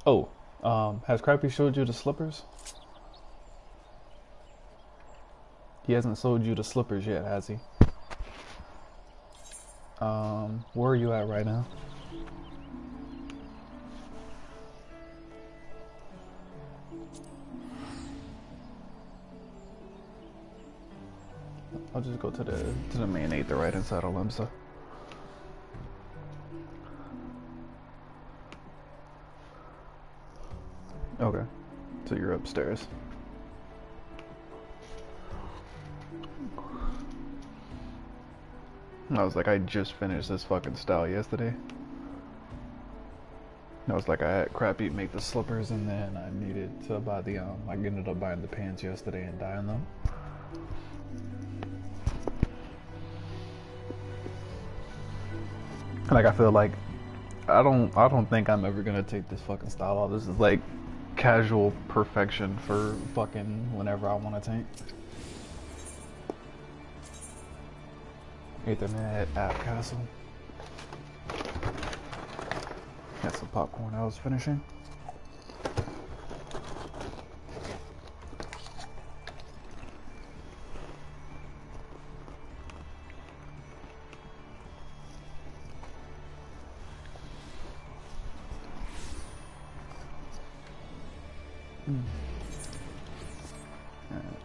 Oh, has Crappy showed you the slippers? He hasn't sold you the slippers yet, has he? Where are you at right now? I'll just go to the main 8, right inside of Limsa. Okay, so you're upstairs. I was like, I just finished this fucking style yesterday. I was like, I had Crappy make the slippers, and then I needed to buy the I ended up buying the pants yesterday and dyeing them. Like, I feel like I don't think I'm ever gonna take this fucking style off. This is like casual perfection for fucking whenever I want to tank. Ethernet app castle. That's some popcorn I was finishing.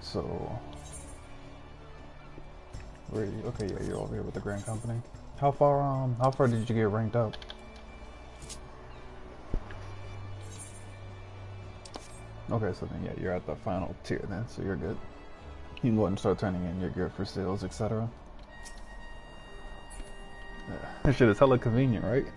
So, where are you? Okay, yeah, you're over here with the Grand Company. How far did you get ranked up? Okay, so then yeah, you're at the final tier then, so you're good. You can go ahead and start turning in your gear for sales, etc. This shit is hella convenient, right?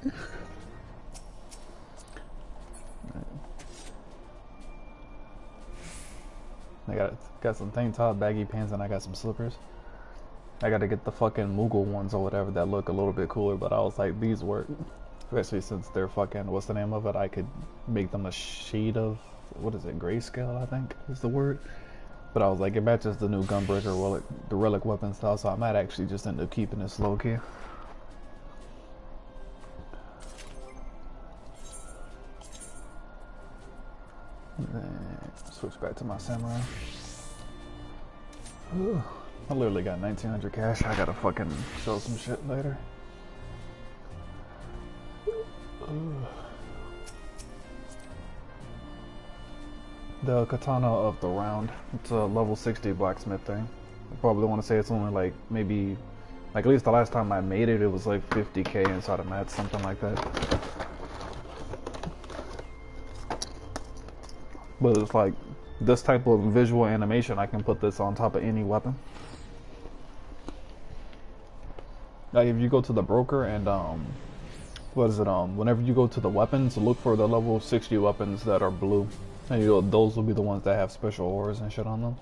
I got some tank top, baggy pants, and I got some slippers. I gotta get the fucking Mughal ones or whatever that look a little bit cooler, but I was like, these work. Especially since they're fucking, what's the name of it? I could make them a shade of, what is it, grayscale, I think is the word. But I was like, it matches the new Gunbreaker the relic weapon style, so I might actually just end up keeping this low key. Then switch back to my samurai. Ooh, I literally got 1900 cash. I gotta fucking sell some shit later. The katana of the round. It's a level 60 blacksmith thing. I probably want to say it's only like maybe, like at least the last time I made it, it was like 50k inside of mats, something like that. But it's like this type of visual animation, I can put this on top of any weapon. Like if you go to the broker and what is it, whenever you go to the weapons, look for the level 60 weapons that are blue. And those will be the ones that have special auras and shit on them.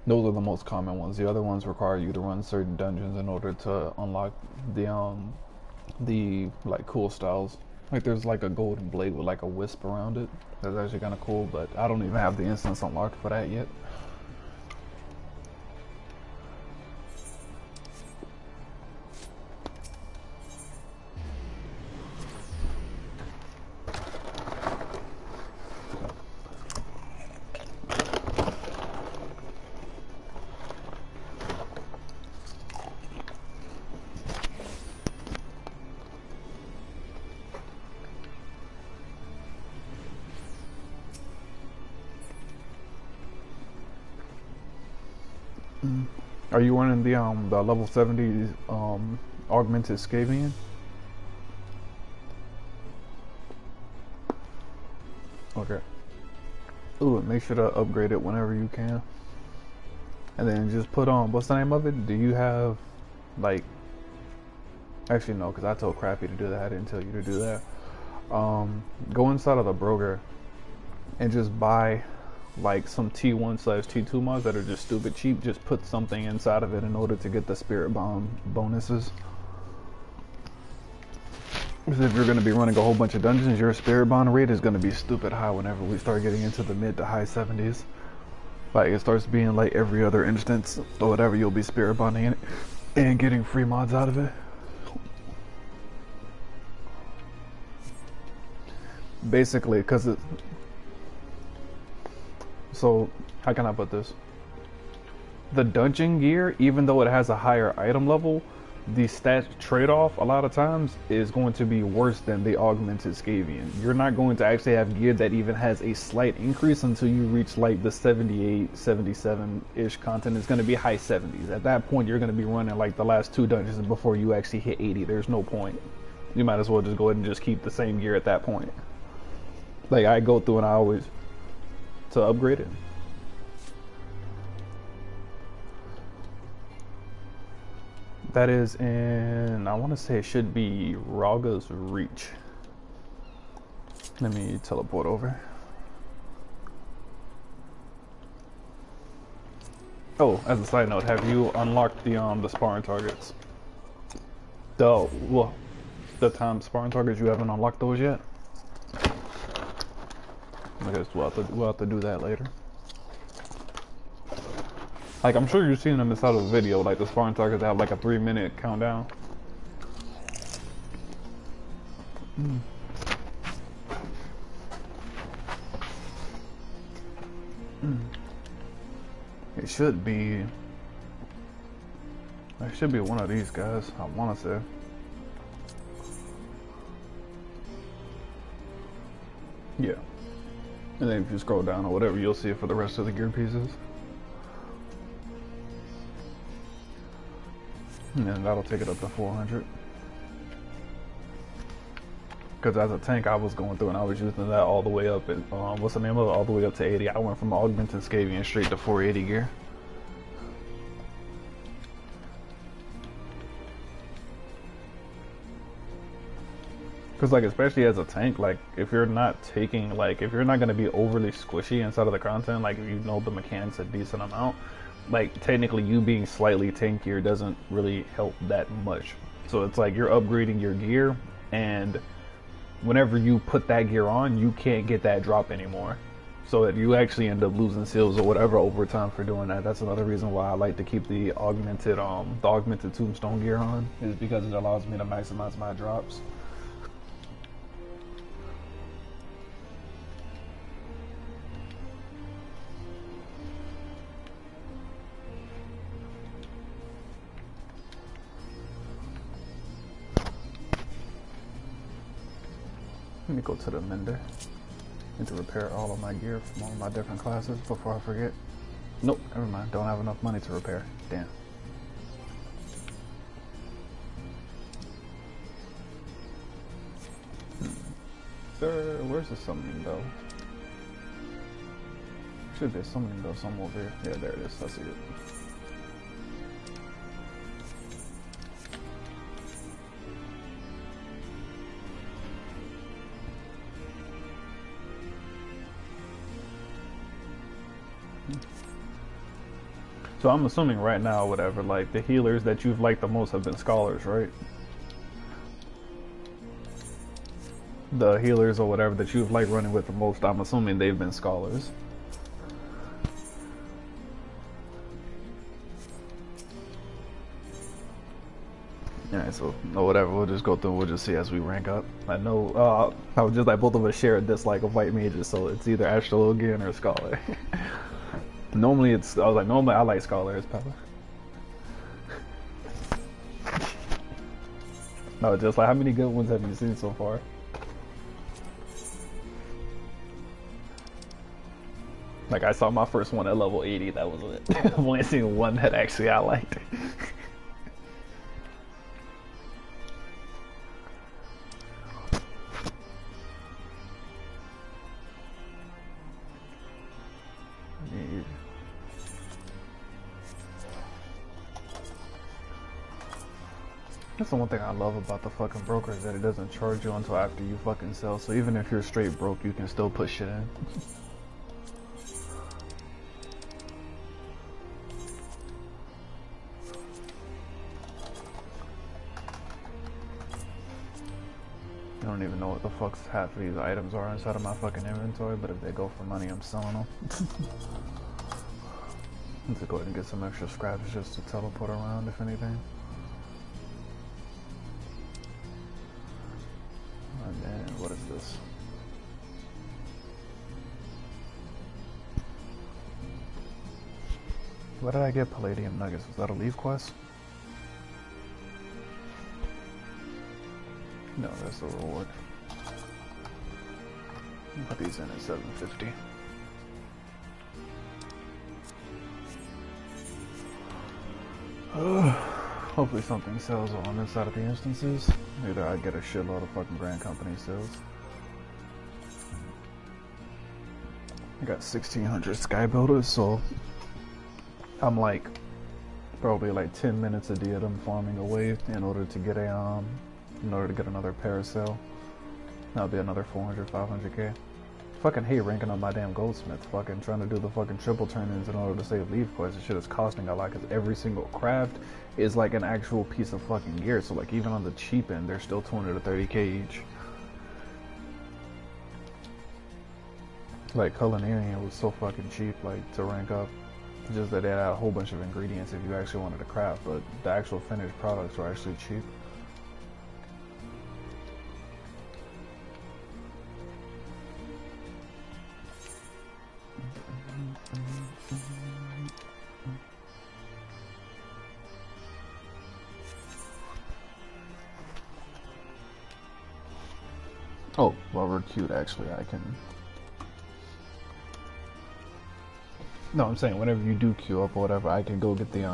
Those are the most common ones. The other ones require you to run certain dungeons in order to unlock the like cool styles. Like there's like a golden blade with like a wisp around it. That's actually kind of cool, but I don't even have the instance unlocked for that yet. Are you running the level 70 augmented Scavian? Okay. Ooh, make sure to upgrade it whenever you can. And then just put on, what's the name of it? Do you have, like, actually no, because I told Crappy to do that. I didn't tell you to do that. Go inside of the broker and just buy like some T1/T2 mods that are just stupid cheap. Just put something inside of it in order to get the spirit bomb bonuses. Because if you're going to be running a whole bunch of dungeons, your spirit bomb rate is going to be stupid high whenever we start getting into the mid to high 70s. Like it starts being like every other instance or whatever, you'll be spirit bonding it and getting free mods out of it. Basically, because it. So, how can I put this? The dungeon gear, even though it has a higher item level, the stat trade-off a lot of times is going to be worse than the augmented Scavian. You're not going to actually have gear that even has a slight increase until you reach like the 78, 77-ish content. It's going to be high 70s. At that point, you're going to be running like the last 2 dungeons before you actually hit 80. There's no point. You might as well just go ahead and just keep the same gear at that point. Like, I go through and I always to upgrade it. That is in, I want to say it should be Raga's Reach. Let me teleport over. Oh, as a side note, have you unlocked the sparring targets? The time sparring targets, you haven't unlocked those yet? I guess we'll have to do that later. Like, I'm sure you've seen them inside of the video, like the sparring targets have like a 3-minute countdown. It should be one of these guys, I want to say. Yeah. And then if you scroll down or whatever, you'll see it for the rest of the gear pieces. And that'll take it up to 400. Because as a tank, I was going through and I was using that all the way up at, what's the name of it? All the way up to 80. I went from augmented Scavian straight to 480 gear. Because, like, especially as a tank, like, if you're not taking, like, if you're not going to be overly squishy inside of the content, like, if you know the mechanics a decent amount, like, technically you being slightly tankier doesn't really help that much. So it's like you're upgrading your gear, and whenever you put that gear on, you can't get that drop anymore. So that you actually end up losing seals or whatever over time for doing that. That's another reason why I like to keep the augmented tombstone gear on, is because it allows me to maximize my drops. Let me go to the mender. Need to repair all of my gear from all of my different classes before I forget. Nope, never mind. Don't have enough money to repair. Damn. Sir, where's the summoning bell? Should be a summoning bell somewhere over here. Yeah, there it is. I see it. So I'm assuming right now, whatever, like the healers that you've liked the most have been scholars, right? The healers or whatever that you've liked running with the most, I'm assuming they've been scholars. Alright, so or whatever, we'll just go through, we'll just see as we rank up. I know, I was just like both of us share a dislike of white mages, so it's either Astrologian or Scholar. Normally normally I like Scholars, Papa. No, just like, how many good ones have you seen so far? Like, I saw my first one at level 80, that was it. I've only seen one that actually I liked. That's the one thing I love about the fucking broker, is that it doesn't charge you until after you fucking sell. So even if you're straight broke, you can still put shit in. I don't even know what the fuck's half of these items are inside of my fucking inventory, but if they go for money, I'm selling them. Let's go ahead and get some extra scraps just to teleport around, if anything. And then, what is this? What did I get? Palladium nuggets. Was that a leaf quest? No, that's the reward. Put these in at 750. Hopefully something sells on this side of the instances. Either I get a shitload of fucking Grand Company sales. I got 1600 sky builders, so I'm like probably like 10 minutes a day of them farming away in order to get another parasail. That'll be another 400, 500k. Fucking hate ranking up my damn goldsmith. Fucking trying to do the fucking triple turn-ins in order to save leaf quests. This shit is costing a lot because every single craft is like an actual piece of fucking gear. So like even on the cheap end, they're still 20 to 30k each. Like culinarian was so fucking cheap, like to rank up. Just that they had a whole bunch of ingredients if you actually wanted to craft, but the actual finished products were actually cheap. Oh, while we're queued, actually, I can... No, I'm saying whenever you do queue up or whatever, I can go get the,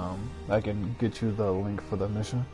I can get you the link for the mission.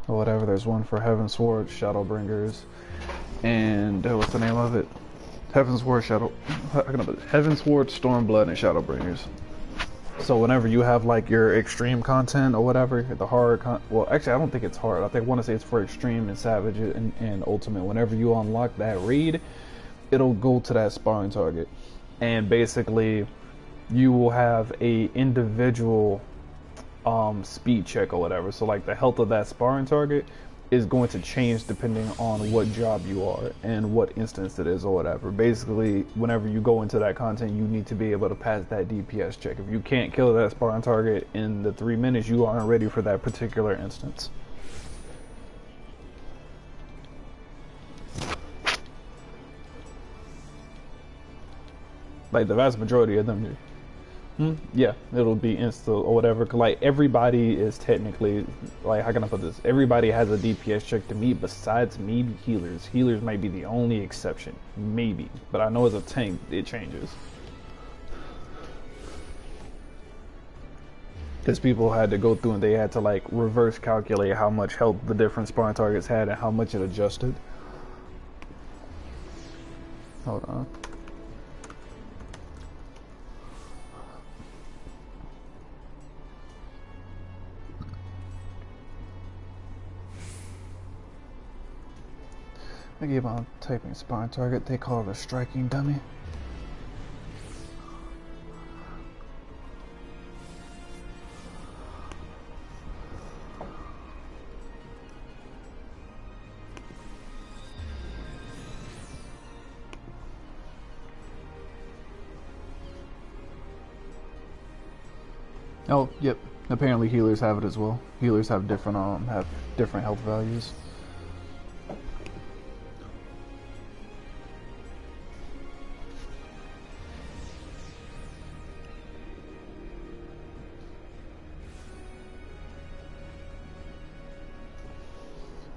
or whatever. There's one for Heaven Sword, Shadowbringers, and what's the name of it? Heaven Sword, Heaven Sword, Stormblood, and Shadowbringers. So whenever you have like your extreme content or whatever, the hard well, actually I don't think it's hard. I want to say it's for extreme and savage and ultimate. Whenever you unlock that raid, it'll go to that sparring target, and basically you will have a individual speed check or whatever. So like the health of that sparring target is going to change depending on what job you are and what instance it is or whatever. Basically, whenever you go into that content, you need to be able to pass that DPS check. If you can't kill that sparring target in the 3 minutes, you aren't ready for that particular instance. Like the vast majority of them do. Yeah, it'll be insta or whatever. Like everybody is technically, like, how can I put this? Everybody has a DPS check to meet besides maybe healers. Healers might be the only exception, maybe. But I know as a tank, it changes. Because people had to go through and they had to like reverse calculate how much health the different sparring targets had and how much it adjusted. Hold on. I keep on typing sparring target, they call it a striking dummy. Oh, yep. Apparently healers have it as well. Healers have different health values.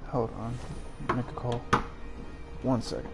Hold on, make a call. 1 second.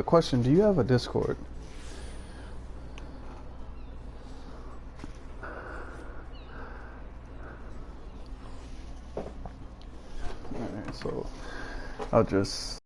Question, do you have a Discord? so I'll just.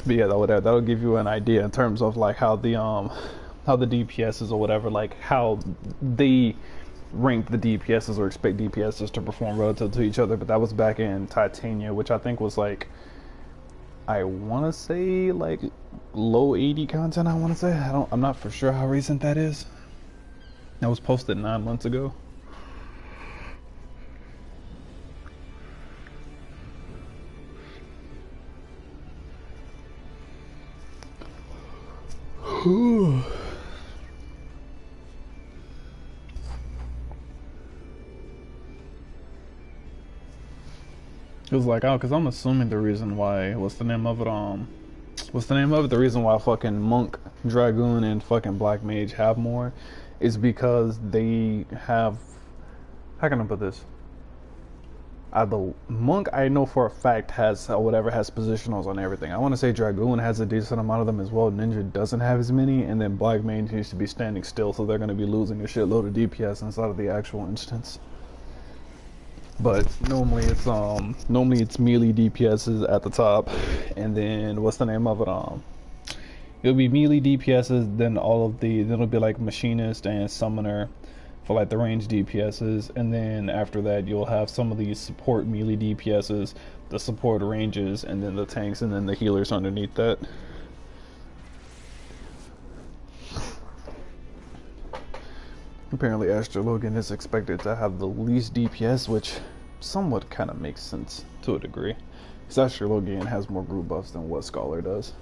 But yeah, that'll give you an idea in terms of like how the DPSs or whatever, like how they rank the DPSs or expect DPSs to perform relative to each other. But that was back in Titania, which I think was like, I want to say like low 80 content. I want to say I'm not for sure how recent that is. That was posted 9 months ago. It was like, oh, because I'm assuming the reason why, what's the name of it? The reason why fucking Monk, Dragoon, and fucking Black Mage have more is because they have, how can I put this? The Monk, I know for a fact, has whatever, has positionals on everything. I want to say Dragoon has a decent amount of them as well. Ninja doesn't have as many, and then Black Mage needs to be standing still, so they're going to be losing a shitload of DPS inside of the actual instance. But normally it's melee DPSs at the top, and then what's the name of it? It'll be melee DPSs, then it'll be like machinist and summoner for like the range DPSs, and then after that you'll have some of these support melee DPSs, the support ranges, and then the tanks, and then the healers underneath that. Apparently Astro Logan is expected to have the least DPS, which somewhat kind of makes sense to a degree. Because Astro Logan has more group buffs than what Scholar does.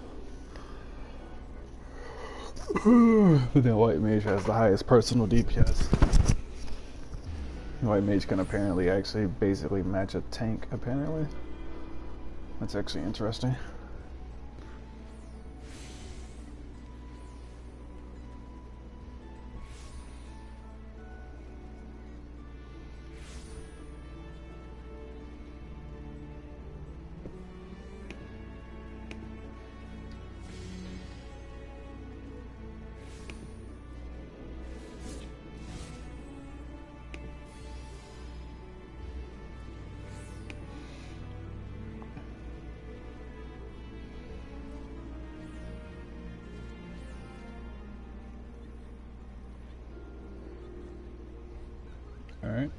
But then White Mage has the highest personal DPS. White Mage can apparently actually basically match a tank, apparently. That's actually interesting. Alright.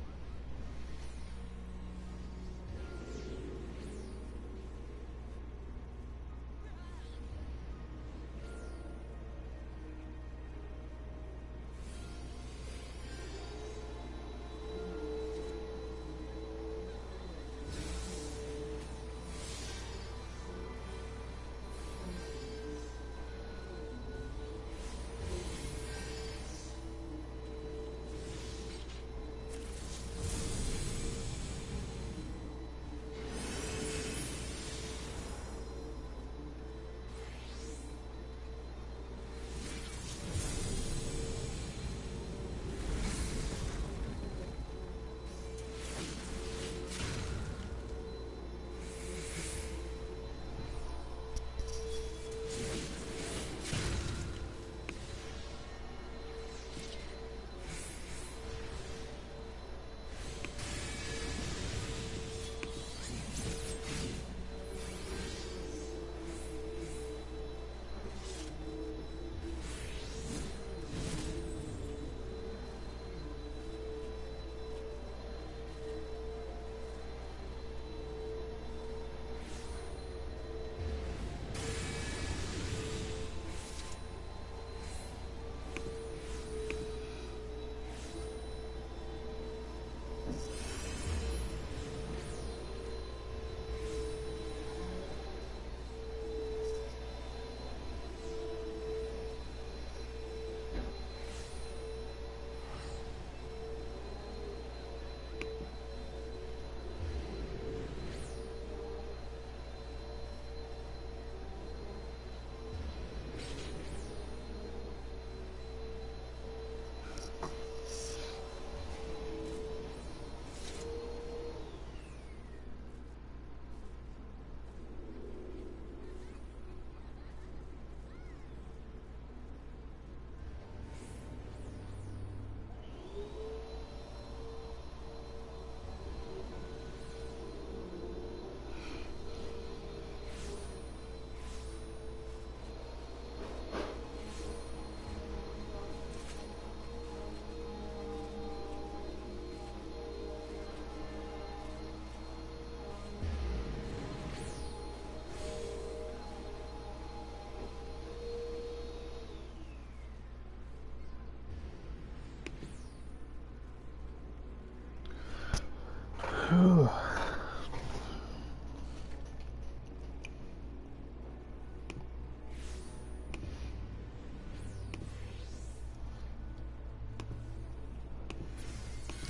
This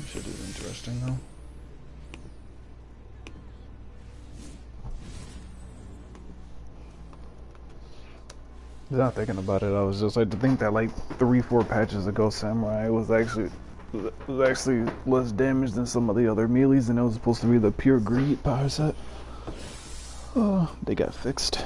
shit is interesting though. Not thinking about it, I was just like to think that like 3-4 patches ago, Samurai was actually less damage than some of the other melees, and it was supposed to be the pure greed power set. Oh, they got fixed.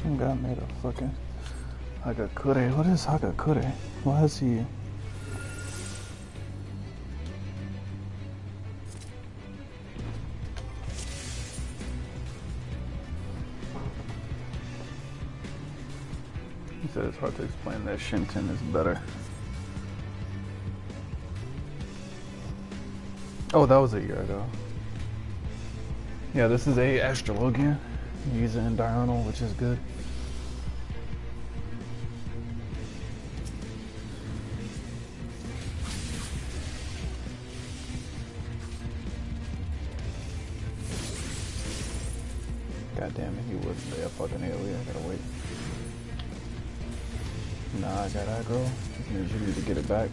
Some guy made a fucking Hagakure. What is Hagakure? Why is he? He said it's hard to explain that Shinten is better. Oh, that was a year ago. Yeah, this is a Astrologian. Using diurnal, which is good. God damn it, he wouldn't be a fucking AoE. I gotta wait. Nah, I got aggro. Which means you need to get it back.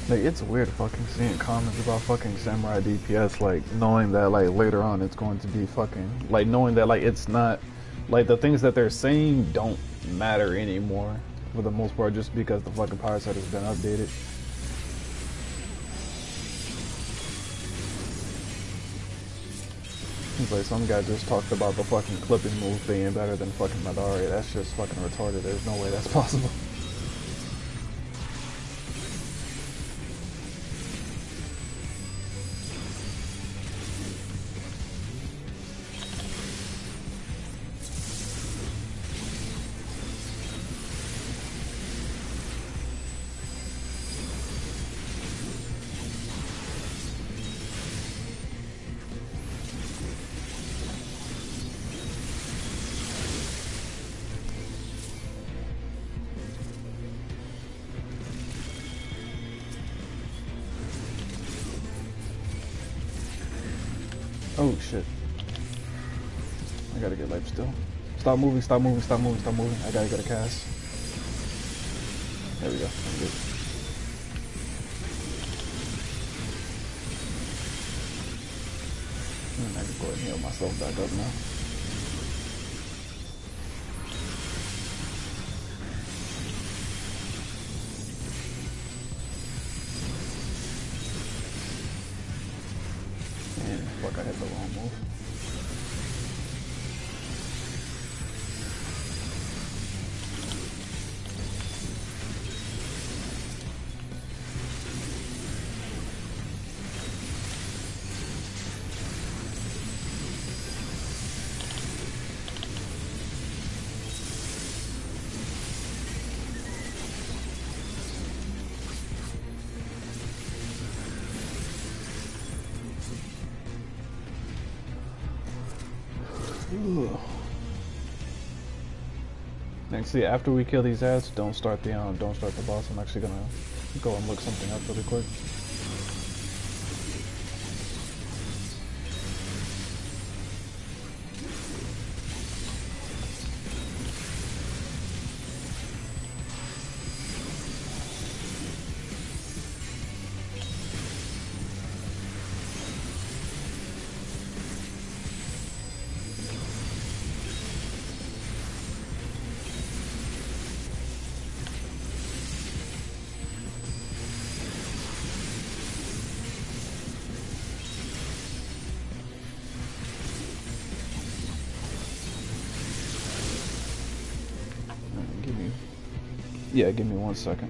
Like, it's weird fucking seeing comments about fucking Samurai DPS, like, knowing that, like, later on it's going to be fucking, like, knowing that, like, it's not, like, the things that they're saying don't matter anymore, for the most part, just because the fucking power set has been updated. It's like some guy just talked about the fucking clipping move being better than fucking Madari. That's just fucking retarded. There's no way that's possible. Oh shit. I gotta get life still. Stop moving, stop moving, stop moving, stop moving. I gotta get a cast. There we go. I'm good. I can go ahead and heal myself back up now. And fuck, I hit the wrong move. Next, see, after we kill these ads, don't start the boss. I'm actually gonna go and look something up really quick. Yeah, give me 1 second.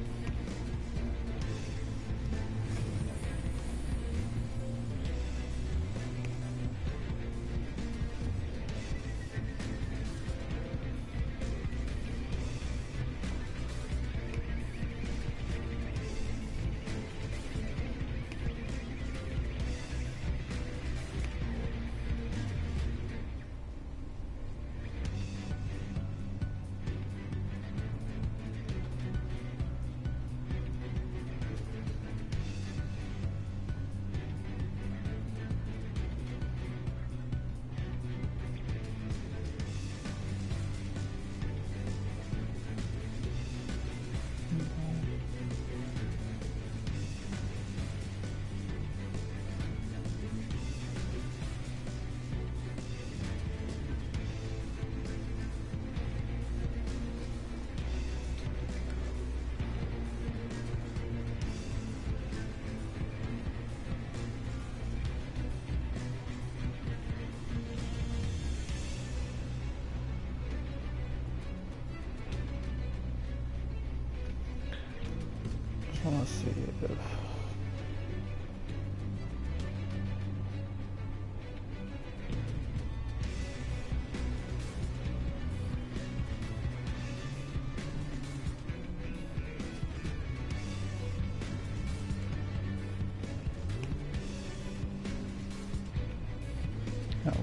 Let's see if...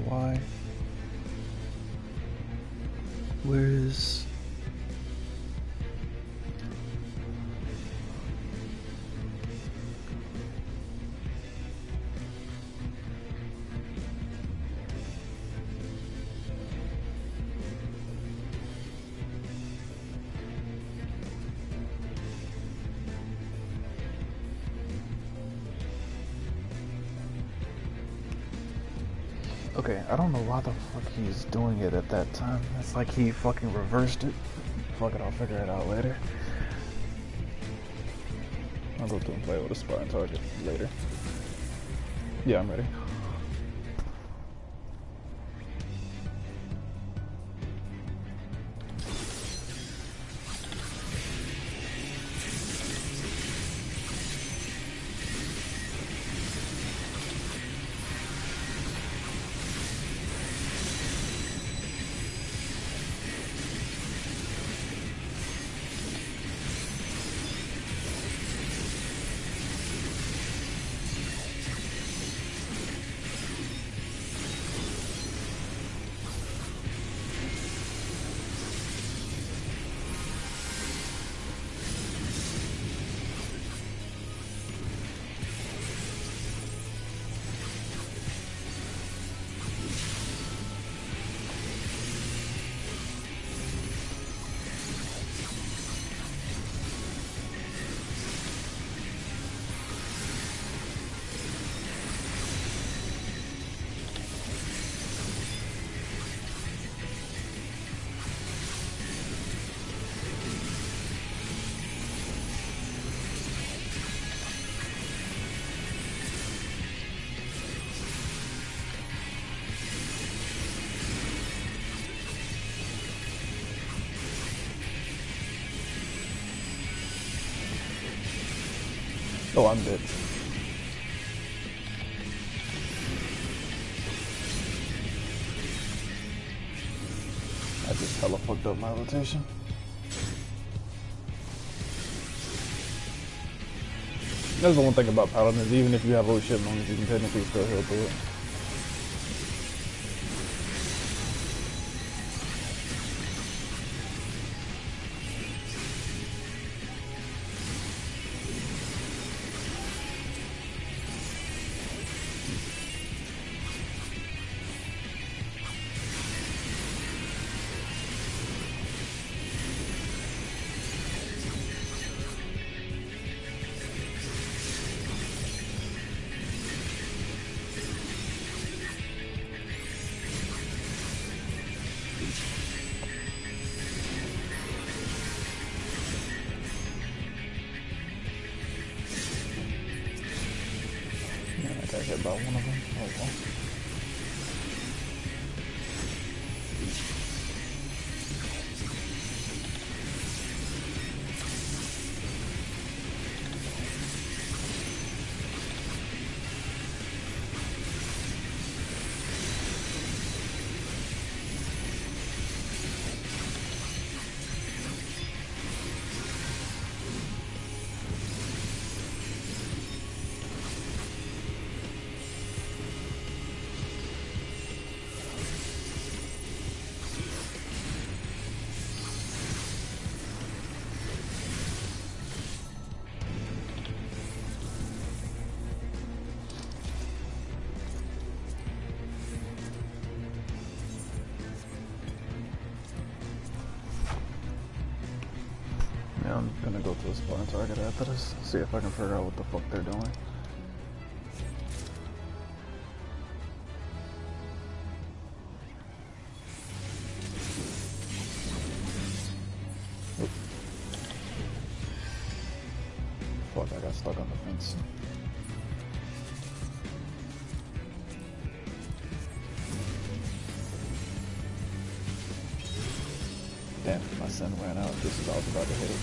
Why? Where is... Okay, I don't know why the fuck he's doing it at that time. It's like he fucking reversed it. Fuck it, I'll figure it out later. I'll go through and play with a sparring target later. Yeah, I'm ready. Oh, I'm dead. I just hella fucked up my rotation. That's the one thing about Paladin is even if you have low shit moments, you can technically still heal through it. I got hit by one of them. Oh well. Yeah, I'm gonna go to the spawn target after this, see if I can figure out what the fuck they're doing. Oop. Fuck, I got stuck on the fence. Damn, my sun ran out. This is all about to hit it.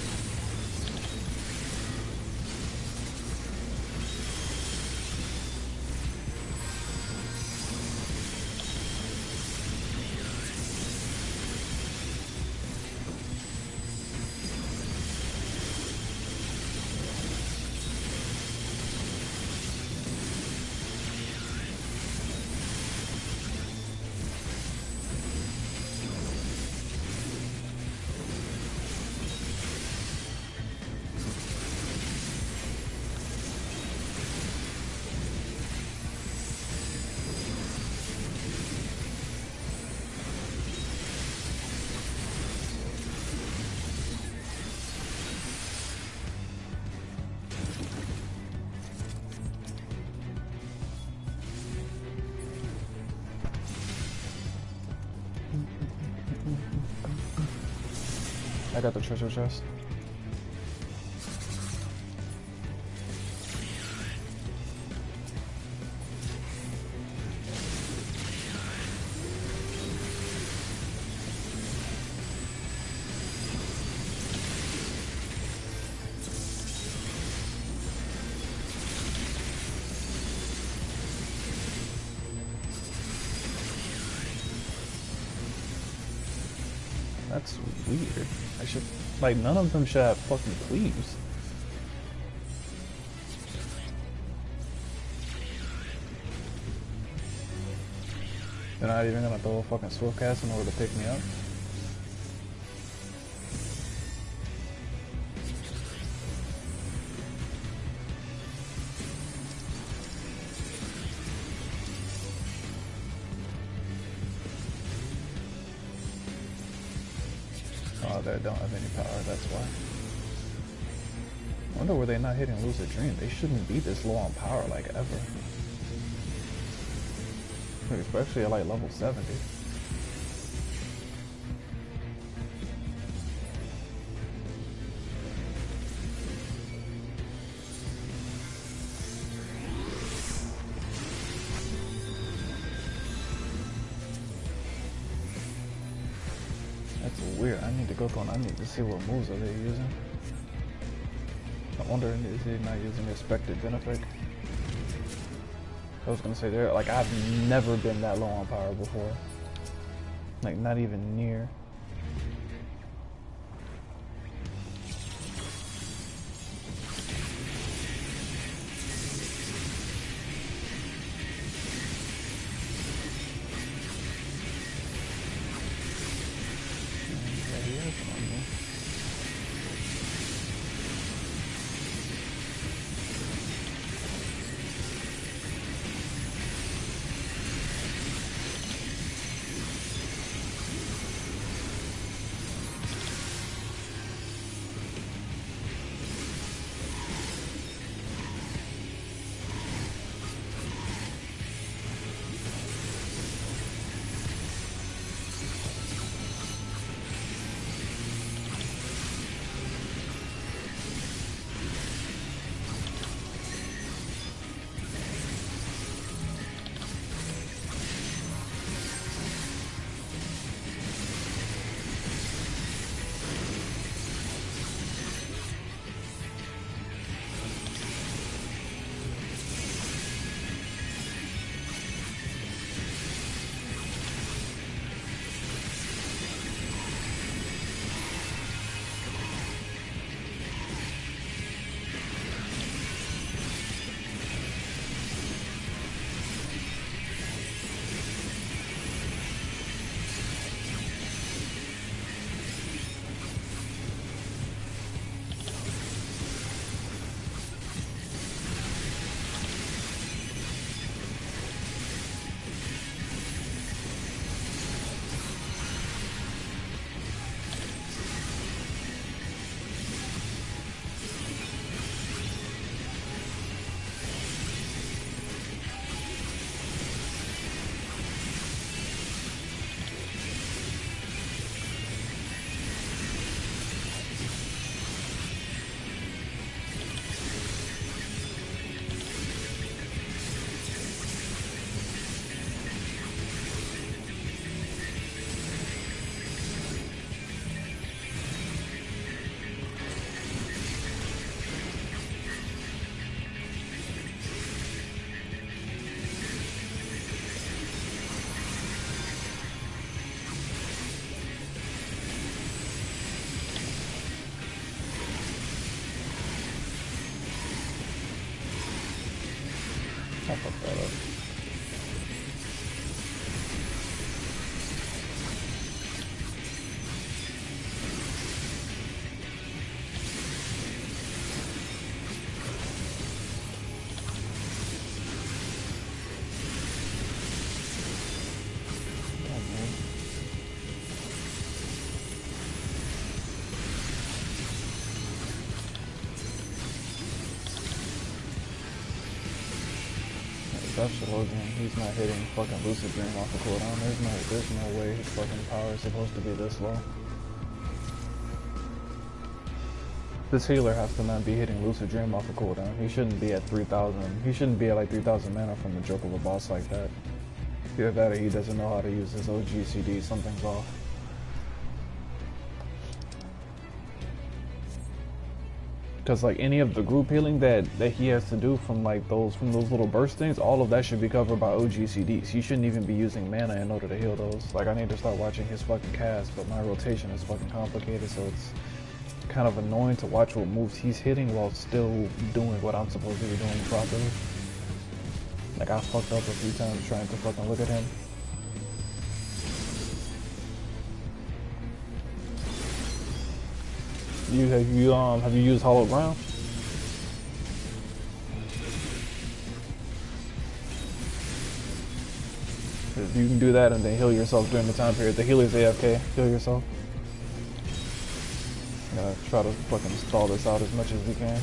I got the treasure chest. That's weird. I should, like, none of them should have fucking cleaves. They're not even gonna throw a fucking swift cast in order to pick me up. Oh, they don't have any power, that's why. I wonder were they not hitting Lucid Dream? They shouldn't be this low on power, like, ever. Especially at, like, level 70. That's weird. I need to go through and I need to see what moves are they using. I wonder is he not using expected benefit? I was gonna say there, like I've never been that low on power before. Like not even near. I fucked that up. That's Logan. He's not hitting fucking Lucid Dream off the cooldown. There's no way his fucking power is supposed to be this low. This healer has to not be hitting Lucid Dream off the cooldown. He shouldn't be at 3,000. He shouldn't be at like 3,000 mana from the joke of a boss like that. Either that or he doesn't know how to use his OGCD. Something's off. Because like any of the group healing that he has to do from like those little burst things, all of that should be covered by OGCDs. He shouldn't even be using mana in order to heal those. Like I need to start watching his fucking cast, but my rotation is fucking complicated, so it's kind of annoying to watch what moves he's hitting while still doing what I'm supposed to be doing properly. Like I fucked up a few times trying to fucking look at him. Have you used Hollow Ground? You can do that and then heal yourself during the time period. The healer's AFK. Heal yourself. I'm gonna try to fucking stall this out as much as we can.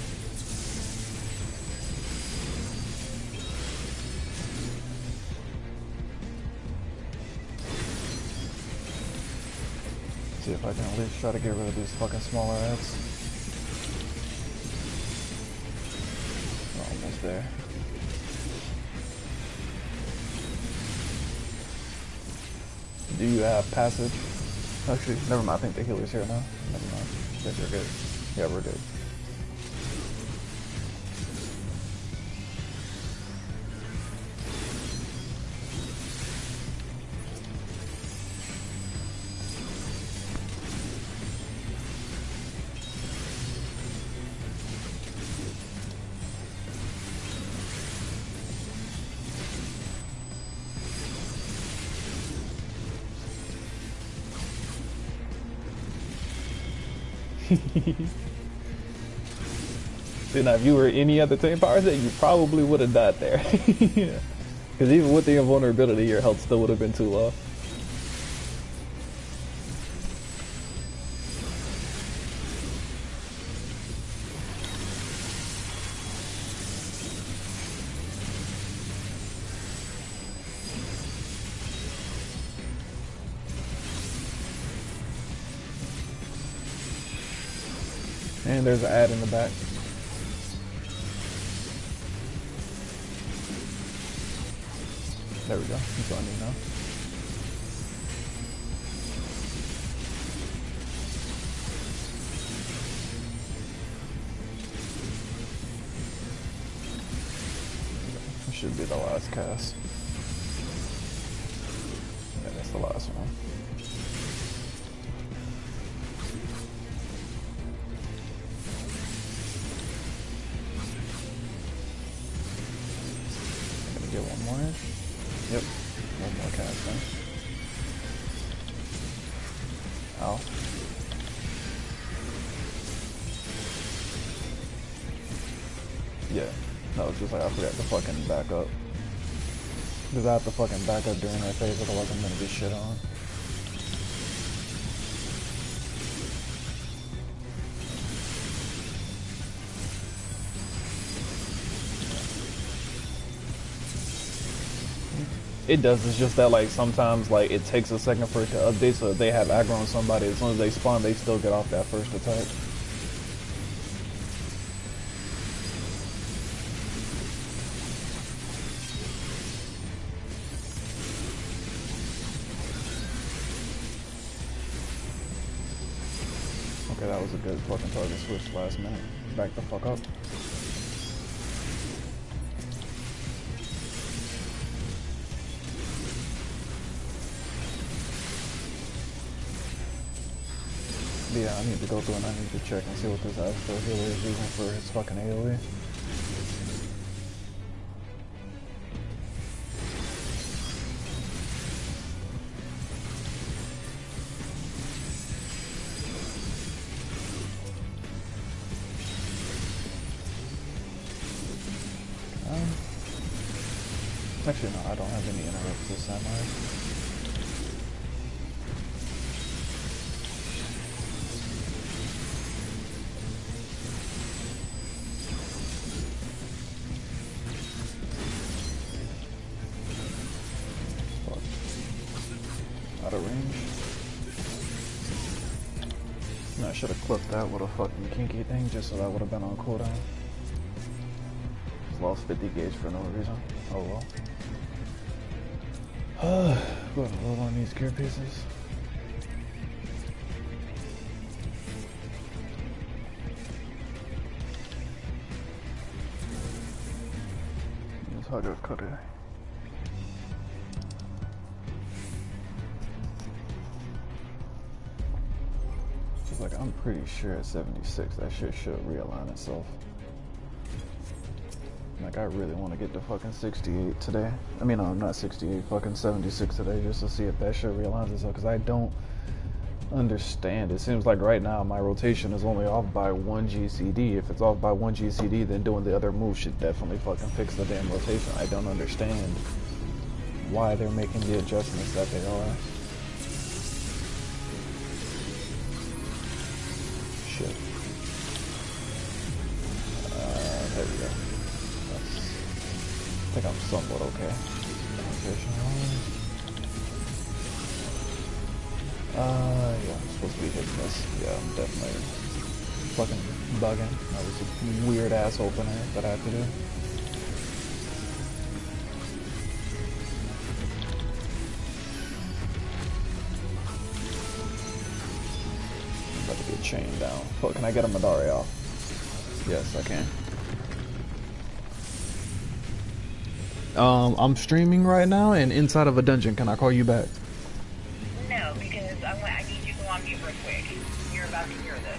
See if I can at least try to get rid of these fucking smaller ads. We're almost there. Do you have passage? Actually, never mind. I think the healer's here now. Never mind. Guess you're good. Yeah, we're good. See, now if you were any other team power set, you probably would have died there. Because even with the invulnerability, your health still would have been too low. And there's an ad in the back. There we go. That's all I need now. This should be the last cast. Yeah, that's the last one. Get one more in. Yep, one more cast in. Ow. Yeah, no, it's just like I forgot to fucking back up. Because I have to fucking back up during that phase, otherwise I'm gonna get shit on. It does, it's just that like sometimes like it takes a second for it to update, so if they have aggro on somebody, as soon as they spawn they still get off that first attack. Okay, that was a good fucking target switch last minute. Back the fuck up. Yeah, I need to go through and I need to check and see what this Astro healer is using for his fucking AoE. Actually, no, I don't have any interrupts this time either. Out of range. No, I should have clipped that with a fucking kinky thing just so that would have been on cooldown. Just lost 50 gauge for no reason. Oh well. Going to load on these gear pieces. That's how I got cut it. Like, I'm pretty sure at 76 that shit should realign itself. Like, I really want to get to fucking 68 today. I mean, no, not 68, fucking 76 today, just to see if that shit realigns itself, because I don't understand. It seems like right now my rotation is only off by 1 GCD. If it's off by 1 GCD, then doing the other move should definitely fucking fix the damn rotation. I don't understand why they're making the adjustments that they are. Shit. There we go. I think I'm somewhat okay. Yeah, I'm supposed to be hitting this. Yeah, I'm definitely fucking bugging. That was a weird ass opener that I had to do. I'm about to get chained down. Fuck, can I get a Madari off? Yes, I can. I'm streaming right now and inside of a dungeon. Can I call you back? No, because I need you to go on mute real quick. You're about to hear this.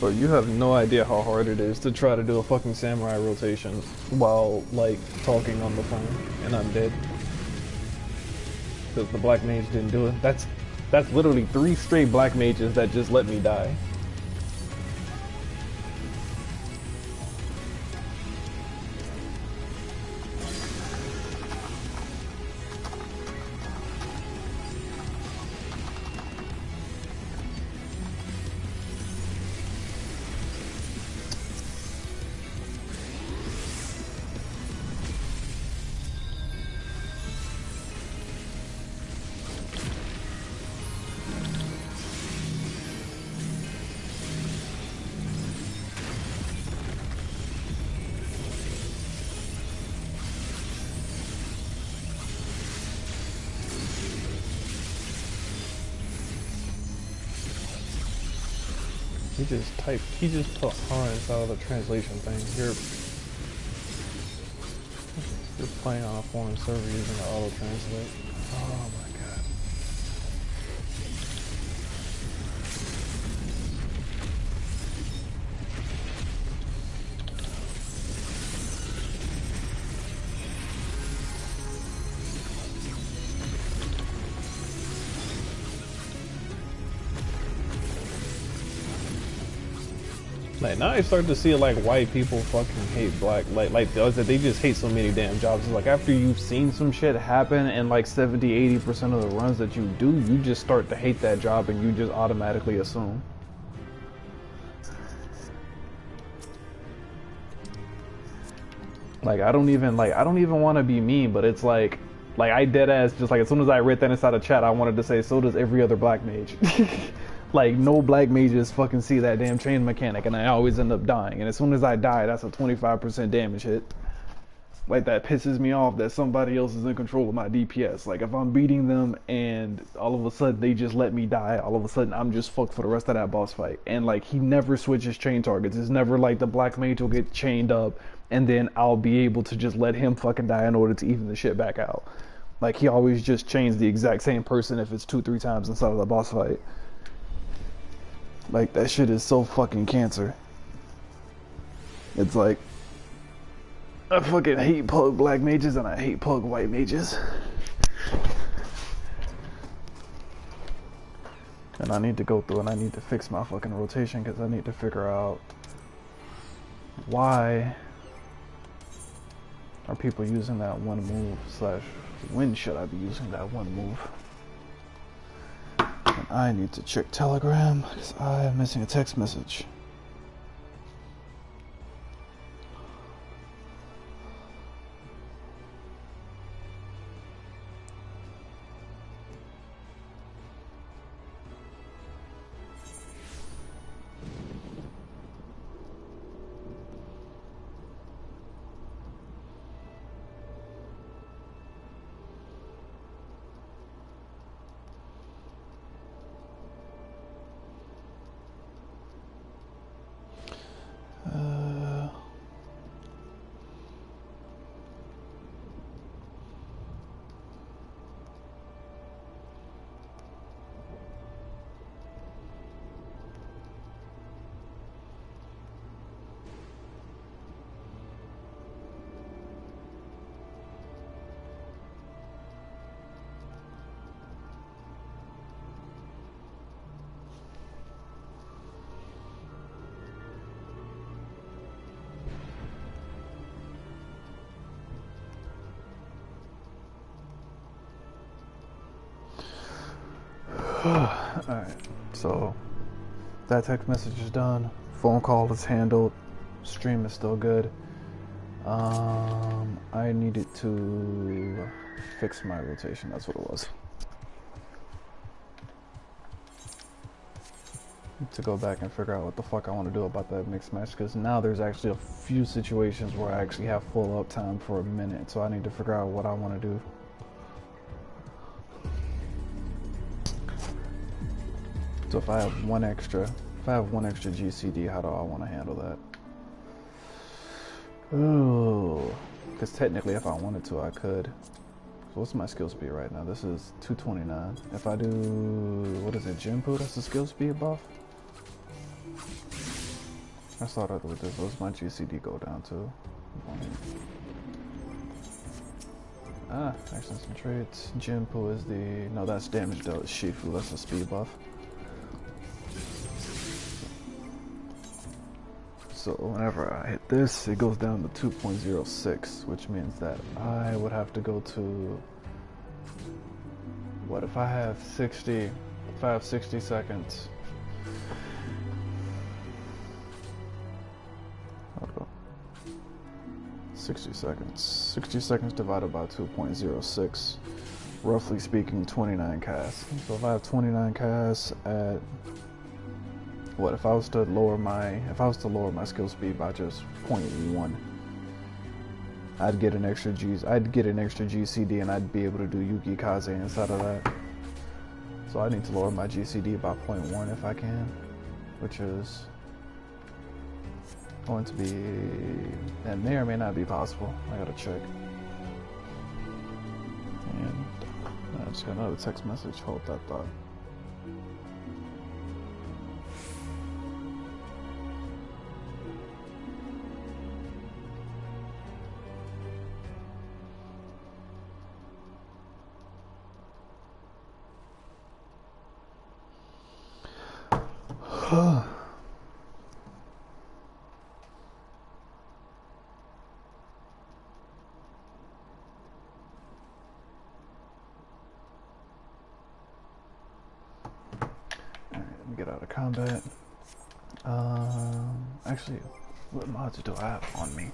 But you have no idea how hard it is to try to do a fucking samurai rotation while, like, talking on the phone, and I'm dead. Because the black mage didn't do it. That's literally 3 straight black mages that just let me die. He just put R inside of the translation thing. You're playing on a foreign server using the auto translate. Oh my god. Like, now I start to see like white people fucking hate black, like they just hate so many damn jobs. It's like after you've seen some shit happen and like 70-80% of the runs that you do, you just start to hate that job and you just automatically assume. Like I don't even want to be mean, but it's like I dead ass just like as soon as I read that inside the chat, I wanted to say so does every other black mage. Like, no black mages fucking see that damn chain mechanic, and I always end up dying. And as soon as I die, that's a 25% damage hit. Like, that pisses me off that somebody else is in control of my DPS. Like, if I'm beating them and all of a sudden they just let me die, all of a sudden I'm just fucked for the rest of that boss fight. And, like, he never switches chain targets. It's never like the black mage will get chained up, and then I'll be able to just let him fucking die in order to even the shit back out. Like, he always just chains the exact same person if it's 2-3 times inside of the boss fight. Like, that shit is so fucking cancer. It's like, I fucking hate pug black mages and I hate pug white mages. And I need to go through and I need to fix my fucking rotation because I need to figure out why are people using that one move / when should I be using that one move. And I need to check Telegram because I am missing a text message. Alright, so that text message is done, phone call is handled, stream is still good. I needed to fix my rotation, that's what it was. To go back and figure out what the fuck I want to do about that mixed match, because now there's actually a few situations where I actually have full uptime for a minute, so I need to figure out what I want to do. So if I have one extra GCD, how do I want to handle that? Ooh, because technically if I wanted to, I could. So what's my skill speed right now? This is 229. If I do, what is it, Jinpu, that's the skill speed buff? I saw that with this. What's my GCD go down to? Accents and traits. Jinpu is the... No, that's damage dealt. Shifu, that's a speed buff. So whenever I hit this, it goes down to 2.06, which means that I would have to go to... What if I have 60... If I have 60 seconds... 60 seconds. 60 seconds divided by 2.06. Roughly speaking, 29 casts. So if I have 29 casts at... What, if I was to lower my skill speed by just 0.1, I'd get an extra GCD and I'd be able to do Yuki Kaze inside of that. So I need to lower my GCD by 0.1 if I can, which is going to be, and may or may not be possible. I gotta check. And I just got another text message. Hold that thought. Get out of combat. Actually, what mods do I have on me?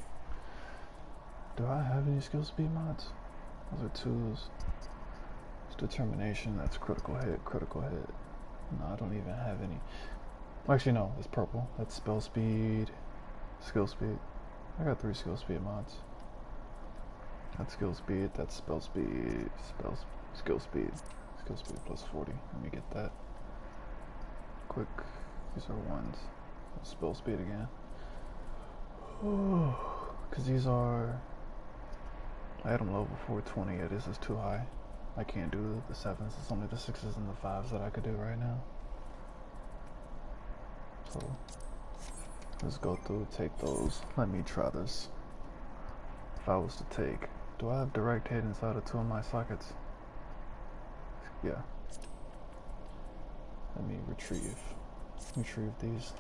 Do I have any skill speed mods? Those are twos. It's determination, that's critical hit, No, I don't even have any. Well, actually, no, it's purple. That's spell speed, skill speed. I got 3 skill speed mods. That's skill speed, that's spell speed, skill speed plus 40. Let me get that. Quick, these are ones. Spell speed again. Because these are item level 420. Yeah, this is too high. I can't do the 7s. It's only the 6s and the 5s that I could do right now. So let's go through, take those. Let me try this. If I was to take, do I have direct hit inside of 2 of my sockets? Yeah. Let me retrieve these.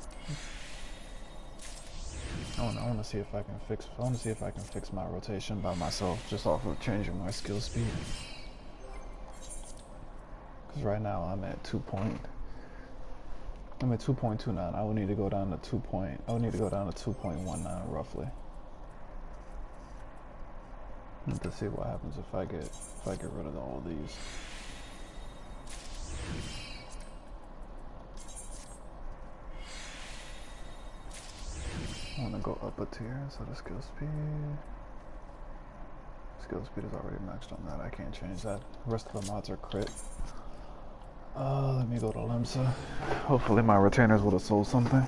I want to see if I can fix. I want to see if I can fix my rotation by myself, just off of changing my skill speed. Because right now I'm at 2.29. I would need to go down to 2.19 roughly. Let's see what happens if I get rid of all these. I want to go up a tier, so the skill speed is already maxed on that. I can't change that. The rest of the mods are crit. Let me go to Limsa. Hopefully my retainers would have sold something.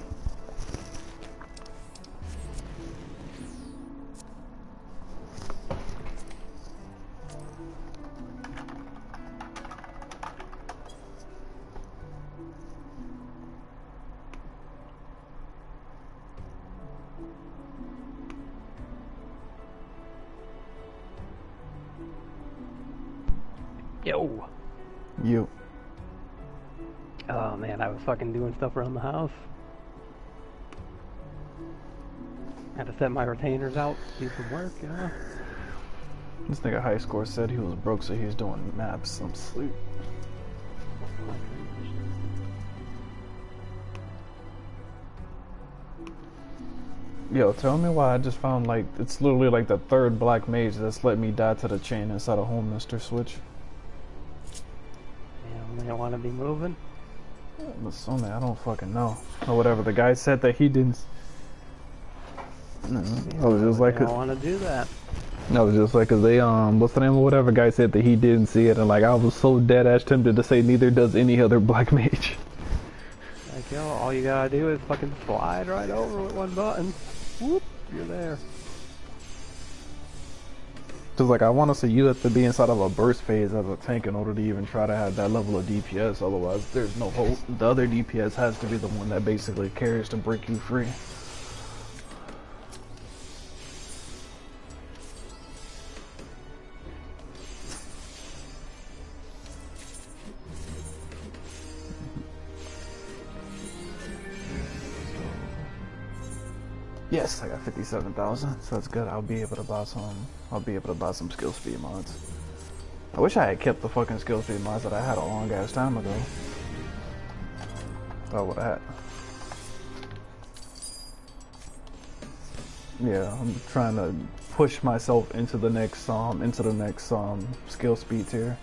Yo. You. Oh man, I was fucking doing stuff around the house. Had to set my retainers out, do some work, yeah. This nigga high score said he was broke, so he's doing maps. I'm asleep. Yo, tell me why I just found, like, it's literally like the 3rd black mage that's let me die to the chain inside of Home Mister Switch. Yeah, they want to be moving. I'm assuming, I don't fucking know. Or whatever, the guy said that he didn't... I was just like... I don't want to do that. I was just like, cause they, what's the name of whatever guy said that he didn't see it, and like, I was so dead-ass tempted to say neither does any other black mage. Like, yo, all you gotta do is fucking slide right over with one button. Whoop, you're there. Cause like, I want to say you have to be inside of a burst phase as a tank in order to even try to have that level of DPS, otherwise there's no hope. The other DPS has to be the one that basically cares to break you free. Yes, I got 57,000, so that's good. I'll be able to buy some. I'll be able to buy some skill speed mods. I wish I had kept the fucking skill speed mods that I had a long ass time ago. Oh, what that? Yeah, I'm trying to push myself into the next skill speed tier.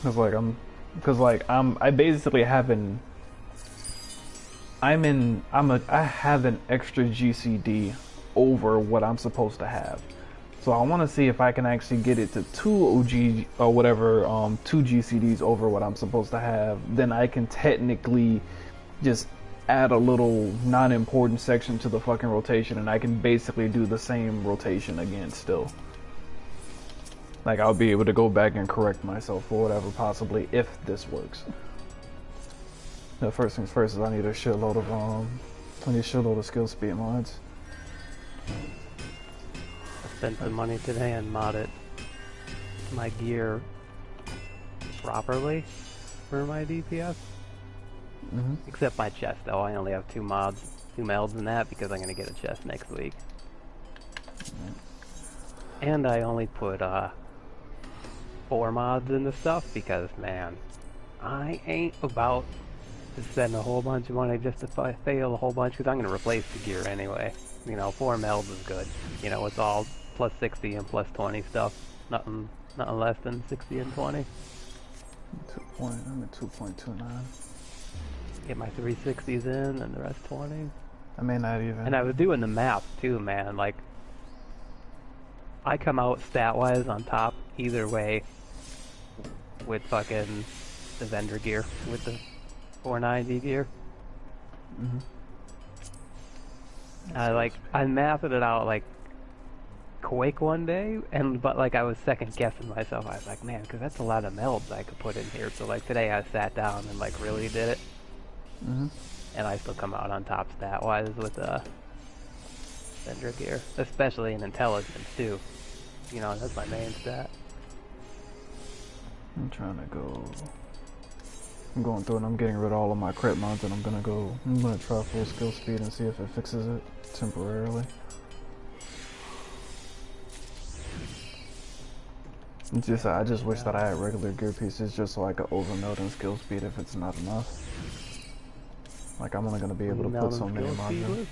I basically haven't. I have an extra GCD over what I'm supposed to have. So I want to see if I can actually get it to 2 OG or whatever, 2 GCDs over what I'm supposed to have. Then I can technically just add a little non-important section to the fucking rotation, and I can basically do the same rotation again still. Like, I'll be able to go back and correct myself or whatever, possibly, if this works. The first things first is I need a shitload of skill speed mods. I spent some money today and modded my gear properly for my DPS. Except my chest, though. I only have 2 melds in that because I'm gonna get a chest next week. And I only put 4 mods in the stuff because, man, I ain't about to spend a whole bunch of money just to fail a whole bunch, because I'm going to replace the gear anyway. You know, 4 melds is good. You know, it's all plus 60 and plus 20 stuff. Nothing less than 60 and 20. I'm at 2.29. Get my 360s in and the rest 20. I may not even. And I was doing the math too, man. Like, I come out stat-wise on top either way with fucking the vendor gear, with the 490 gear. I mathed it out like quick one day, but like I was second guessing myself. I was like, man, because that's a lot of melds I could put in here. So like today I sat down and like really did it, and I still come out on top stat-wise with vendor gear, especially in intelligence too. You know, that's my main stat. I'm trying to go. I'm going through and I'm getting rid of all of my crit mods, and I'm gonna try full skill speed and see if it fixes it temporarily. I just wish that I had regular gear pieces just so I could overmeld in skill speed if it's not enough. Like, I'm only gonna be able to put so many mods in.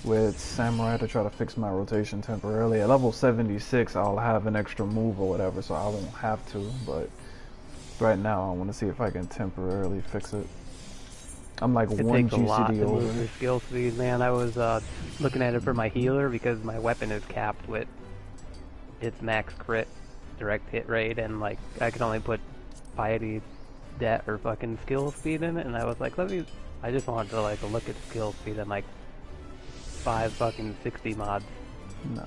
With Samurai to try to fix my rotation temporarily. At level 76, I'll have an extra move or whatever, so I won't have to, but right now I want to see if I can temporarily fix it. I'm like it 1 takes a GCD lot to over. move your skill speed, man. I was looking at it for my healer because my weapon is capped with its max crit, direct hit rate, and like I can only put piety, det, or fucking skill speed in it, and I was like, I just wanted to like look at skill speed and like 5 fucking 60 mods. Nah.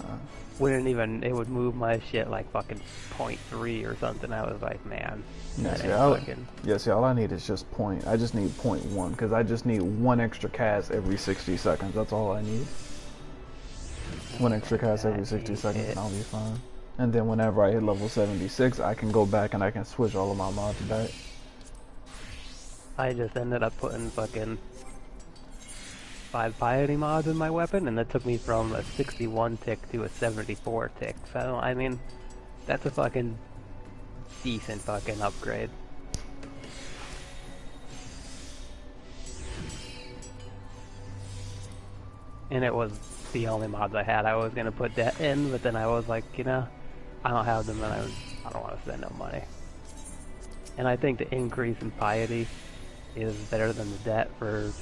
It would move my shit like fucking 0.3 or something. I was like, man. See, all I need is just I just need 0.1, because I just need 1 extra cast every 60 seconds. That's all I need. 1 extra cast every 60 seconds and I'll be fine. And then whenever I hit level 76, I can go back and I can switch all of my mods back. I just ended up putting fucking 5 piety mods in my weapon, and that took me from a 61 tick to a 74 tick. So, I mean, that's a fucking decent fucking upgrade. And it was the only mods I had. I was gonna put that in, but then I was like, you know, I don't have them, and I don't want to spend no money. And I think the increase in piety is better than the det for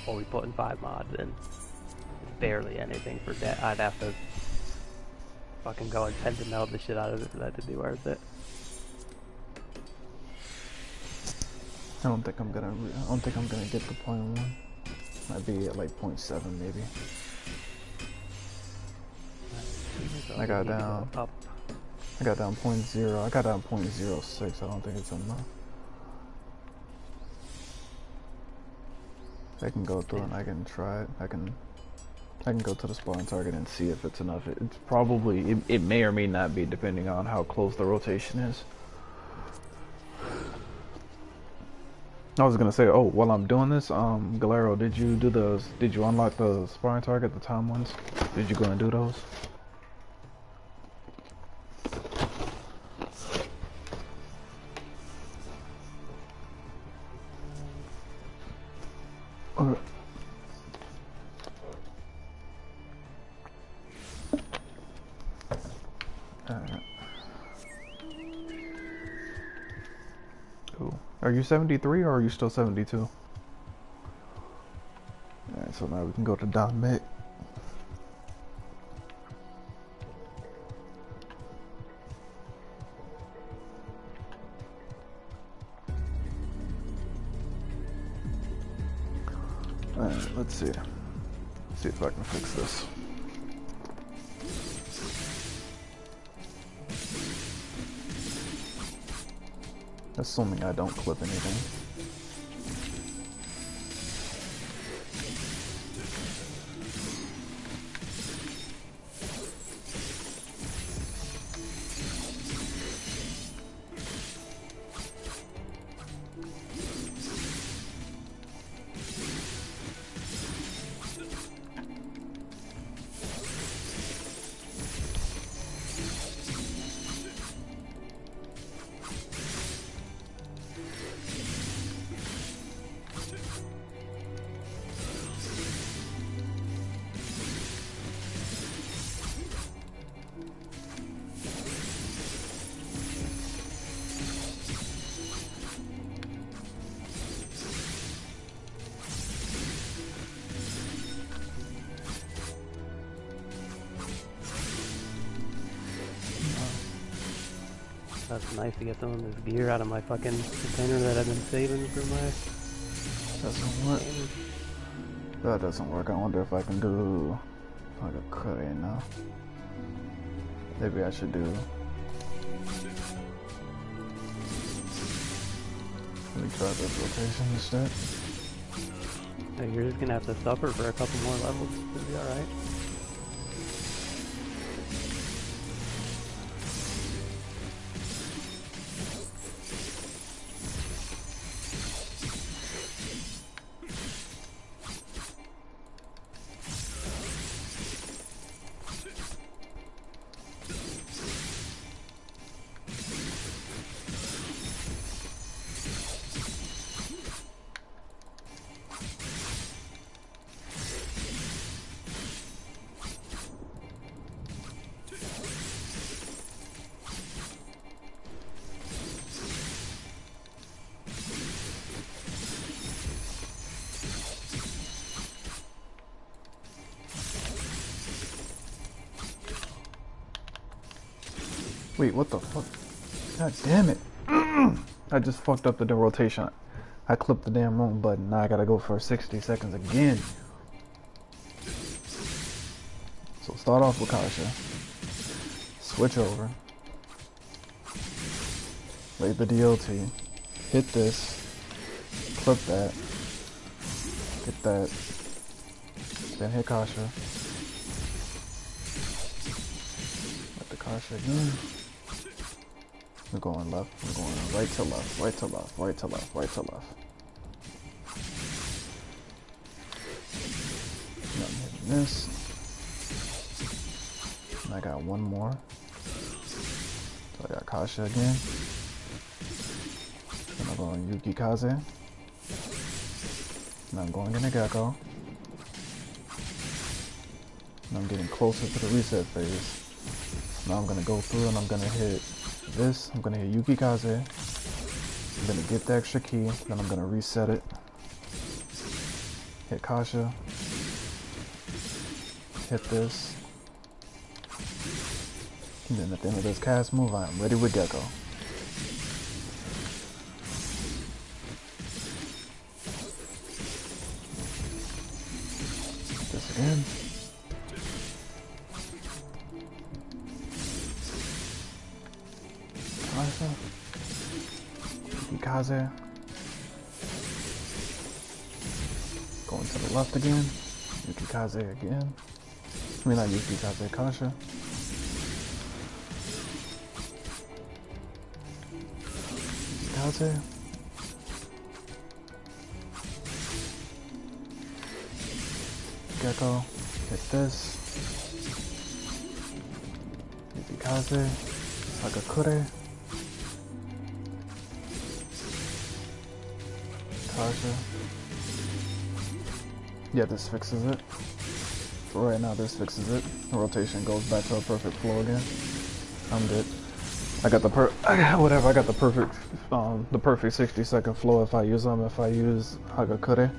only putting 5 mods in. It's barely anything for det. I'd have to fucking go and pentameld the shit out of it for that to be worth it. I don't think I'm gonna get the 0.1. Might be at like 0.7 maybe. I got down 0.0. I got down 0.06. I don't think it's enough. I can go through and I can try it. I can go to the spawn target and see if it's enough. It's probably, it may or may not be, depending on how close the rotation is. I was gonna say, oh, while I'm doing this, Galero, did you unlock the sparring target, the time ones? Did you go and do those? Okay. Alright. Cool. Are you 73 or are you still 72? Alright, so now we can go to Don Mick. Alright, let's see. See if I can fix this. Assuming I don't clip anything. That's nice to get some of this gear out of my fucking container that I've been saving for my... Doesn't work. That doesn't work. I wonder if I can do like a cut right now. Maybe I should do. Let me try this rotation instead. Hey, you're just gonna have to suffer for a couple more levels. It'll be alright. Wait, what the fuck? God damn it. I just fucked up the rotation. I clipped the damn wrong button. Now I gotta go for 60 seconds again. So start off with Kasha. Switch over. Lay the DLT. Hit this. Clip that. Hit that. Then hit Kasha. Hit the Kasha again. We're going left, we're going right to left, right to left, right to left, right to left. Now I'm hitting this. And I got one more. So I got Kasha again. And I'm going Yuki Kaze. And I'm going into Gecko. And I'm getting closer to the reset phase. Now I'm gonna go through and I'm gonna hit this. I'm gonna hit Yuki Kaze. I'm gonna get the extra key. Then I'm gonna reset it. Hit Kasha. Hit this. And then at the end of this cast move, I am ready with Gecko. This again. Kasha. Yuki Kaze. Going to the left again. Yuki Kaze again. I mean, not Yuki Kaze, Kasha. Yuki Kaze. Gecko. Hit this. Izikaze. Sagakure. Tasha. Yeah, this fixes it. For right now, this fixes it. The rotation goes back to a perfect flow again. I'm good. I got the I got the perfect 60-second flow if I use them. If I use Hagakure.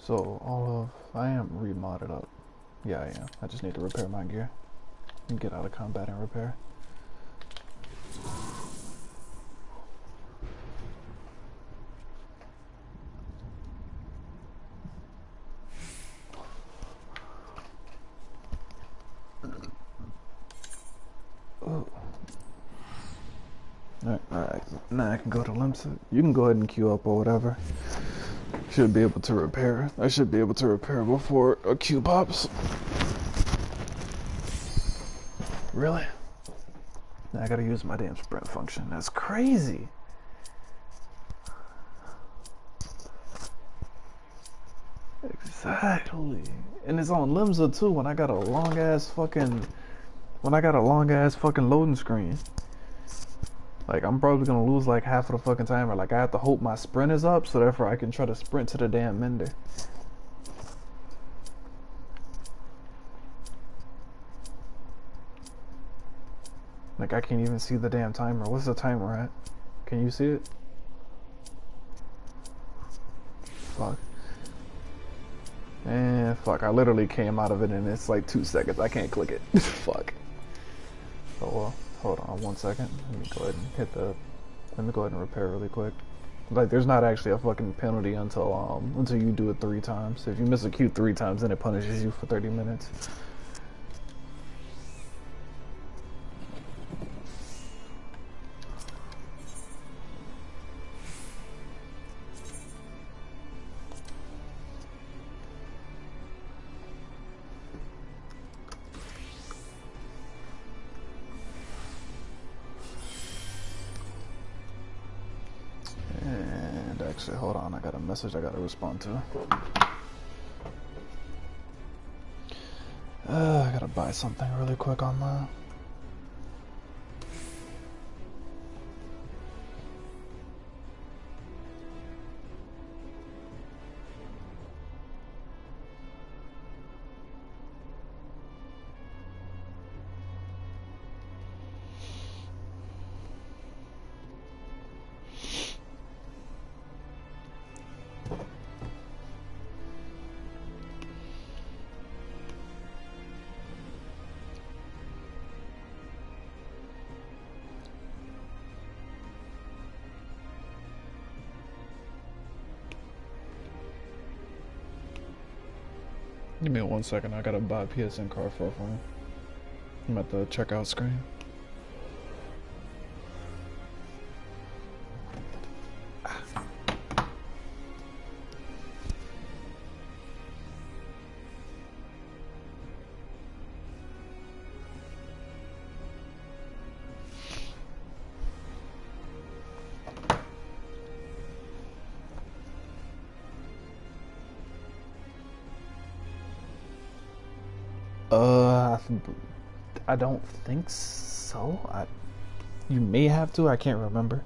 So I am remodded up. Yeah, I am. I just need to repair my gear and get out of combat and repair. Alright, now I can go to Limsa. You can go ahead and queue up or whatever. Should be able to repair. I should be able to repair before a queue pops. Really? Now I gotta use my damn sprint function. That's crazy. Exactly. And it's on Limsa too when I got a long ass fucking loading screen. Like, I'm probably gonna lose like half of the fucking timer. Like, I have to hope my sprint is up so therefore I can try to sprint to the damn mender. Like, I can't even see the damn timer. What's the timer at? Can you see it? Fuck. And fuck, I literally came out of it and it's like 2 seconds. I can't click it. Fuck. Oh well. Hold on 1 second. Let me go ahead and repair really quick. Like, there's not actually a fucking penalty until you do it 3 times. If you miss a queue 3 times, then it punishes you for 30 minutes. Actually, hold on, I got a message I gotta respond to. I gotta buy something really quick online. Give me 1 second, I gotta buy a PSN card for a phone. I'm at the checkout screen. I don't think so. You may have to. I can't remember.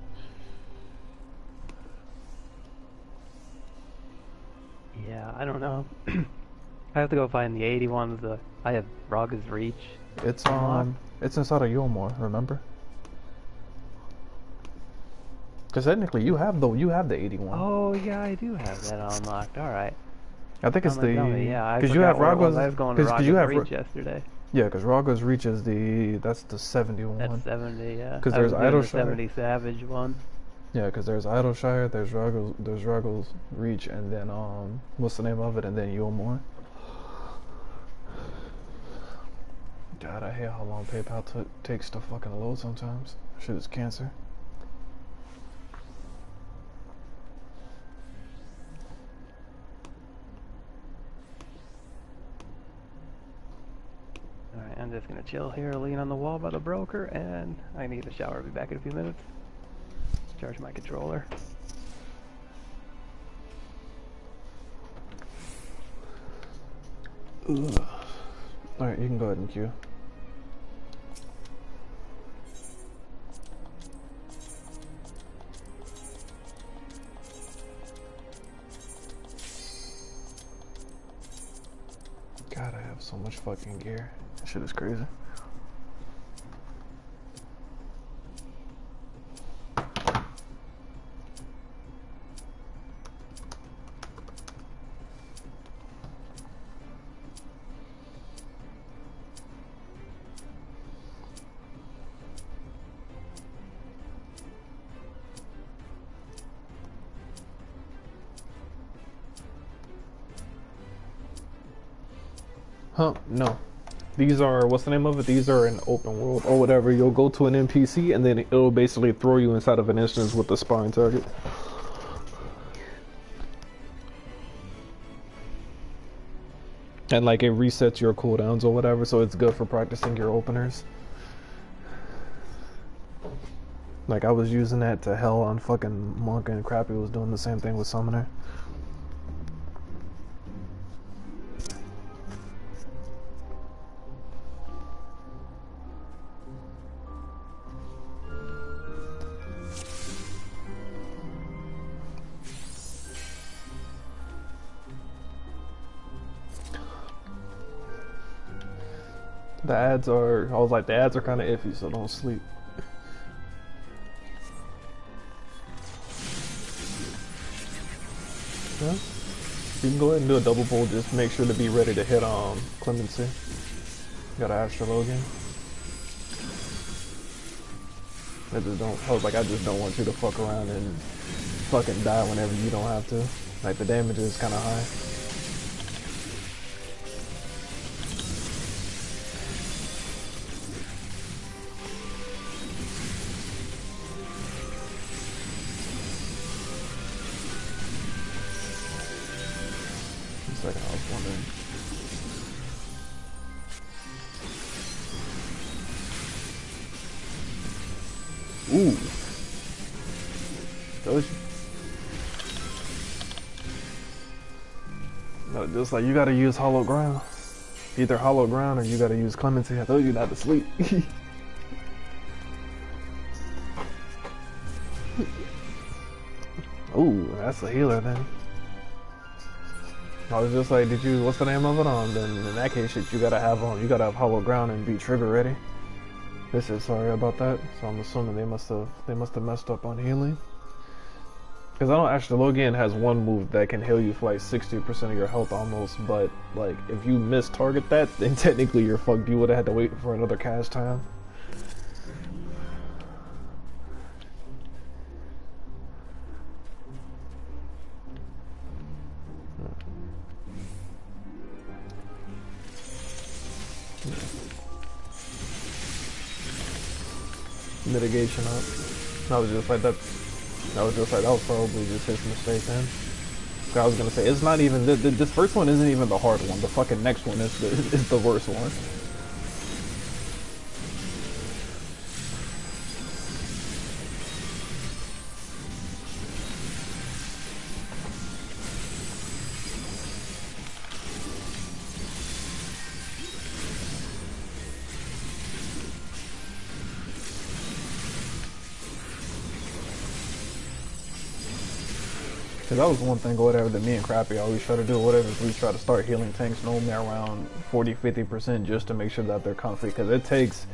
Yeah, I don't know. I have to go find the 81s. I have Raga's Reach. It's inside of Yulmore. Remember? Because technically, you have the 81. Oh yeah, I do have that unlocked. All right. I think it's the yeah. Because you have Raga's. I was going to Raga's Reach yesterday. Yeah, because Raga's reach is that's the 71. That's 70, yeah. Because I was there's doing the Idleshire. 70 Savage one. Yeah, because there's Idleshire, there's Ruggles reach, and then what's the name of it? And then Yulmore. God, I hate how long PayPal takes to fucking load sometimes. Shit is cancer. Alright, I'm just gonna chill here, lean on the wall by the broker, and I need a shower. I'll be back in a few minutes. Charge my controller. Ugh. Alright, you can go ahead and queue. God, I have so much fucking gear. That shit is crazy. Huh? No. These are, what's the name of it? These are in open world or whatever. You'll go to an NPC and then it'll basically throw you inside of an instance with the sparring target. And like it resets your cooldowns or whatever, so it's good for practicing your openers. Like I was using that to hell on fucking Monk, and Crappy was doing the same thing with Summoner. The ads are, I was like, the ads are kind of iffy, so don't sleep. Yeah. You can go ahead and do a double pull, just make sure to be ready to hit Clemency. Got an Astro Logan. I just don't want you to fuck around and fucking die whenever you don't have to. Like the damage is kinda high. I was wondering. Ooh. Told you. No, just like you gotta use hollow ground. Either hollow ground or you gotta use clemency. I told you not to sleep. Ooh, that's a healer then. I was just like, what's the name of it? Then in that case, shit, you gotta have hollow ground and be trigger ready. This is sorry about that. So I'm assuming they must have messed up on healing. Because I know Astrologian has one move that can heal you for like 60% of your health almost, but like if you miss target that, then technically you're fucked. You would have had to wait for another cast time. Mitigation up. I was just like that was probably just his mistake then. I was gonna say it's not even this first one isn't even the hard one. The fucking next one is the worst one. Cause that was one thing or whatever that me and Crappy always try to do, whatever, is we try to start healing tanks normally around 40-50% just to make sure that they're comfy. Cause it takes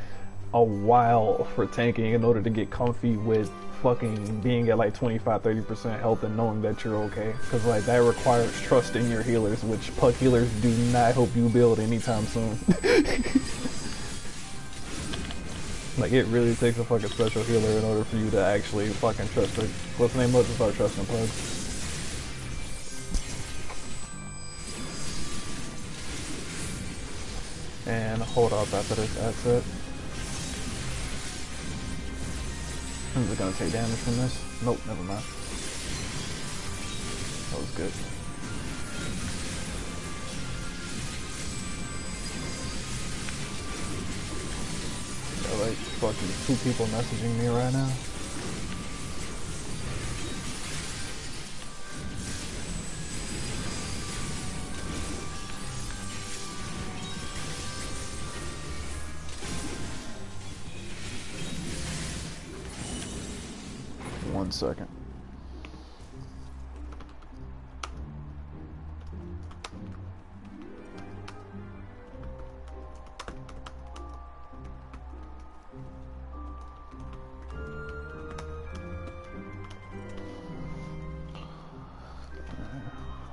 a while for tanking in order to get comfy with fucking being at like 25-30% health and knowing that you're okay, because like that requires trust in your healers, which puck healers do not help you build anytime soon. Like it really takes a fucking special healer in order for you to actually fucking trust it. What's the name of it? Start trusting plugs. And hold up after this asset. Is it gonna take damage from this? Nope, never mind. That was good. There are like fucking 2 people messaging me right now. One second.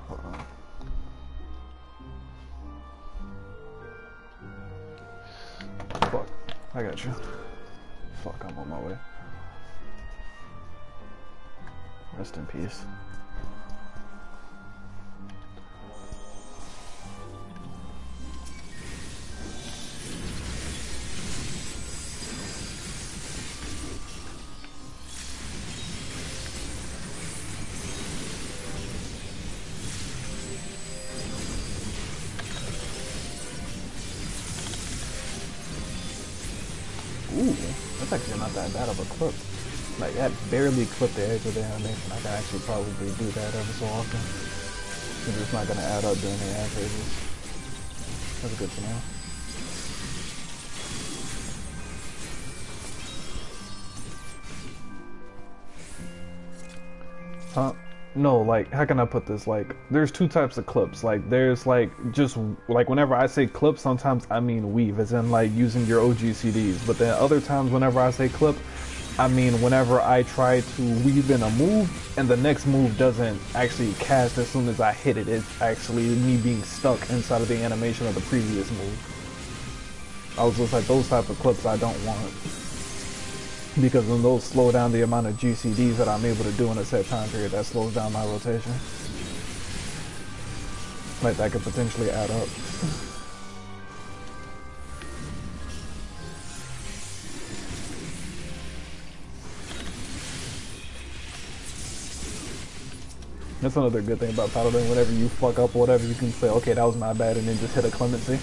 Hold on. Fuck, I got you. Fuck, I'm on my way. Rest in peace. Ooh, that's actually not that bad of a clip. Like, that barely clipped the edge of the animation. I can actually probably do that every so often. Because it's not going to add up during the ad phases. That's good to know. Huh? No, like, how can I put this? Like, there's 2 types of clips. Like, there's, like, just, like, whenever I say clip, sometimes I mean weave, as in, like, using your OG CDs. But then other times, whenever I say clip, I mean whenever I try to weave in a move, and the next move doesn't actually cast as soon as I hit it. It's actually me being stuck inside of the animation of the previous move. I was just like, those type of clips I don't want. Because when those slow down the amount of GCDs that I'm able to do in a set time period, that slows down my rotation. Like, that could potentially add up. That's another good thing about Paladin. Whenever you fuck up or whatever, you can say, okay, that was my bad, and then just hit a clemency.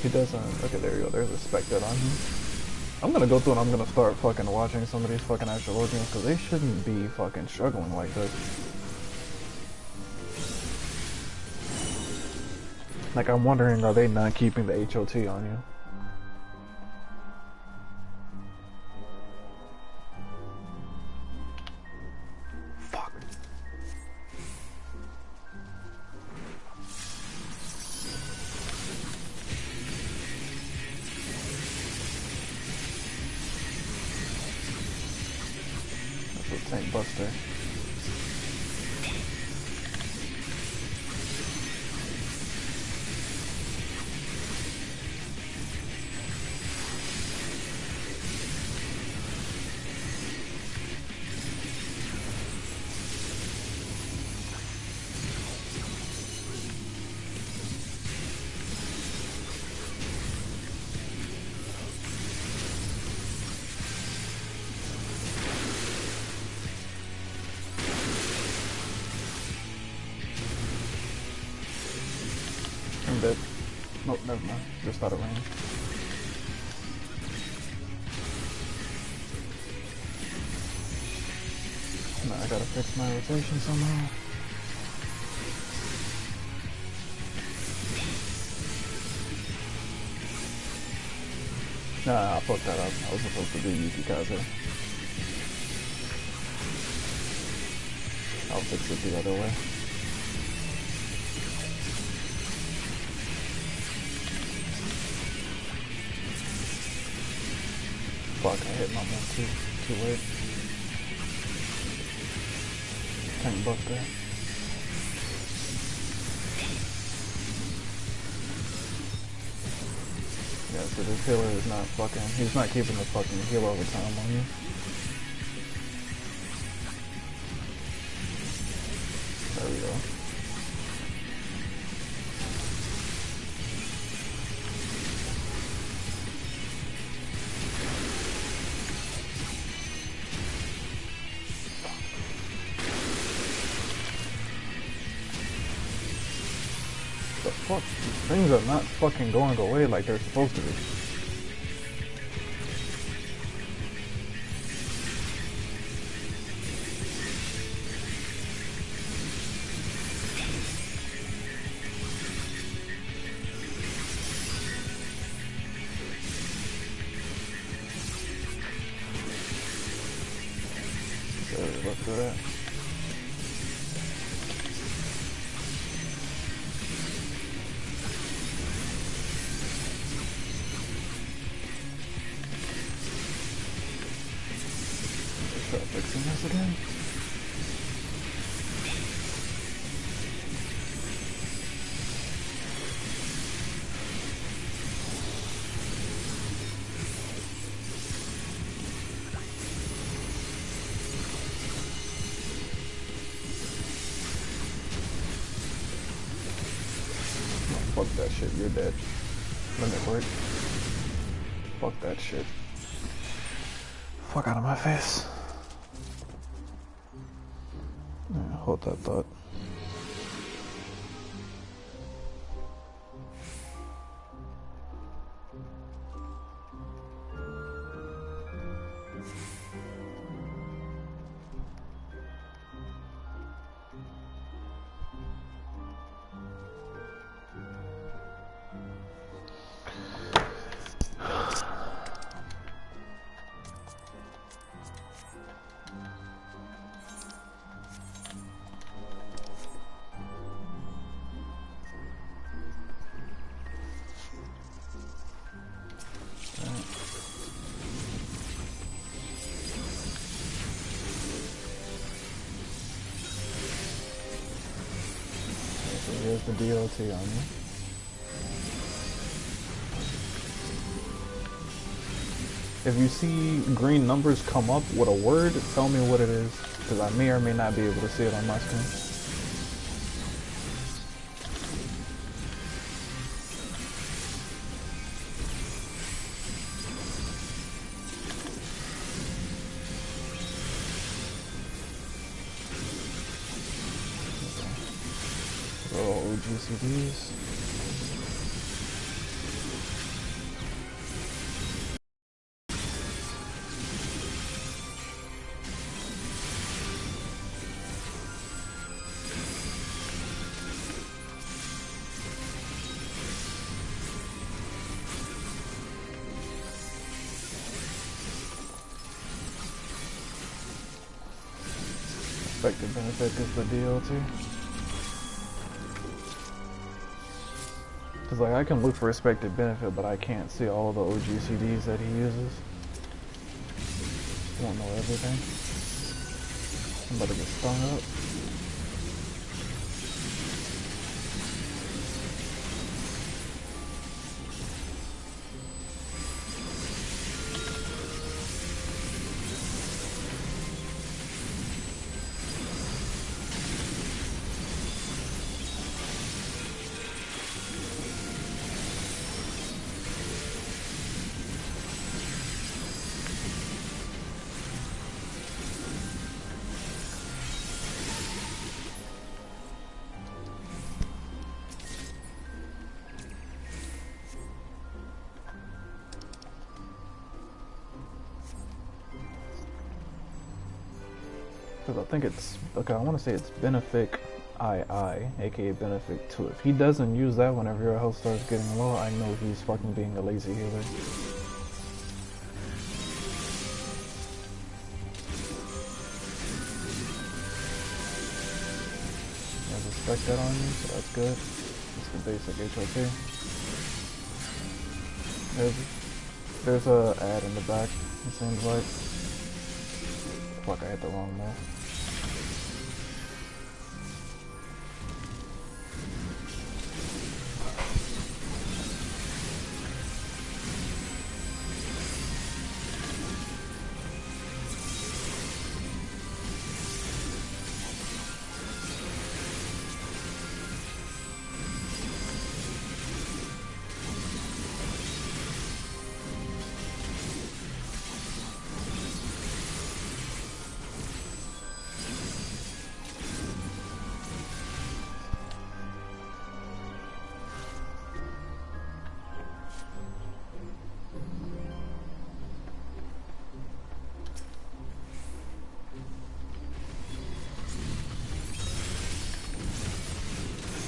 He doesn't. Okay, there you go. There's a spec dead on him. I'm gonna go through and I'm gonna start fucking watching some of these fucking actual games, because they shouldn't be fucking struggling like this. Like, I'm wondering, are they not keeping the HOT on you? Fuck. That's a tank buster. I'm dead. Nope, never mind. Just out of range. Nah, I gotta fix my rotation somehow. Nah, I fucked that up. I was supposed to do Yukikaze. I'll fix it the other way. Fuck, I hit my move too late. Tank buster. Yeah, so this healer is not fucking, he's not keeping the fucking heal over time on you. There we go. The fuck? These things are not fucking going away like they're supposed to be. So let's do that. Start fixing this again. Fuck that shit, you're dead. Limit break. Fuck that shit. Fuck out of my face. Yeah, hold that thought. Here's the DLT on you. If you see green numbers come up with a word, tell me what it is, because I may or may not be able to see it on my screen. Roll OGCDs. Expected benefit is the DLT. Cause like I can look for expected benefit, but I can't see all the OGCDs that he uses. I don't know everything. I'm about to get stung up. Because I think it's, okay, I want to say it's Benefic II, aka Benefic 2. If he doesn't use that whenever your health starts getting low, I know he's fucking being a lazy healer. Has a spec that on you, so that's good. It's the basic HOP. There's a ad in the back. It seems like. Fuck, I hit the wrong move.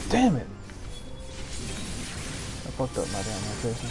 Damn it! I fucked up my damn location.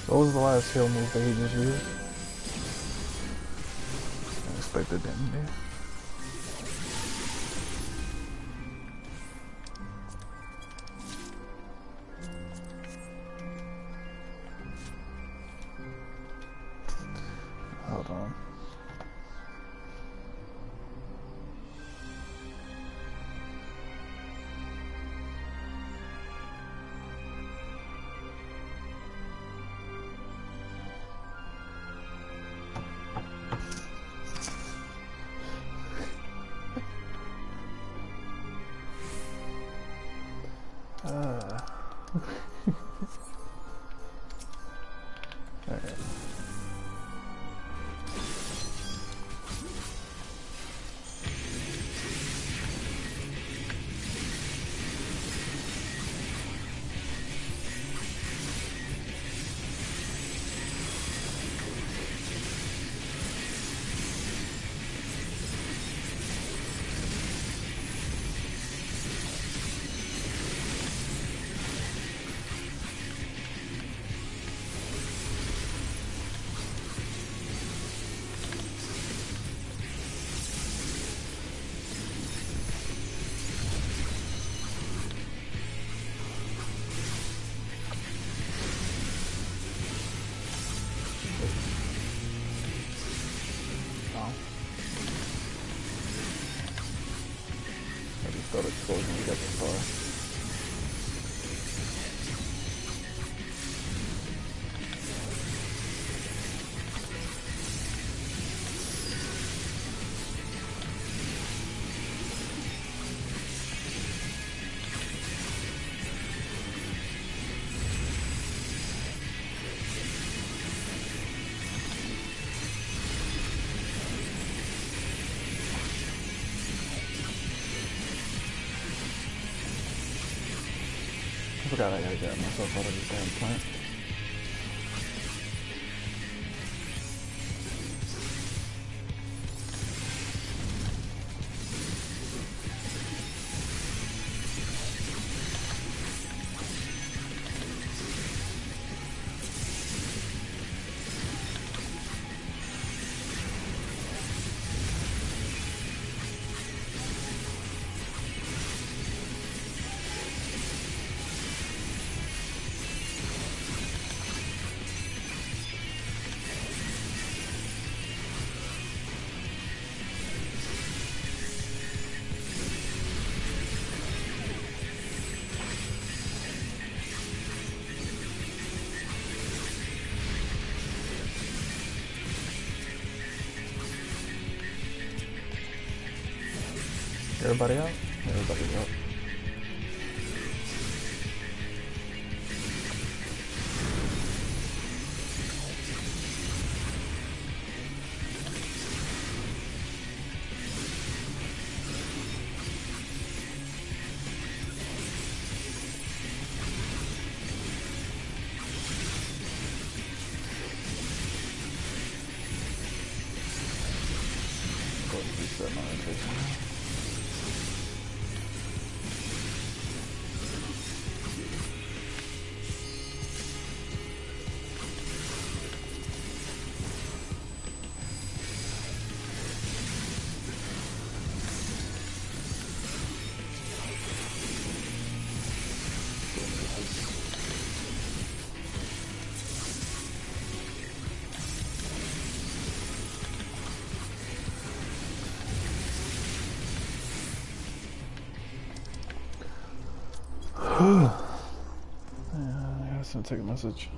What was the last heal move that he just used? Unexpected damn there. Hold on. Alright. Got explosion, we got the fire. I forgot I gotta get myself out of this damn plant. Everybody out? Everybody's out. Reset my rotation. I gotta take a message.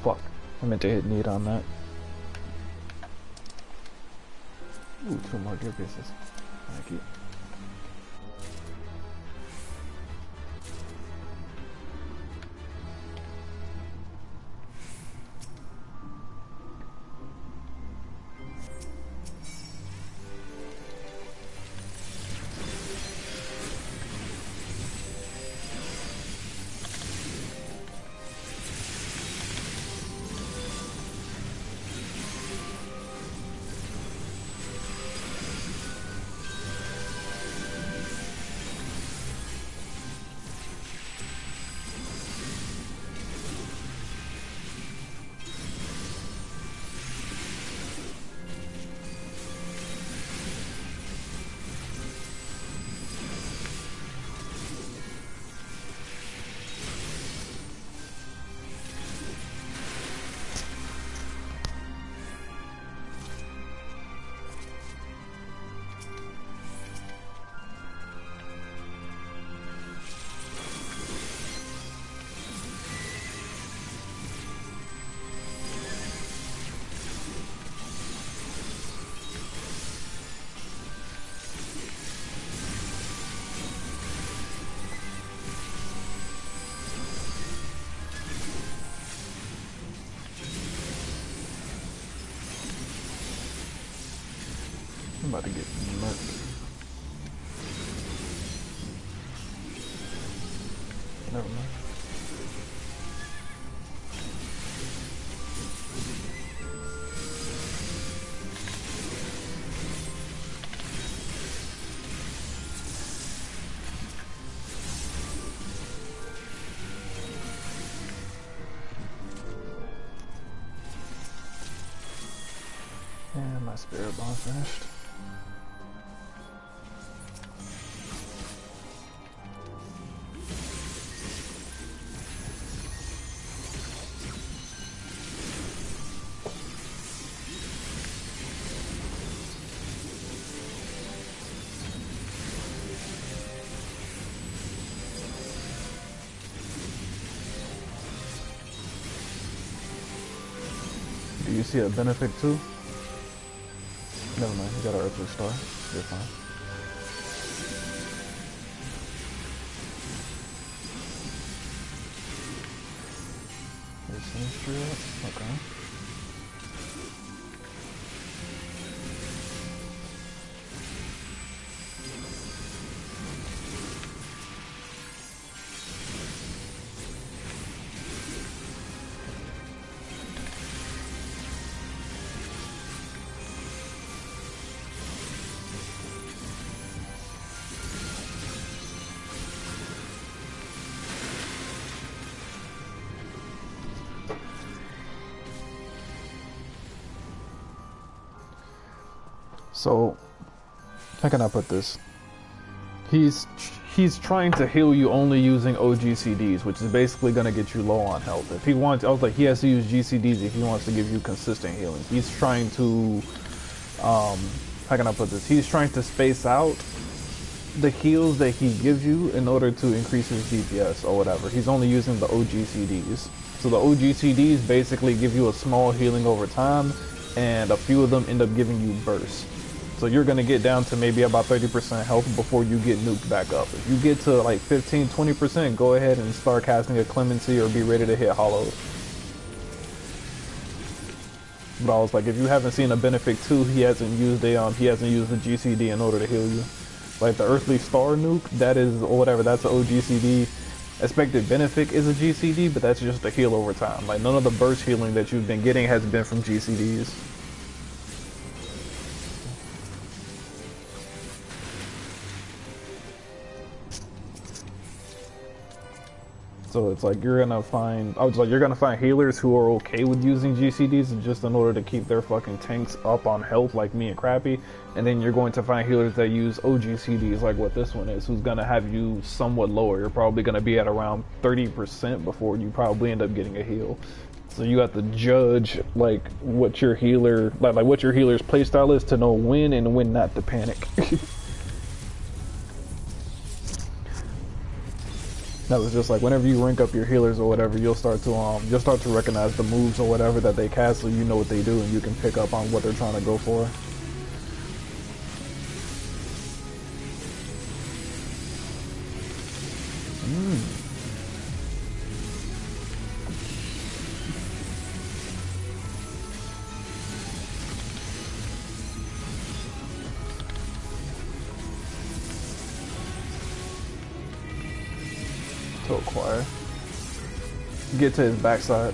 Fuck. I meant to hit need on that. Ooh, 2 more gear pieces. Thank you. I'm about to get murked. Never mind. And my spirit bomb finished. Do you see a benefit too? Never mind, you got an earthly star. You're fine. There's Sinistry up? Okay. So, how can I put this? He's trying to heal you only using OGCDs, which is basically gonna get you low on health. If he wants, I was like, he has to use GCDs if he wants to give you consistent healing. He's trying to, how can I put this? He's trying to space out the heals that he gives you in order to increase his DPS or whatever. He's only using the OGCDs. So the OGCDs basically give you a small healing over time, and a few of them end up giving you bursts. So you're gonna get down to maybe about 30% health before you get nuked back up. If you get to like 15, 20%, go ahead and start casting a clemency or be ready to hit hollows. But I was like, if you haven't seen a Benefic 2, he hasn't used the GCD in order to heal you. Like the Earthly Star nuke, that is, or whatever, that's an OGCD. Expected Benefic is a GCD, but that's just a heal over time. Like none of the burst healing that you've been getting has been from GCDs. So it's like you're gonna find healers who are okay with using GCDs just in order to keep their fucking tanks up on health, like me and Crappy, and then you're going to find healers that use OGCDs like what this one is, who's gonna have you somewhat lower. You're probably gonna be at around 30% before you probably end up getting a heal. So you have to judge like what your healer like what your healer's playstyle is to know when and when not to panic. That was just like whenever you rank up your healers or whatever, you'll start to recognize the moves or whatever that they cast, so you know what they do and you can pick up on what they're trying to go for. To acquire. Get to his backside.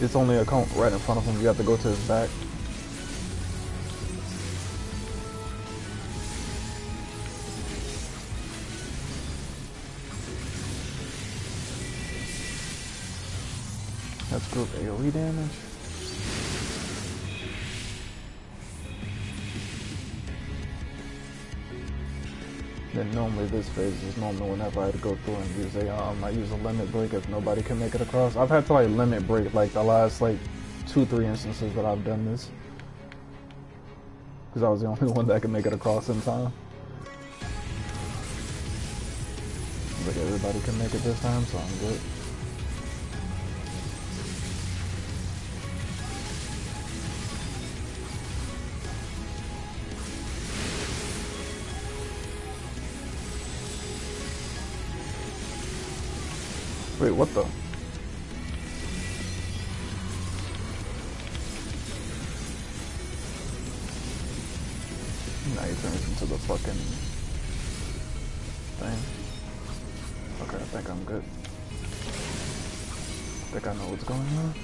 It's only a cone right in front of him. You have to go to his back. That's group AoE damage. Then normally this phase is normally whenever I go through and use I use a limit break if nobody can make it across. I've had to like limit break like the last like 2-3 instances that I've done this. Because I was the only one that could make it across in time. But everybody can make it this time, so I'm good. Wait, what the? Now he turns into the fucking thing. Okay, I think I'm good. I think I know what's going on.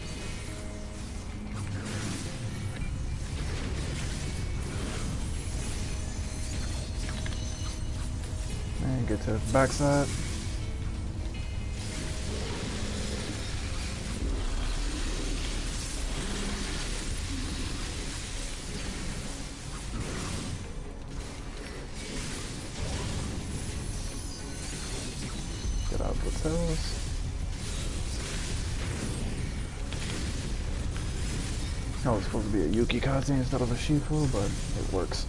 And get to his backside. Oh, it's supposed to be a Yuki Kaze instead of a Shifu, but it works.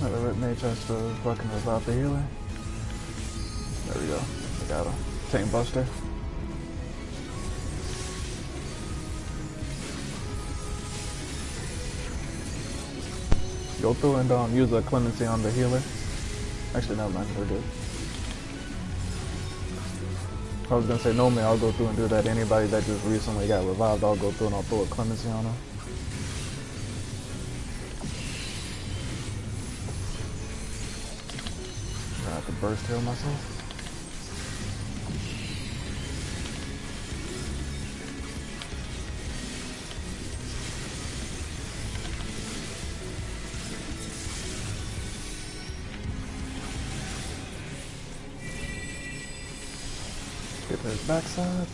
The Rip Mage has to fucking revive the healer. There we go. We got him. Tank Buster. Go through and use a clemency on the healer. Actually, never mind, we're good. I was gonna say normally I'll go through and do that. Anybody that just recently got revived, I'll go through and I'll throw a clemency on them. I have to burst heal myself. Get to his backside.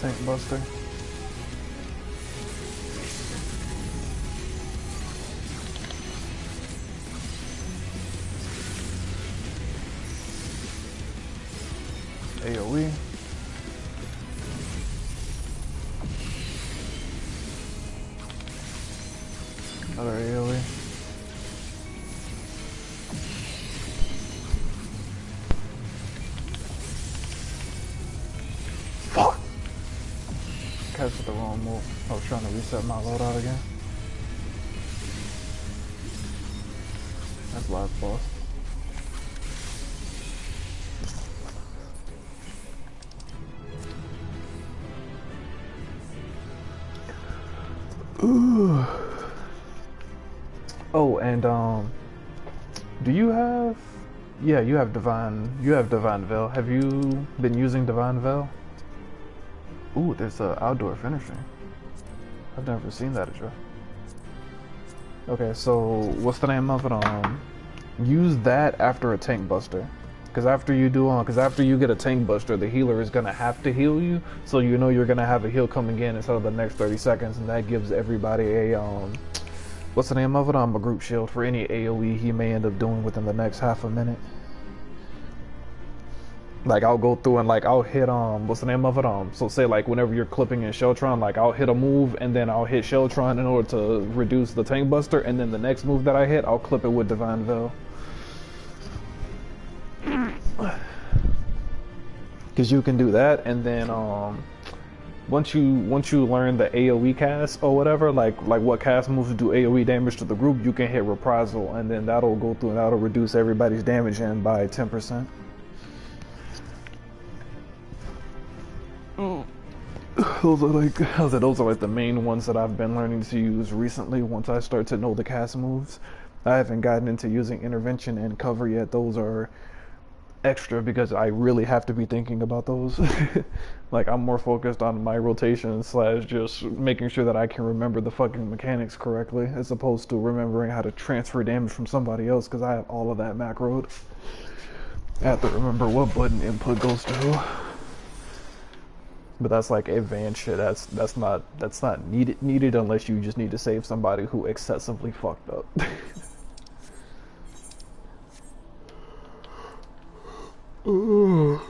Tank Buster. AoE. Another AoE. Fuck! Casted the wrong move. I was trying to reset my loadout again. That's last boss. Ooh. Oh, and do you have? Yeah, you have Divine Veil. Have you been using Divine Veil? Ooh, there's outdoor finishing. I've never seen that at all. Okay, so what's the name of it? Use that after a tank buster. Because after you get a tank buster, the healer is gonna have to heal you, so you know you're gonna have a heal coming in instead of the next 30 seconds, and that gives everybody a what's the name of it? A group shield for any AoE he may end up doing within the next half a minute. Like I'll go through and like I'll hit what's the name of it? So say like whenever you're clipping in Sheltron, like I'll hit a move and then I'll hit Sheltron in order to reduce the tank buster, and then the next move that I hit, I'll clip it with Divine Veil. Because you can do that, and then once you learn the AoE cast or whatever, like what cast moves do AoE damage to the group, you can hit Reprisal, and then that'll go through and that'll reduce everybody's damage in by 10%. Those are like the main ones that I've been learning to use recently. Once I start to know the cast moves, I haven't gotten into using intervention and cover yet. Those are extra because I really have to be thinking about those. Like I'm more focused on my rotation / just making sure that I can remember the fucking mechanics correctly, as opposed to remembering how to transfer damage from somebody else, because I have all of that macroed. I have to remember what button input goes to who. But that's like advanced shit. That's not needed unless you just need to save somebody who excessively fucked up. Ooh.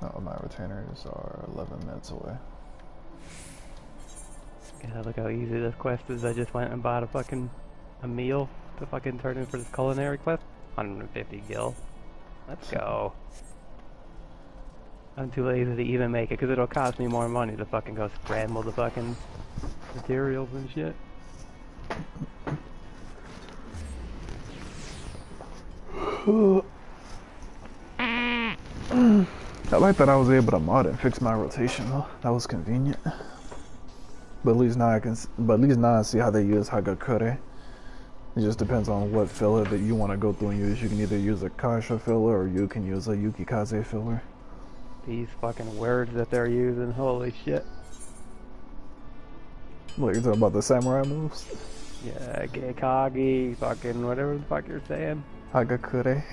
Oh, my retainers are 11 minutes away. Yeah, look how easy this quest is. I just went and bought a meal to fucking turn in for this culinary quest. 150 gil. Let's go. I'm too lazy to even make it because it'll cost me more money to fucking go scramble the fucking materials and shit. I like that I was able to mod and fix my rotation though. That was convenient. But at least now I see how they use Hagakure. It just depends on what filler that you want to go through and use. You can either use a Kasha filler or you can use a Yukikaze filler. These fucking words that they're using, holy shit. What, you're talking about the samurai moves? Yeah, Geikage, fucking whatever the fuck you're saying. Hagakure.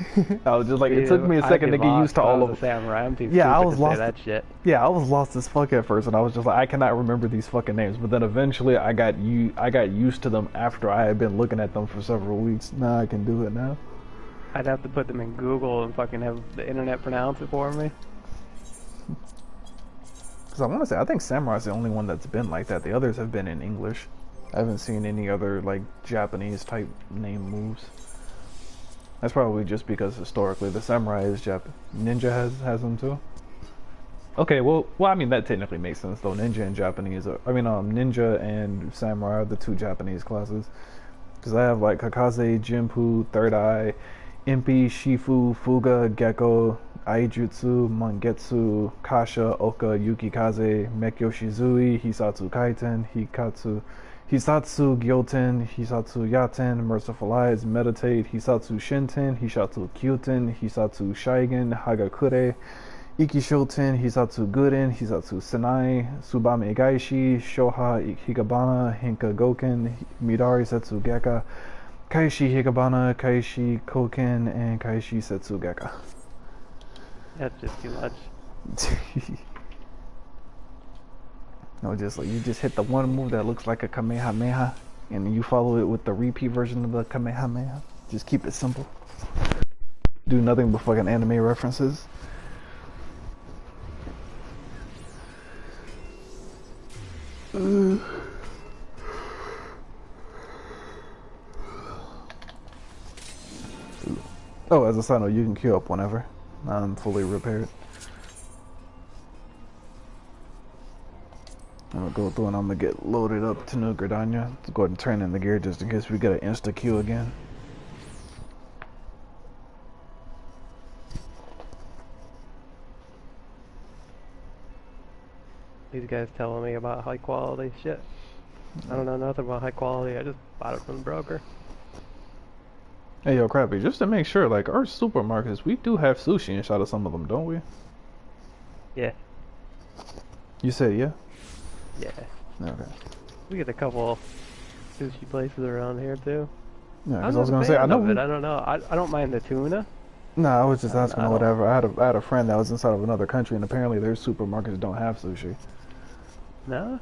I was just like, it took me a second to get used to all of the samurai. I'm too I was stupid to lost say that shit. Yeah, I was lost as fuck at first, and I was just like, I cannot remember these fucking names. But then eventually, I got used to them after I had been looking at them for several weeks. Now I can do it now. I'd have to put them in Google and fucking have the internet pronounce it for me. Because I want to say, I think Samurai's the only one that's been like that. The others have been in English. I haven't seen any other like Japanese type name moves. That's probably just because historically the samurai is Japanese. Ninja has them too. Okay, well, I mean that technically makes sense though. Ninja and Japanese Ninja and samurai are the two Japanese classes. Because I have like Kakaze, Jinpu, Third Eye, Impi, Shifu, Fuga, Gecko, Aijutsu, Mangetsu, Kasha, Oka, Yukikaze, Mekyo Shizui, Hisatsu Kaiten, Hisatsu Gyoten, Hisatsu Yaten, Merciful Eyes, Meditate, Hisatsu Shinten, Hisatsu Kyuten, Hisatsu Shaigen, Hagakure, Ikishoten, Hisatsu Guden, Hisatsu Senai, Tsubame Gaishi, Shoha Higabana, Hinka Goken, Midari Setsu Geka, Kaishi Higabana, Kaishi Koken, and Kaishi Setsu Geka. That's just too much. No, just like you just hit the one move that looks like a Kamehameha, and then you follow it with the repeat version of the Kamehameha. Just keep it simple. Do nothing but fucking anime references. Oh, as a side note, you can queue up whenever. I'm fully repaired. I'm gonna go through and I'm gonna get loaded up to New Gridania. Let's go ahead and turn in the gear just in case we get an insta queue again. These guys telling me about high quality shit. I don't know nothing about high quality. I just bought it from the broker. Hey, yo, Crappy, just to make sure, like, our supermarkets, we do have sushi inside of some of them, don't we? Yeah. You said yeah? Yeah. Okay. We get a couple sushi places around here too. Yeah, I'm because I not was a gonna say, I fan know. of it. I don't know. I don't mind the tuna. Nah, I was just asking or don't- whatever. I had a friend that was inside of another country, and apparently their supermarkets don't have sushi. No?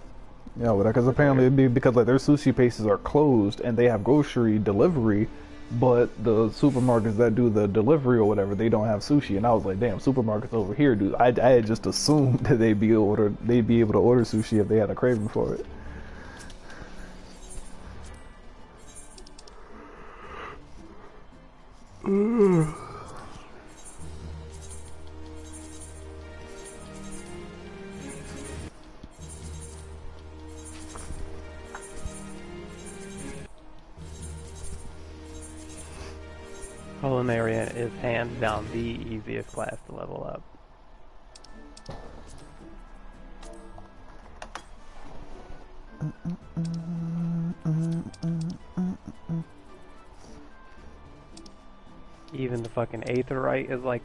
Yeah, but because apparently it'd be because like their sushi places are closed and they have grocery delivery, but the supermarkets that do the delivery or whatever, they don't have sushi. And I was like, damn, supermarkets over here, dude. I had just assumed that they'd be able to order sushi if they had a craving for it. Culinarian is hands down the easiest class to level up. Even the fucking Aetherite is like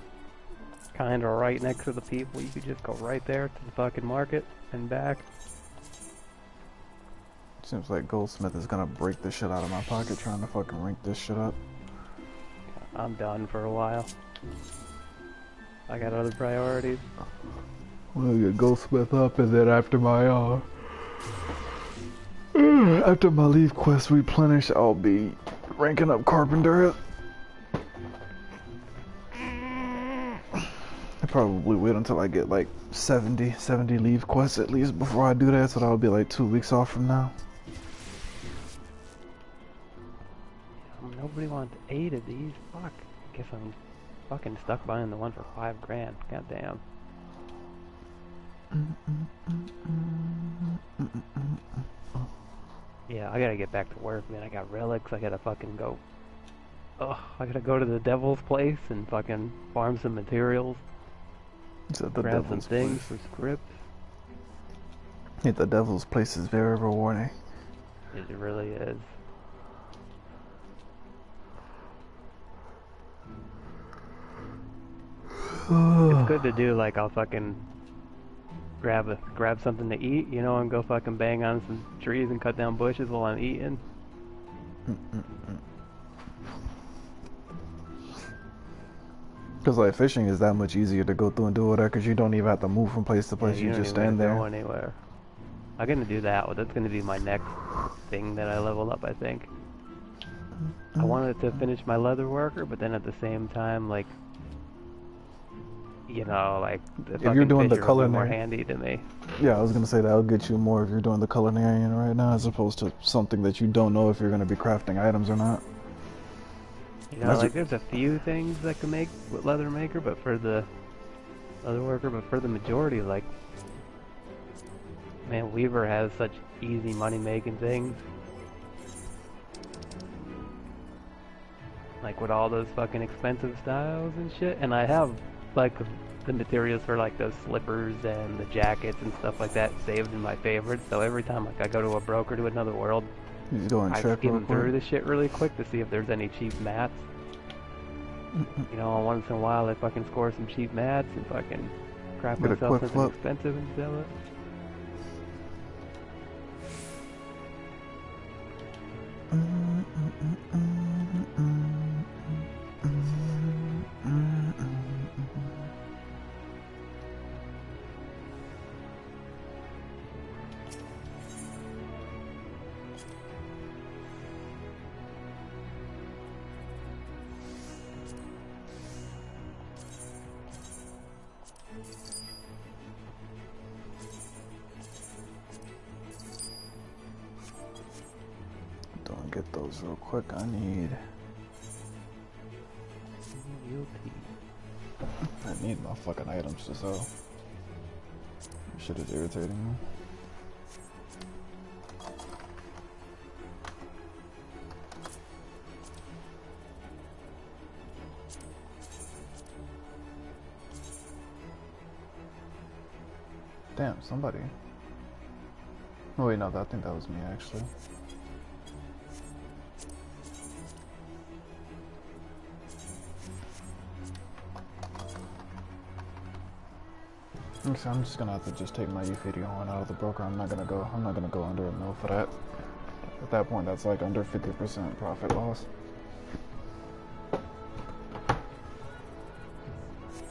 kinda right next to the people. You could just go right there to the fucking market and back. Seems like Goldsmith is gonna break the shit out of my pocket trying to fucking rank this shit up. I'm done for a while. I got other priorities. We'll get Goldsmith up, and then after my after my leave quest replenish, I'll be ranking up Carpenter. I probably wait until I get like 70 leave quests at least before I do that, so that'll be like 2 weeks off from now. Nobody wants 8 of these. Fuck. Guess I'm fucking stuck buying the one for $5,000. Goddamn. Yeah, I gotta get back to work, man. I got relics. I gotta fucking go. Ugh, I gotta go to the devil's place and fucking farm some materials. Grab some things for scripts. Yeah, the devil's place is very rewarding. It really is. It's good to do, like, I'll fucking grab something to eat, you know, and go fucking bang on some trees and cut down bushes while I'm eating. Because like fishing is that much easier to go through and do all that because you don't even have to move from place to place. Yeah, you just stand don't there. go anywhere. I'm gonna do that. Well, that's gonna be my next thing that I level up, I think. I wanted to finish my leather worker, but then at the same time, like, you know, like, the if you're doing the fisher would be more culinary, handy to me. yeah, I was gonna say that'll get you more if you're doing the culinarian right now, as opposed to something that you don't know if you're gonna be crafting items or not. You know, like, there's a few things that can make with leather maker, but for the leather worker, but for the majority, like, man, Weaver has such easy money making things. Like, with all those fucking expensive styles and shit. And I have, like, the materials for, like, those slippers and the jackets and stuff like that saved in my favorites. So every time, like, I go to a broker to another world, You just go and I check real skim through quick. the shit really quick to see if there's any cheap mats. You know, once in a while I fucking score some cheap mats and fucking craft Get a myself quick something flip. expensive and sell it. those real quick. I need my fucking items to sell. Shit is irritating me. Damn, somebody. Oh wait, no, I think that was me actually. Okay, I'm just gonna have to just take my U51 out of the broker. I'm not gonna go under a mil for that. At that point, that's like under 50% profit loss. I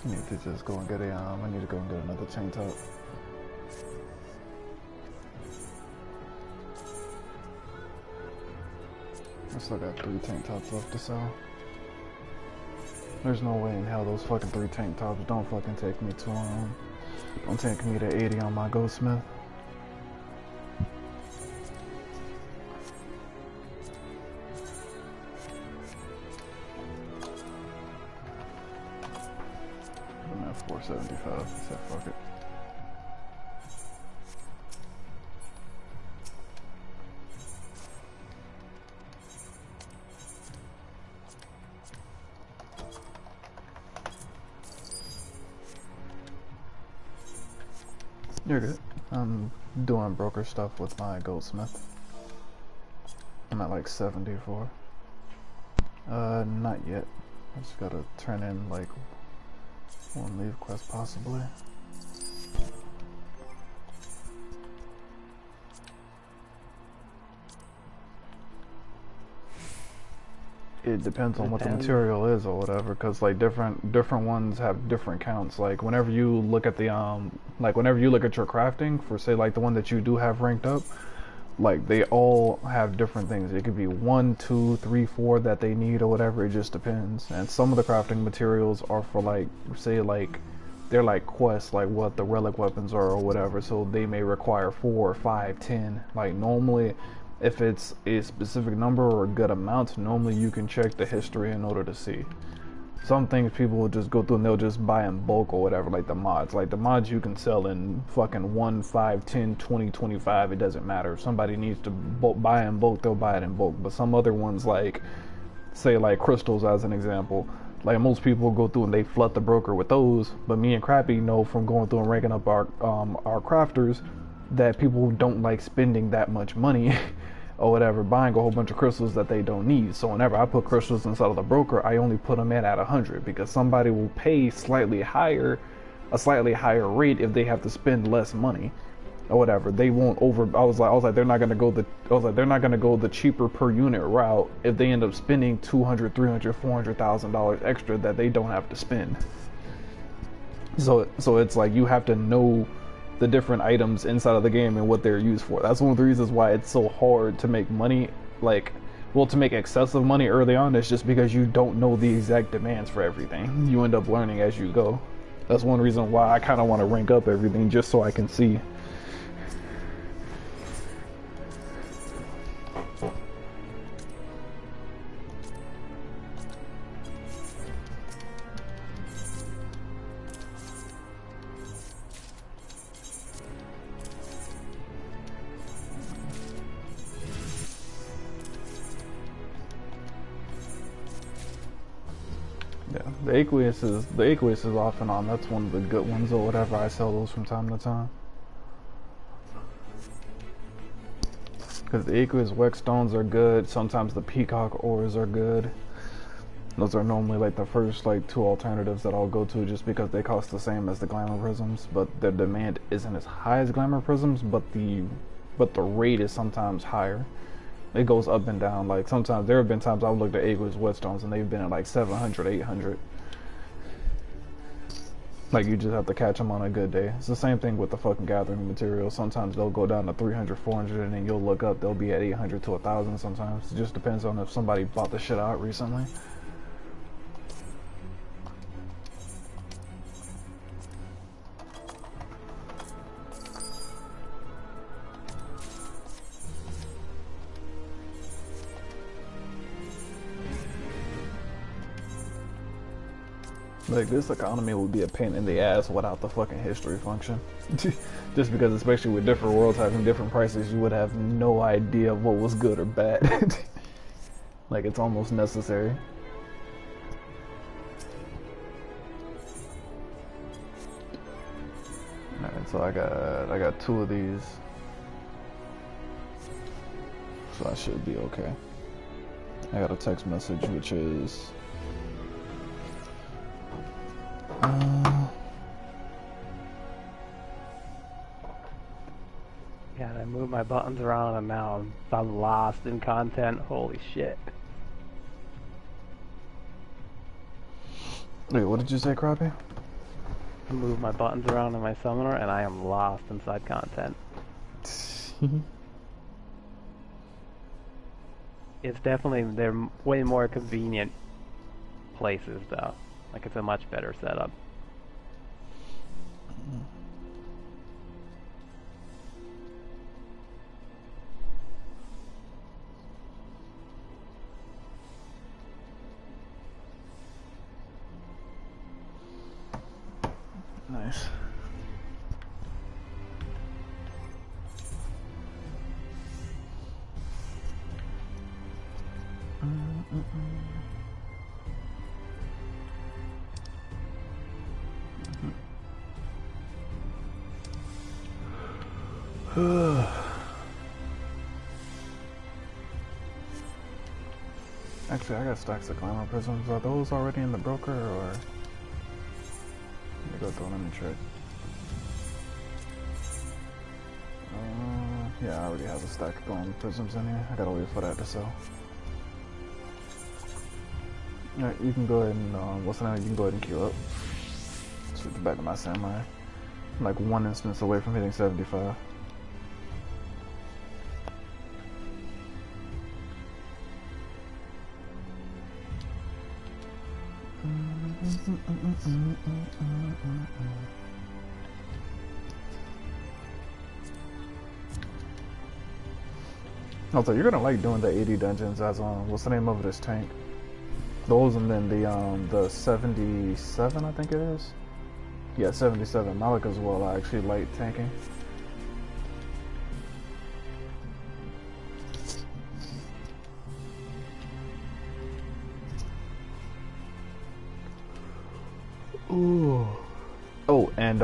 need to just go and get a, I need to go and get another chain top. I still got 3 tank tops left to sell. There's no way in hell those fucking 3 tank tops don't fucking take me to, don't take me to 80 on my Goldsmith. I'm at 475, so fuck it. You're good. I'm doing broker stuff with my Goldsmith. I'm at like 74. Not yet. I just gotta turn in like one leave quest possibly. It depends on what the material is or whatever, because like different ones have different counts. Like whenever you look at the whenever you look at your crafting for say like the one that you do have ranked up, like they all have different things. It could be 1, 2, 3, 4 that they need or whatever. It just depends. And some of the crafting materials are for like say like they're like quests, like what the relic weapons are or whatever. So they may require 4, 5, 10. Like normally, if it's a specific number or a good amount, normally you can check the history in order to see. Some things people will just go through and they'll just buy in bulk or whatever, like the mods. Like the mods you can sell in fucking 1, 5, 10, 20, 25, it doesn't matter. If somebody needs to buy in bulk, they'll buy it in bulk. But some other ones, like, say like crystals as an example, like most people go through and they flood the broker with those. But me and Crappy know from going through and ranking up our crafters that people don't like spending that much money or whatever, buying a whole bunch of crystals that they don't need. So whenever I put crystals inside of the broker, I only put them in at 100 because somebody will pay a slightly higher rate if they have to spend less money or whatever. They won't I was like they're not gonna go the cheaper per unit route if they end up spending $200, $300, $400,000 extra that they don't have to spend. So it's like you have to know the different items inside of the game and what they're used for. That's one of the reasons why it's so hard to make money, to make excessive money early on. It's just because you don't know the exact demands for everything. You end up learning as you go. That's one reason why I kind of want to rank up everything, just so I can see. Yeah, the aqueous is off and on. That's one of the good ones or whatever. I sell those from time to time. Because the aqueous whetstones are good. Sometimes the peacock ores are good. Those are normally like the first like 2 alternatives that I'll go to just because they cost the same as the glamour prisms, but the demand isn't as high as glamour prisms, but the rate is sometimes higher. It goes up and down. Like sometimes there have been times I've looked at aqueous whetstones and they've been at like 700, 800. Like you just have to catch them on a good day. It's the same thing with the fucking gathering material. Sometimes they'll go down to 300, 400, and then you'll look up, they'll be at 800 to 1,000 sometimes. It just depends on if somebody bought the shit out recently. Like, this economy would be a pain in the ass without the fucking history function. Just because, especially with different worlds having different prices, you would have no idea what was good or bad. Like, it's almost necessary. Alright, so I got 2 of these. So I should be okay. I got a text message which is God, I moved my buttons around and now I'm lost in content. Holy shit. Wait, what did you say, Crappie? I moved my buttons around in my summoner and I am lost inside content. It's definitely, they're way more convenient places though. Like, it's a much better setup. Nice. Actually, I got stacks of glamour prisms. Are those already in the broker, or? Let me go through them and check. Yeah, I already have a stack of glamour prisms in here. I gotta wait for that to sell. Alright, you can go ahead and, what's the name? You can go ahead and queue up. Switch back to my samurai. I'm like 1 instance away from hitting 75. Also, you're gonna like doing the 80 dungeons as what's the name of this tank? Those, and then the 77, I think it is. Yeah, 77. Malik as well. I actually like tanking. Ooh. Oh, and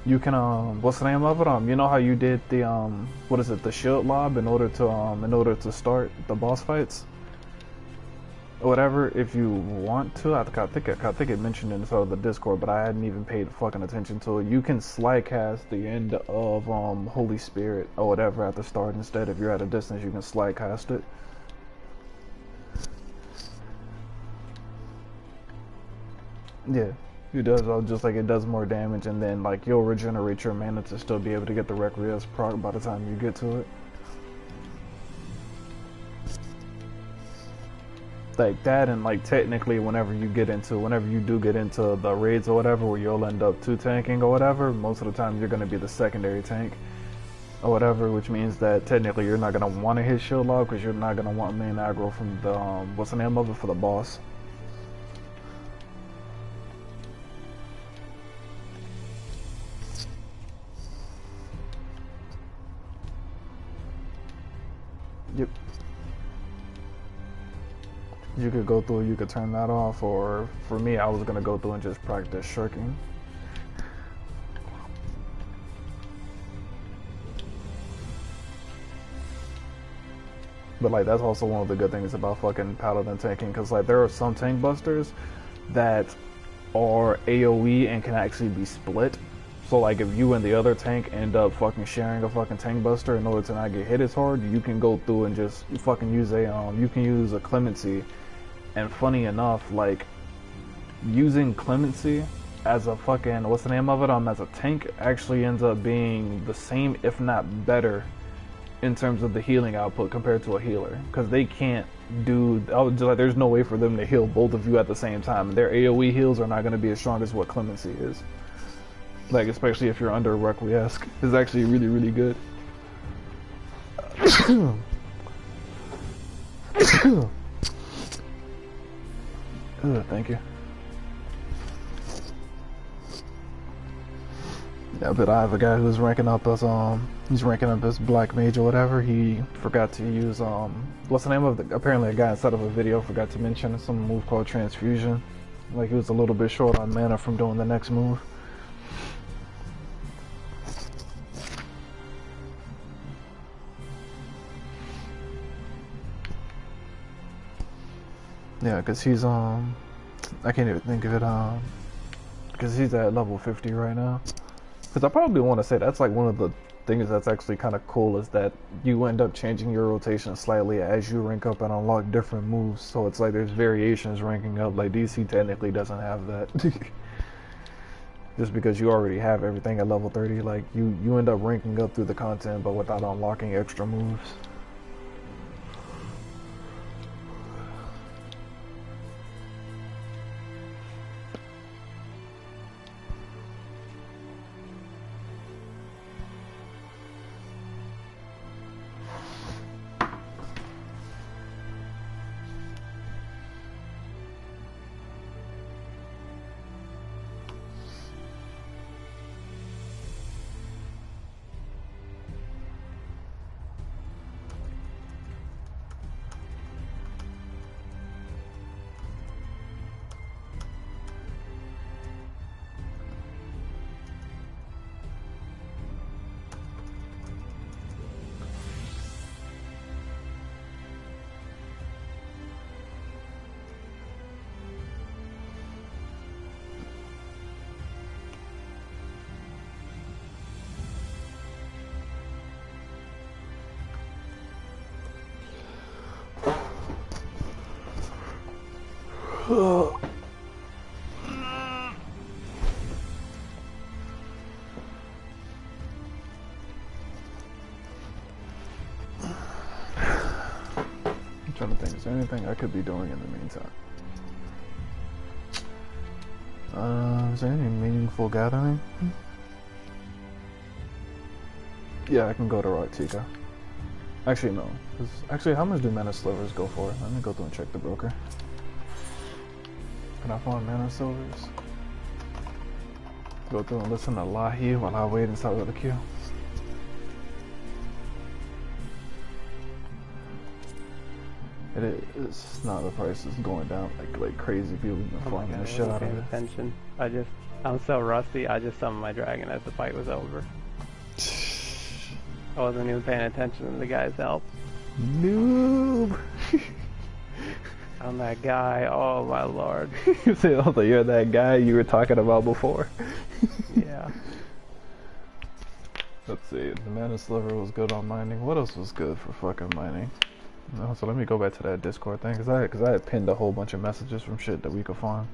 you can what's the name of it? You know how you did the what is it? The shield lob in order to start the boss fights or whatever. If you want to, I think it mentioned in sort of the Discord, but I hadn't even paid fucking attention to it. You can slide cast the end of Holy Spirit or whatever at the start instead. If you're at a distance, you can slide cast it. Yeah, it does. Just like it does more damage, and then like you'll regenerate your mana to still be able to get the Requiesce proc by the time you get to it. Like that, and like technically, whenever you do get into the raids or whatever, where you'll end up 2-tanking or whatever, most of the time you're gonna be the secondary tank or whatever, which means that technically you're not gonna want to hit shield lob because you're not gonna want main aggro from the what's the name of it for the boss. Yep. You could go through, you could turn that off, or for me, I was gonna go through and just practice shirking. But like, that's also one of the good things about fucking paladin tanking, because like there are some tank busters that are AoE and can actually be split. So like if you and the other tank end up fucking sharing a fucking tank buster in order to not get hit as hard, you can go through and just fucking use a clemency. And funny enough, like using clemency as a fucking what's the name of it as a tank actually ends up being the same, if not better, in terms of the healing output compared to a healer, because they can't do like there's no way for them to heal both of you at the same time. Their AoE heals are not going to be as strong as what clemency is. Like, especially if you're under Requiesce, is actually really, really good. Thank you. Yeah, but I have a guy who's ranking up as he's ranking up as black mage or whatever. He forgot to use what's the name of the? Apparently, a guy inside of a video forgot to mention some move called transfusion. Like he was a little bit short on mana from doing the next move. Yeah, cause he's I can't even think of it cause he's at level 50 right now. Cause I probably want to say that's like one of the things that's actually kind of cool is that you end up changing your rotation slightly as you rank up and unlock different moves. So it's like there's variations ranking up. Like DC technically doesn't have that. Just because you already have everything at level 30, like you end up ranking up through the content, but without unlocking extra moves. I'm trying to think, is there anything I could be doing in the meantime? Is there any meaningful gathering? Yeah, I can go to Roctica. Actually, no. Actually, how much do mana slivers go for? Let me go through and check the broker. Can I find mana silvers? Go through and listen to Lahi while I wait inside of the queue. It's not, the price is going down like crazy. People have been flying the shit out of it. Attention. I'm so rusty. I just summoned my dragon as the fight was over. I wasn't even paying attention to the guy's help. Noob. I'm that guy. Oh my lord. You say, "Oh, you're that guy you were talking about before." Yeah. Let's see. The mana sliver was good on mining. What else was good for fucking mining? No, so let me go back to that Discord thing because I had pinned a whole bunch of messages from shit that we could farm.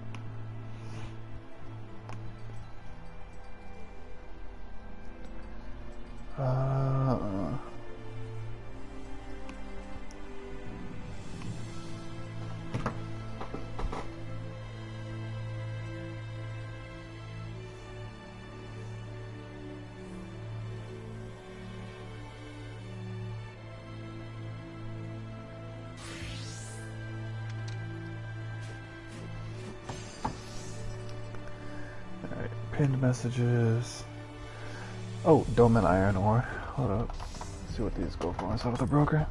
Alright, pinned messages. Oh, Dome and Iron Ore. Hold up. Let's see what these go for inside of the broker.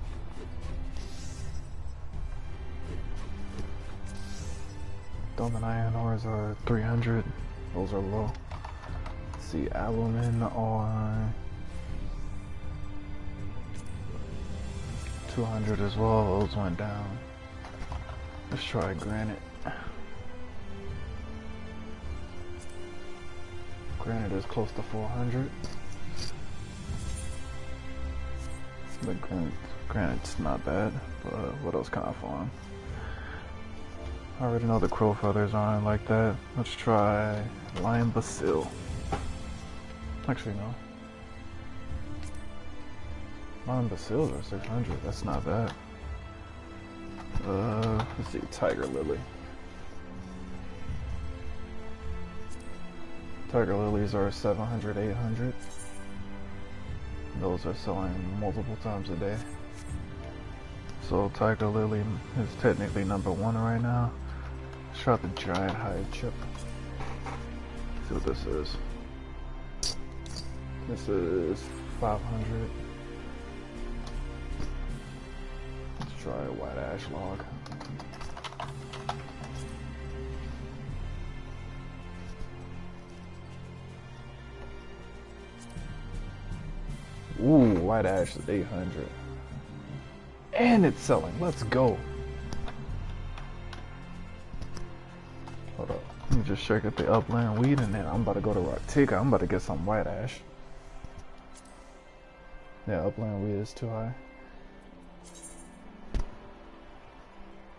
Dome and Iron Ores are 300. Those are low. Let's see, Alumin are 200 as well. Those went down. Let's try Granite. Granite is close to 400. But granite's not bad. But what else can I farm? I already know the crow feathers aren't like that. Let's try Lion Basil. Actually, no. Lion Basils are 600. That's not bad. Let's see, Tiger Lily. Tiger Lilies are 700, 800. Those are selling multiple times a day. So Tiger Lily is technically #1 right now. Let's try the Giant Hide chip. See what this is. This is 500. Let's try a white ash log. Ooh, white ash is 800. And it's selling. Let's go. Hold up. Let me just check if the upland weed, and then I'm about to go to Rocktika. I'm about to get some white ash. Yeah, upland weed is too high.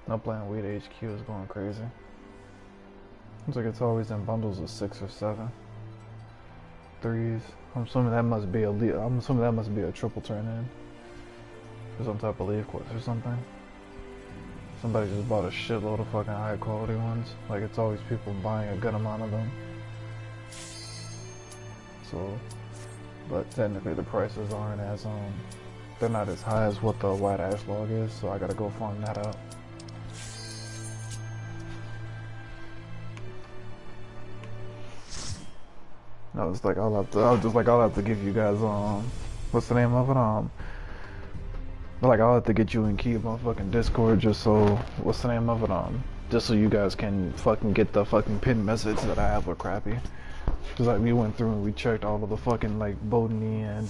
Upland weed HQ is going crazy. Looks like it's always in bundles of 6 or 7. 3s. I'm assuming that must be a triple turn in. For some type of leaf quest or something. Somebody just bought a shitload of fucking high quality ones. Like, it's always people buying a good amount of them. So, but technically the prices aren't as, they're not as high as what the white ash log is, so I gotta go farm that out. No, it's like I'll have to give you guys, what's the name of it? Like, I'll have to get you and Keith on fucking Discord just so, what's the name of it, just so you guys can fucking get the fucking pin message that I have with Crappy. Cause like, we went through and we checked all of the fucking, like, botany and,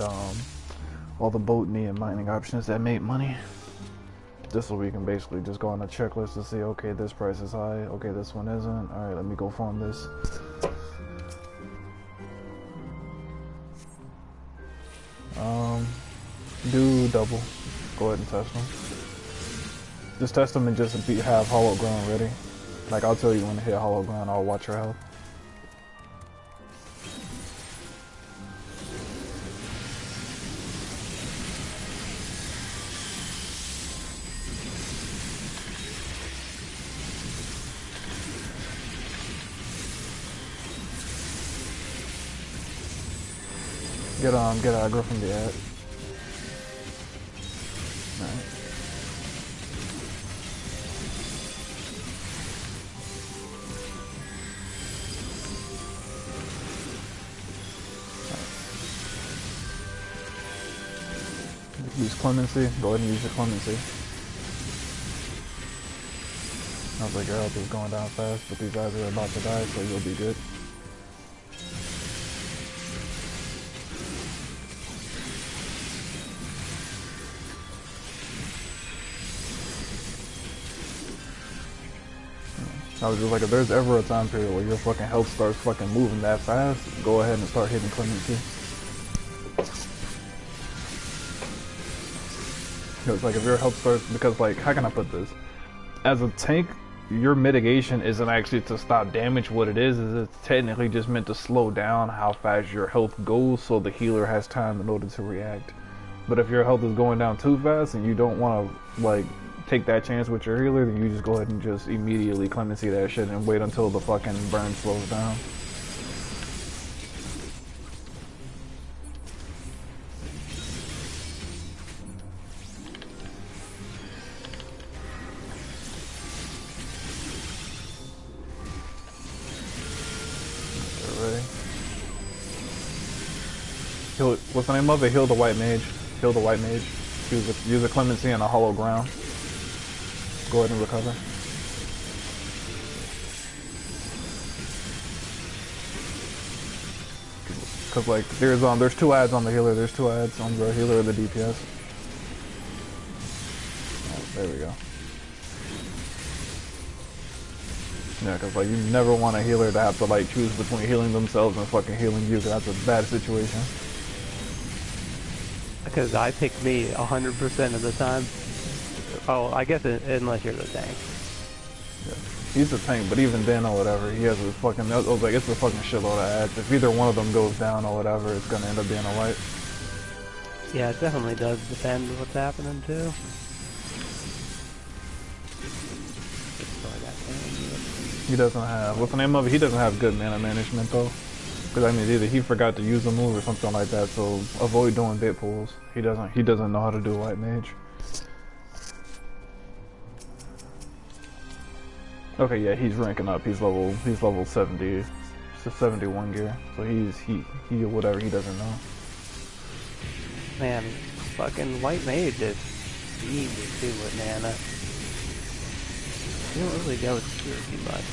all the botany and mining options that made money. Just so we can basically just go on a checklist to see, okay, this price is high, okay, this one isn't, alright, let me go farm this. Do double. Go ahead and test them. Just test them and just have hollow ground ready. Like, I'll tell you when to hit hollow ground, I'll watch your health. Get aggro from the ad. Alright. Use clemency. Go ahead and use your clemency. I was like, your health is going down fast, but these guys are about to die, so you'll be good. I was just like, if there's ever a time period where your fucking health starts fucking moving that fast, go ahead and start hitting clemency. Because like, if your health starts, because like, how can I put this? As a tank, your mitigation isn't actually to stop damage. What it is it's technically just meant to slow down how fast your health goes, so the healer has time in order to react. But if your health is going down too fast and you don't want to like take that chance with your healer, then you just go ahead and just immediately clemency that shit and wait until the fucking burn slows down. Ready? Heal, what's the name of it? Heal the white mage. Heal the white mage. Use a clemency and a hollow ground. Go ahead and recover. Cause like there's 2 ads on the healer. There's 2 ads on the healer or the DPS. Oh, there we go. Yeah, cause like you never want a healer to have to like choose between healing themselves and fucking healing you. Cause that's a bad situation. Because I pick me 100% of the time. Oh, I guess unless you're the tank. Yeah. He's the tank, but even then or whatever, he has a fucking, I was like, it's a fucking shitload of ads. If either one of them goes down or whatever, it's gonna end up being a wipe. Yeah, it definitely does depend on what's happening too. He doesn't have, what's the name of it? He doesn't have good mana management though. Because I mean, either he forgot to use a move or something like that, so avoid doing bit pulls. He doesn't know how to do white mage. Okay, yeah, he's ranking up. He's level 70, 71 gear. So he whatever, he doesn't know. Man, fucking white mage is easy too with mana. You don't really go through too much.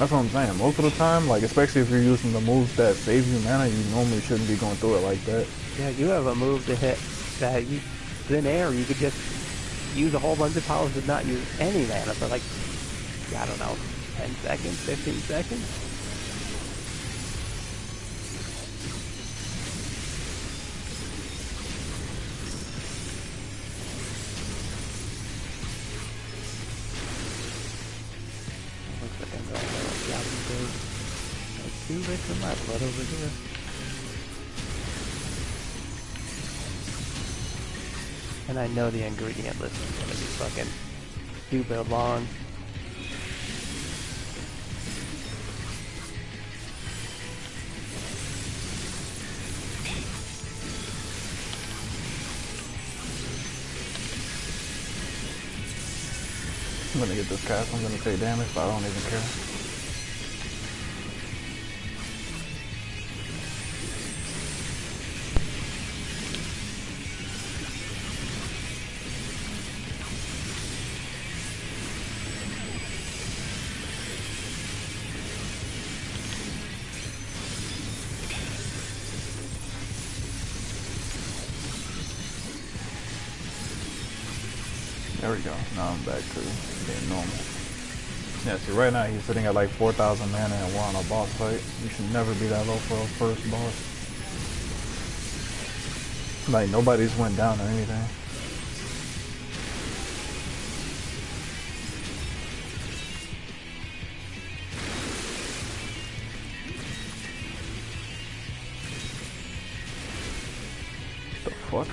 That's what I'm saying. Most of the time, like especially if you're using the moves that save you mana, you normally shouldn't be going through it like that. Yeah, you have a move to hit that you thin air. You could just use a whole bunch of powers and not use any mana for like, I don't know, 10 seconds, 15 seconds. Looks like I'm going to drop into like 2 bits of my blood over here. And I know the ingredient list is going to be fucking stupid long. I'm gonna get this cast. I'm gonna take damage, but I don't even care. There we go. Now I'm back to being normal. Yeah, see right now he's sitting at like 4,000 mana and we're on a boss fight. You should never be that low for a first boss. Like nobody's went down or anything. The fuck?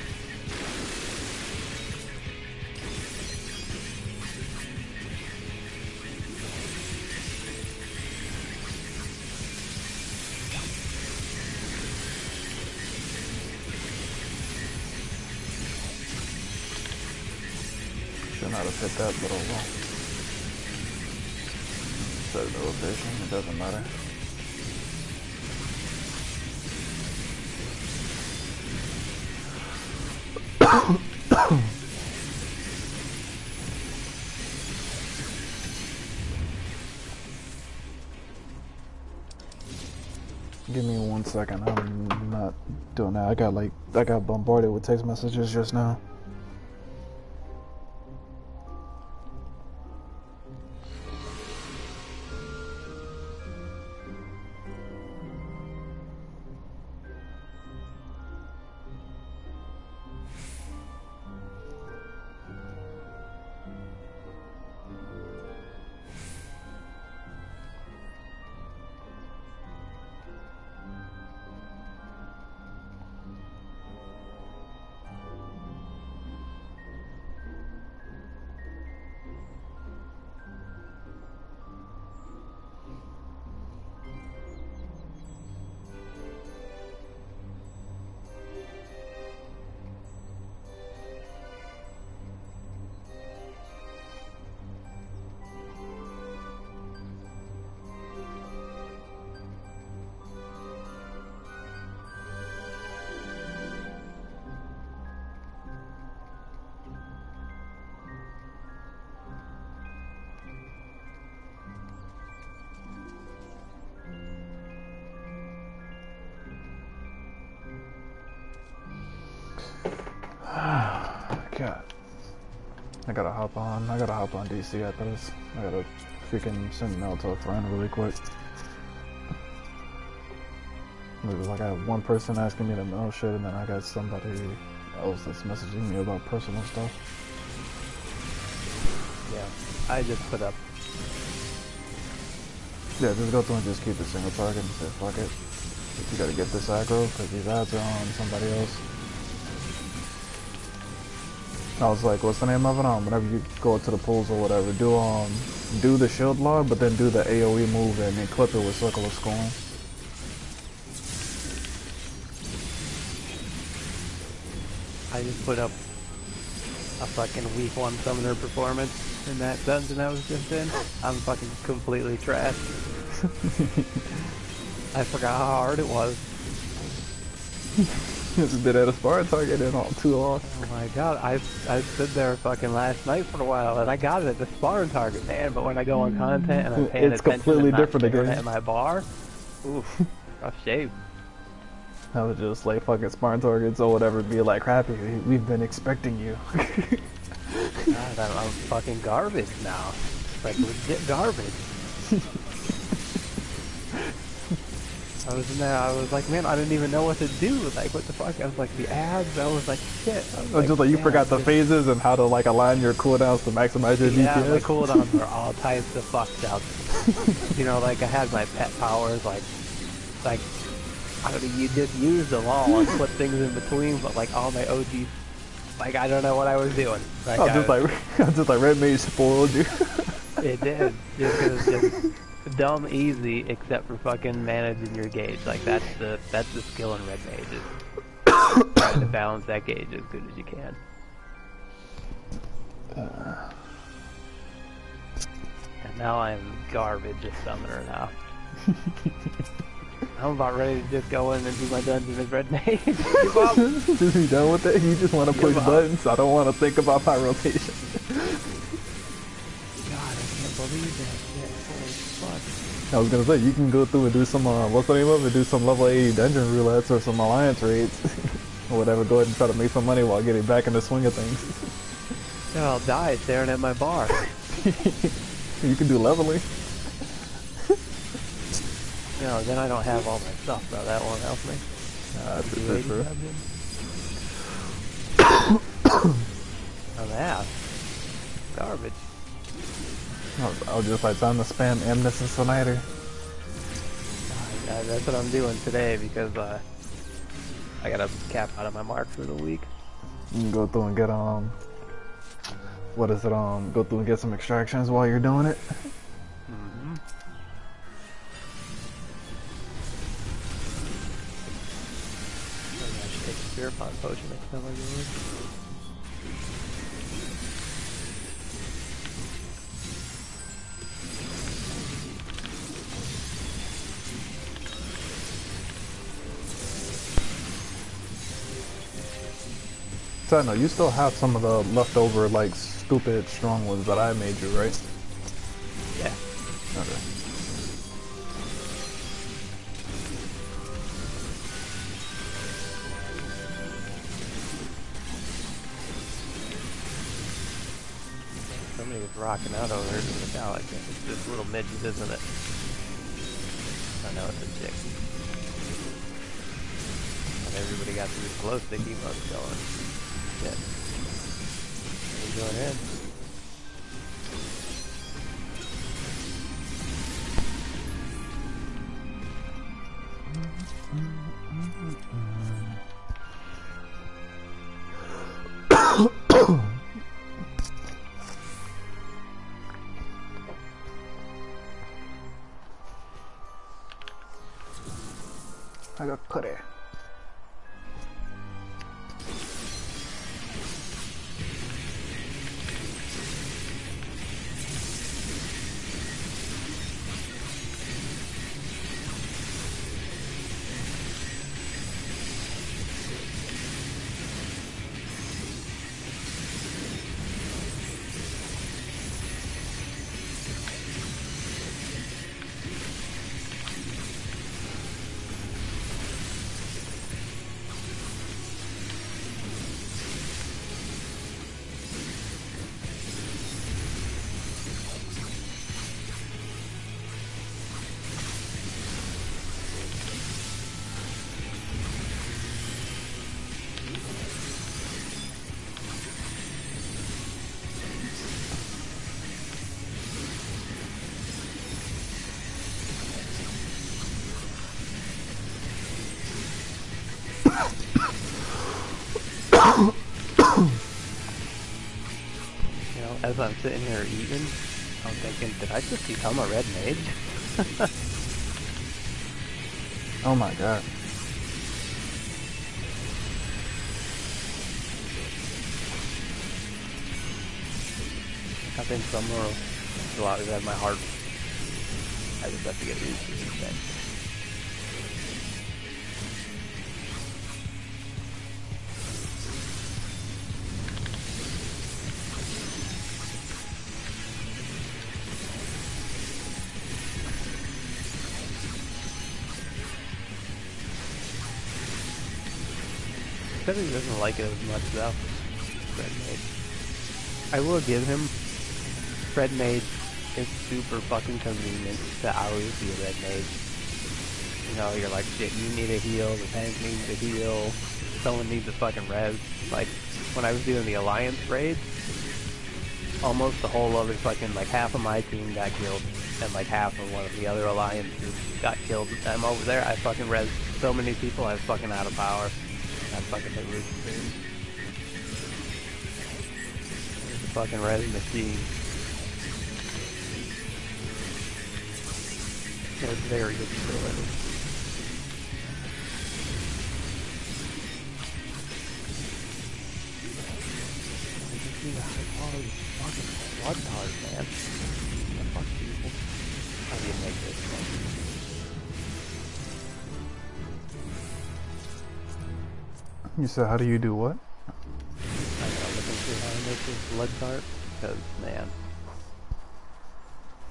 Should not have hit that, but oh well. Set the rotation, it doesn't matter. Give me 1 second, I'm not doing that. I got bombarded with text messages just now. God. I gotta hop on DC after this. I gotta freaking send mail to a friend really quick. It was like I have one person asking me to mail shit and then I got somebody else that's messaging me about personal stuff. Yeah, I just put up. Yeah, just go through and just keep it single target and say fuck it. You gotta get this aggro because these ads are on somebody else. I was like, what's the name of it? Whenever you go to the pools or whatever, do the shield log, but then do the AoE move and then clip it with Circle of Scorn. I just put up a fucking week 1 summoner performance in that dungeon I was just in. I'm fucking completely trashed. I forgot how hard it was. It's been at a Spartan target in all too long. Oh my god, I stood there fucking last night for a while and I got it at the Spartan target, man, but when I go on content and I'm paying It's attention completely and not different staring again. at my bar, oof, rough shape. I was just like fucking Spartan targets or whatever, be like, Crappy, we've been expecting you. God, I'm fucking garbage now. Like legit garbage. I was in there, I was like, man, I didn't even know what to do. Like, what the fuck? I was like, the ads, I was like, shit. I was Just like you yeah, forgot the phases and how to like align your cooldowns to maximize your yeah, DPS. my cooldowns were all types of fucked up. You know, like I had my pet powers, like, I don't know, you just use them all and put things in between, but like all my OG, like I don't know what I was doing. Like, I'm just like Red Mage spoiled you. it did, just 'cause it's just dumb easy, except for fucking managing your gauge. Like that's the skill in Red Mage is trying to balance that gauge as good as you can. And now I'm garbage as summoner now. I'm about ready to just go in and do my dungeon as Red Mage. Give up. Just be done with it. You just want to push up. buttons. I don't want to think about my rotation. God, I can't believe that shit. Holy fuck. I was gonna say you can go through and do some what's the name of it? Do some level 80 dungeon roulettes or some alliance raids or whatever. Go ahead and try to make some money while getting back in the swing of things. Yeah, I'll die staring at my bar. You can do leveling. You know, then I don't have all my stuff, bro. That won't help me. That's for sure. Oh, yeah. Garbage. I was just like time to spam Amnes and Snyder. That's what I'm doing today because I gotta cap out of my mark for the week. You can go through and get what is it? Go through and get some extractions while you're doing it. Mm-hmm. I should take a Spirit Pot potion next time I go in. So I know you still have some of the leftover like stupid strong ones that I made you, right? Yeah. Okay. Somebody was rocking out over here in the cow. Like it's just little midget, isn't it? I know it's a chick. And everybody got these glow stick emotes going. Shit. Are you going in? I got put it. You know, as I'm sitting here eating, I'm thinking, did I just become a Red Mage? Oh my god. I think somewhere a lot of my heart. I just have to get used to this thing. said he doesn't like it as much though. Red Mage. I will give him, Red Mage is super fucking convenient to always be a Red Mage. You know, you're like, shit, you need a heal, the tank needs a heal, someone needs a fucking res. Like, when I was doing the Alliance raid, almost the whole other fucking, like, half of my team got killed, and like half of one of the other alliances got killed. I'm over there, I fucking res so many people, I was fucking out of power. I fucking hit roof stream. There's a fucking res machine. It was very good utility. These are high quality fucking blood cards, man. The fuck people? How do you make this thing? You said, how do you do what? I gotta look into how to make this blood cart, because, man,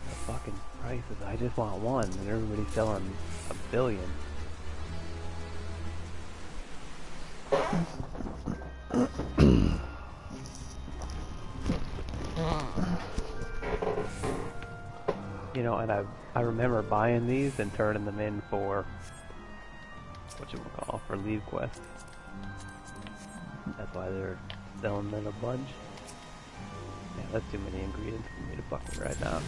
the fucking prices, I just want one, and everybody's selling a billion. You know, and I remember buying these and turning them in for, whatchamacall, for Leave Quest. That's why they're selling in a bunch. Yeah, that's too many ingredients for me to fuck with right now.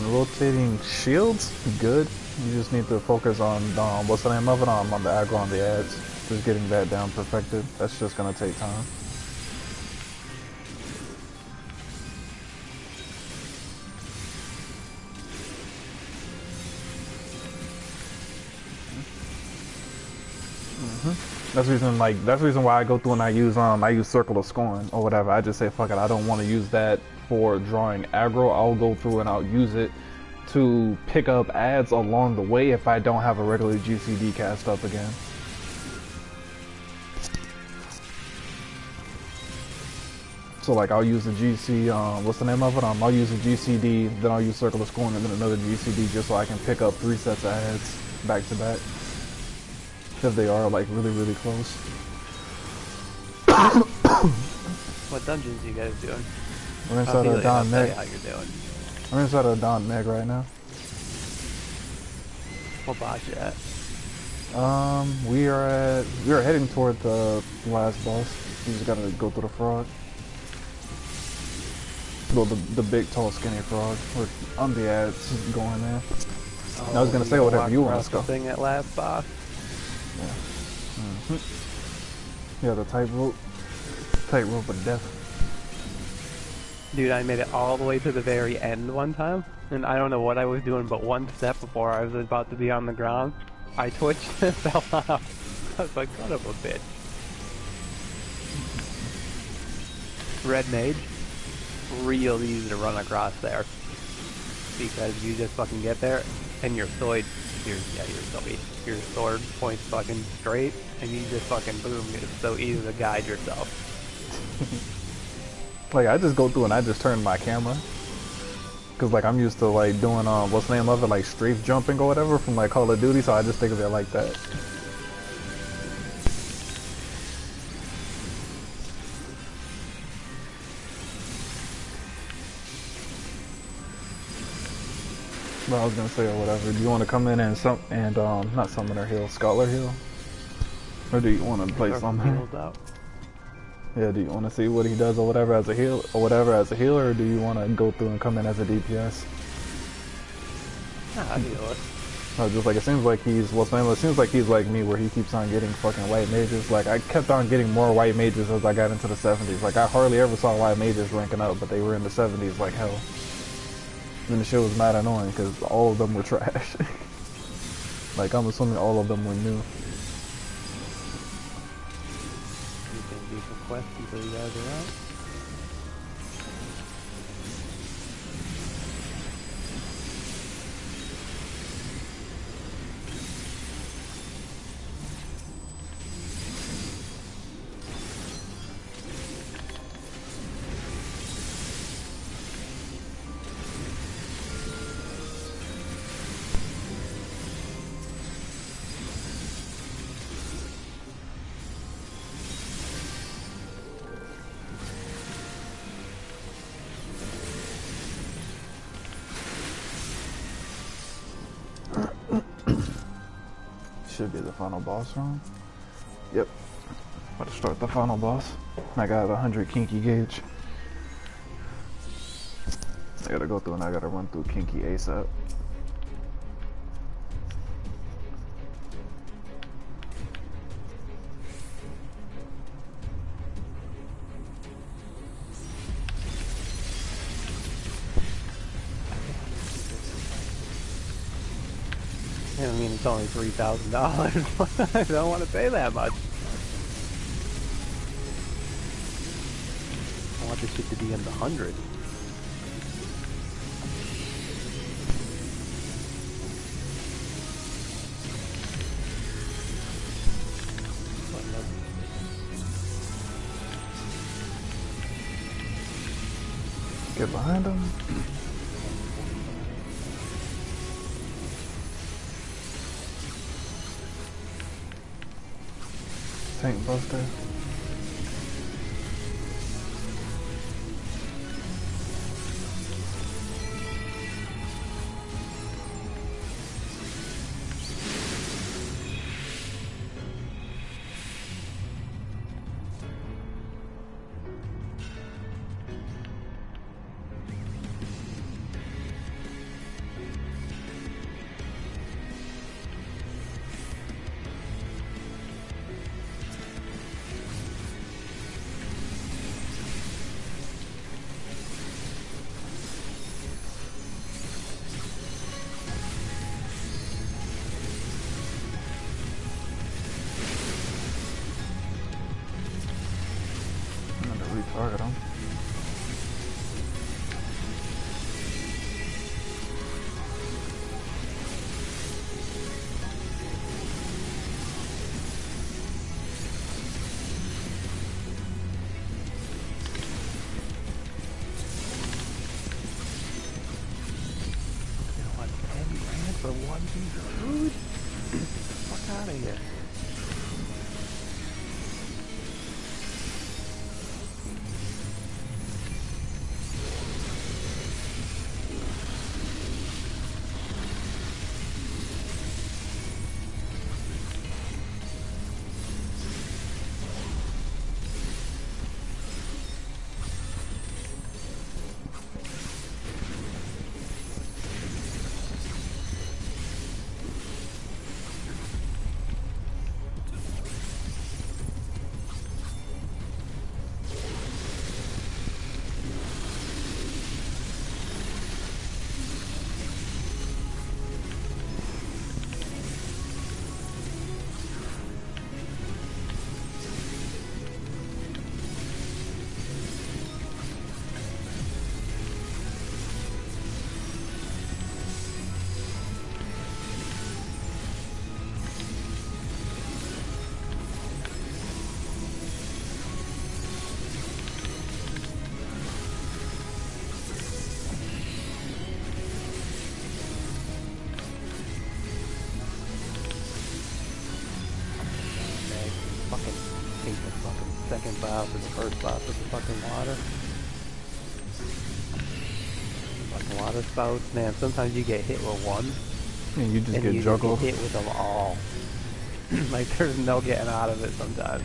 Rotating shields, good. You just need to focus on, what's the name of it, on the aggro on the ads. Just getting that down perfected. That's just gonna take time. That's the reason why I go through and I use Circle of Scorn or whatever. I just say fuck it, I don't want to use that for drawing aggro. I'll go through and I'll use it to pick up ads along the way if I don't have a regular GCD cast up again. So like I'll use the GC, what's the name of it? I'll use the GCD, then I'll use Circle of Scorn and then another GCD just so I can pick up 3 sets of ads back to back. If they are like really, really close. What dungeons are you guys doing? We're inside of Don Meg. How you're doing? We're inside of Don Meg right now. What boss you at? We are heading toward the last boss. We just gotta go through the frog. Well, the big, tall, skinny frog. We're on the ads going there. Oh, I was gonna say whatever you want to go. Thing at last boss. Yeah. Yeah, the tightrope of death. Dude, I made it all the way to the very end one time, and I don't know what I was doing, but one step before I was about to be on the ground, I twitched and fell off. I was like, son of a bitch. Red Mage, real easy to run across there, because you just fucking get there, and your sword points fucking straight, and you just fucking boom, it's so easy to guide yourself. Like, I just go through and I just turn my camera. Cause like, I'm used to like doing, what's the name of it, like strafe jumping or whatever from like Call of Duty, so I just think of it like that. But I was gonna say or whatever, do you want to come in and not Summoner Hill, Scholar Hill? Or do you want to play something? Yeah, do you want to see what he does or whatever as a healer, or do you want to go through and come in as a DPS? Nah, I heal it. Just like, it seems like he's like me, where he keeps on getting fucking white mages. Like, I kept on getting more white mages as I got into the 70s. Like, I hardly ever saw white mages ranking up, but they were in the 70s like hell. And the shit was mad annoying, because all of them were trash. Like, I'm assuming all of them were new. Quest until you guys are out. Should be the final boss room. Yep. About to start the final boss. I got 100 Kinky gauge. I gotta go through and I gotta run through Kinky ASAP. I mean, it's only $3,000. I don't want to pay that much. I want this shit to be in the hundreds. Get behind him. Tank buster. Retarget him. You want 10 grand for one piece of food? Fuck out of here. Second boss or the first boss with the fucking water. Fucking water spouts. Man, sometimes you get hit with one. And you just and get you juggled. Get hit with them all. Like there's no getting out of it sometimes.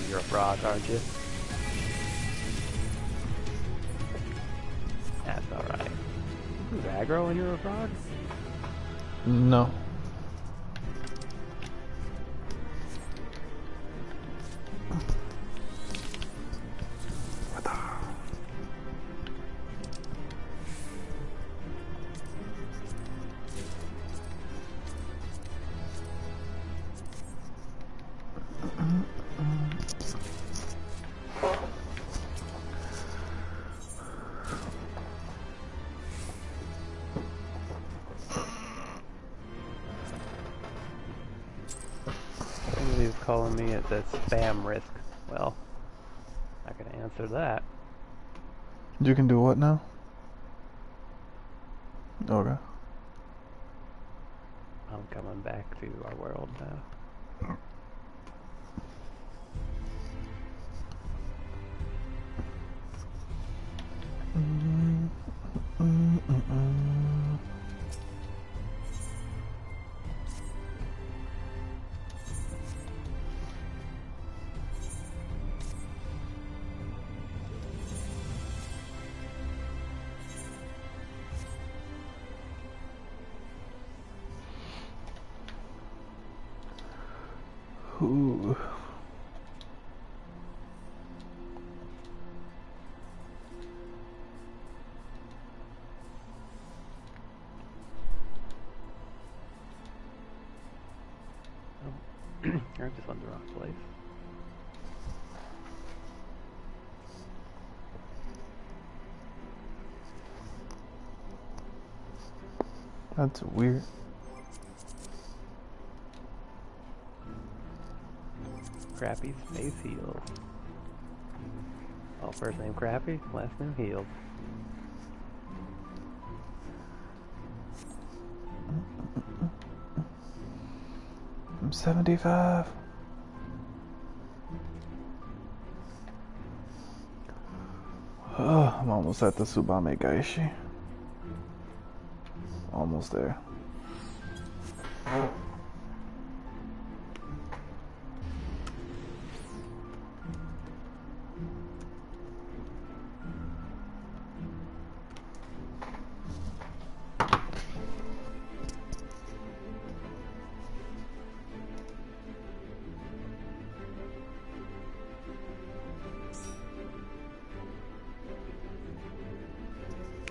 You're a frog, aren't you? That's alright. Who's aggro when you're a frog? No. Somebody's calling me at the spam risk. Well, not gonna answer that. You can do what now? Okay. I'm coming back to our world now. Ooh. I just went the wrong place. That's weird. Crappy Space Heels. Oh, first name Crappy, last name Heels. I'm 75. I'm almost at the Tsubame Gaishi. Almost there.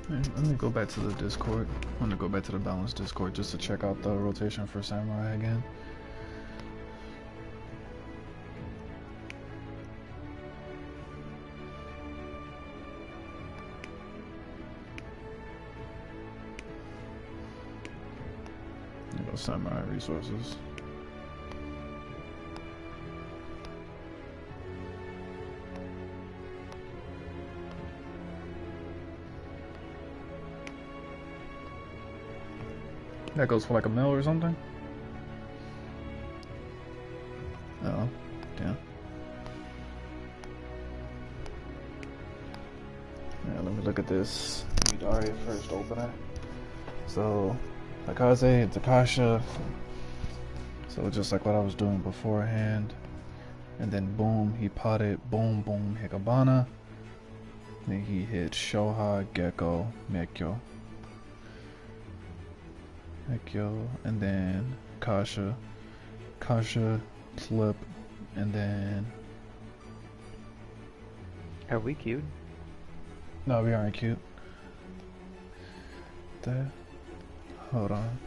Let me go back to the Discord. I'm gonna go back to the balanced Discord just to check out the rotation for Samurai again. There go Samurai resources. That goes for like a mil or something? Oh, damn. Yeah, let me look at this Midari first opener. So, Akaze, it's Akasha. So just like what I was doing beforehand. And then boom, he potted, boom, boom, Hikabana. Then he hit Shoha, Gecko, Mekyo. And then Kasha, Flip, and then... Are we cute? No, we aren't cute. Hold on.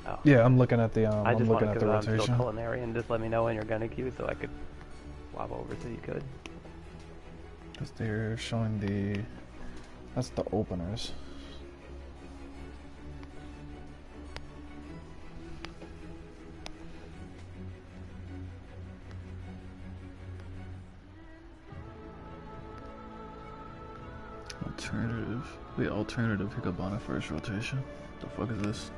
Oh. Yeah, I'm looking at the I just I'm looking wanted at to the go I'm rotation. still culinary and just let me know when you're gonna queue so I could swap over so you could. Because they're showing the... That's the openers. Alternative. The alternative Hikabana first rotation. The fuck is this?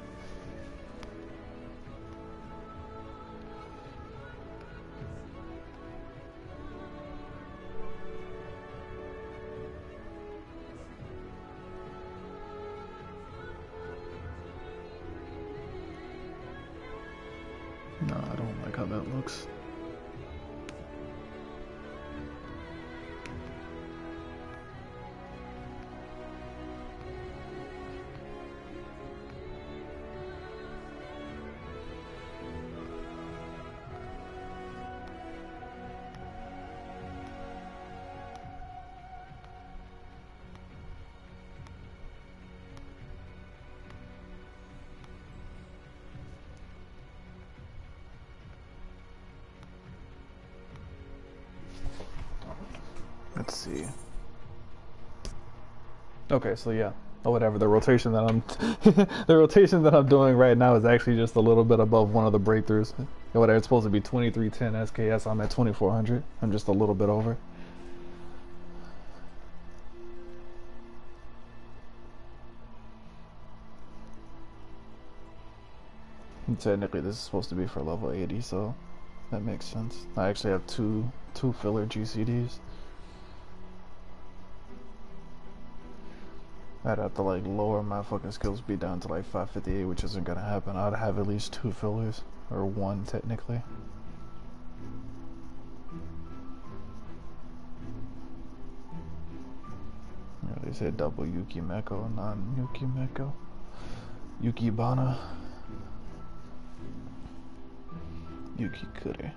No, I don't like how that looks. Let's see. Okay, so yeah, or whatever. The rotation that I'm, the rotation that I'm doing right now is actually just a little bit above one of the breakthroughs. Or whatever. It's supposed to be 2310 SKS. I'm at 2400. I'm just a little bit over. Technically, this is supposed to be for level 80, so that makes sense. I actually have two filler GCDs. I'd have to like lower my fucking skill speed down to like 558, which isn't gonna happen. I'd have at least 2 fillers, or 1 technically. Yeah, they said double Yuki Meko, not Yuki Meko. Yuki Bana. Yuki Kure.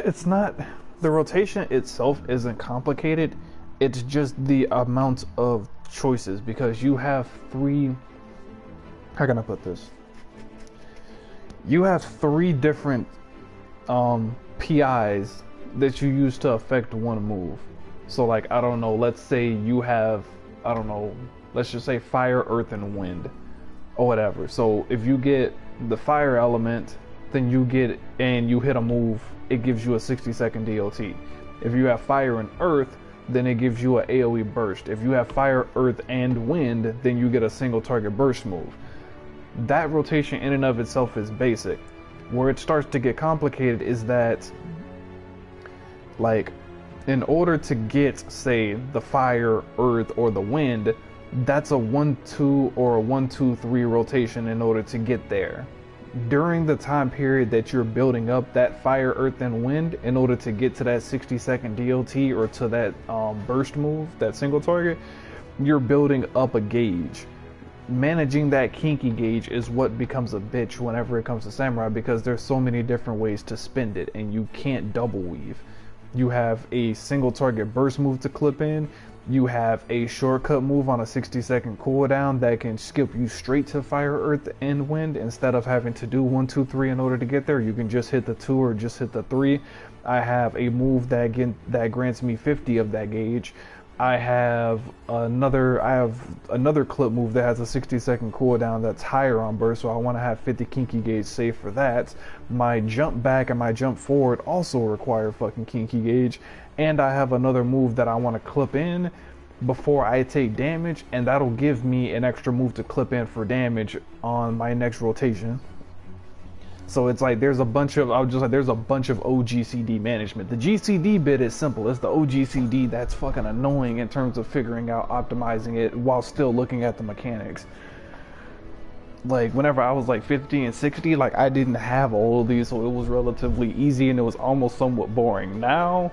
It's not, the rotation itself isn't complicated. It's just the amount of choices, because you have 3, how can I put this? You have 3 different PIs that you use to affect one move. So like, I don't know, let's say you have, I don't know, let's just say fire, earth, and wind, or whatever. So if you get the fire element, then you get, and you hit a move, it gives you a 60-second DOT. If you have fire and earth, then it gives you an AoE burst. If you have fire, earth, and wind, then you get a single target burst move. That rotation in and of itself is basic. Where it starts to get complicated is that, like, in order to get, say, the fire, earth, or the wind, that's a 1-2 or a 1-2-3 rotation in order to get there. During the time period that you're building up that fire, earth, and wind, in order to get to that 60-second DOT or to that burst move, that single target, you're building up a gauge. Managing that kinky gauge is what becomes a bitch whenever it comes to Samurai, because there's so many different ways to spend it, and you can't double weave. You have a single target burst move to clip in. You have a shortcut move on a 60-second cooldown that can skip you straight to fire, earth, and wind. Instead of having to do 1, 2, 3 in order to get there, you can just hit the 2 or just hit the 3. I have a move that grants me 50 of that gauge. I have another clip move that has a 60-second cooldown that's higher on burst, so I want to have 50 kinky gauge saved for that. My jump back and my jump forward also require fucking kinky gauge, and I have another move that I want to clip in before I take damage, and that'll give me an extra move to clip in for damage on my next rotation. So it's like there's a bunch of OGCD management. The GCD bit is simple. It's the OGCD that's fucking annoying in terms of figuring out optimizing it while still looking at the mechanics. Like whenever I was like 50 and 60, like I didn't have all of these, so it was relatively easy and it was almost somewhat boring. Now,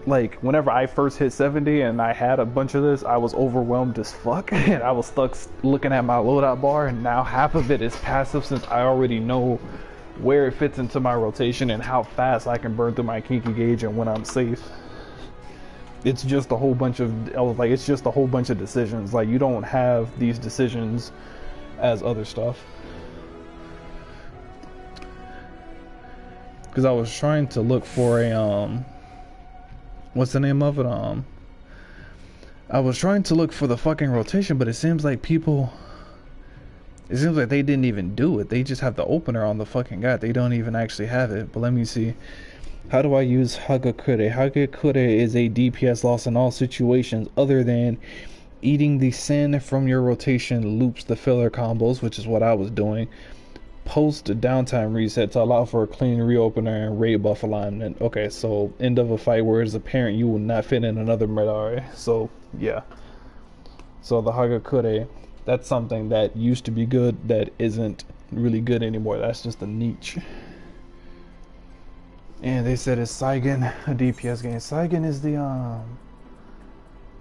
like whenever I first hit 70 and I had a bunch of this, I was overwhelmed as fuck and I was stuck looking at my loadout bar, and now half of it is passive since I already know where it fits into my rotation and how fast I can burn through my kinky gauge and when I'm safe. It's just a whole bunch of decisions. Like you don't have these decisions as other stuff. Because I was trying to look for a what's the name of it? I was trying to look for the fucking rotation, but it seems like they didn't even do it. They just have the opener on the fucking guide. They don't even actually have it. But let me see. How do I use Hagakure? Hagakure is a DPS loss in all situations other than eating the sin from your rotation loops the filler combos, which is what I was doing. Post downtime reset to allow for a clean reopener and raid buff alignment. Okay, so end of a fight where it's apparent you will not fit in another Midare. So yeah. So the Hagakure, that's something that used to be good that isn't really good anymore. That's just a niche. And they said it's Saigen, a DPS game. Saigen is the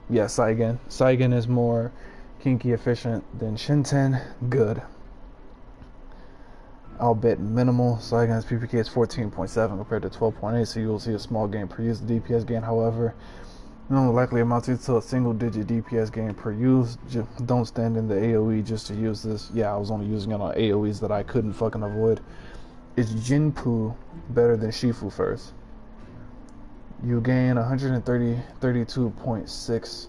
yeah, Saigen. Saigen is more kinky efficient than Shinten. Good. I'll bet minimal. Saigen's PPK is 14.7 compared to 12.8, so you will see a small gain per use. The DPS gain, however, no likely amounting to a single-digit DPS gain per use. Don't stand in the AoE just to use this. Yeah, I was only using it on AoEs that I couldn't fucking avoid. Is Jinpu better than Shifu first? You gain 132.6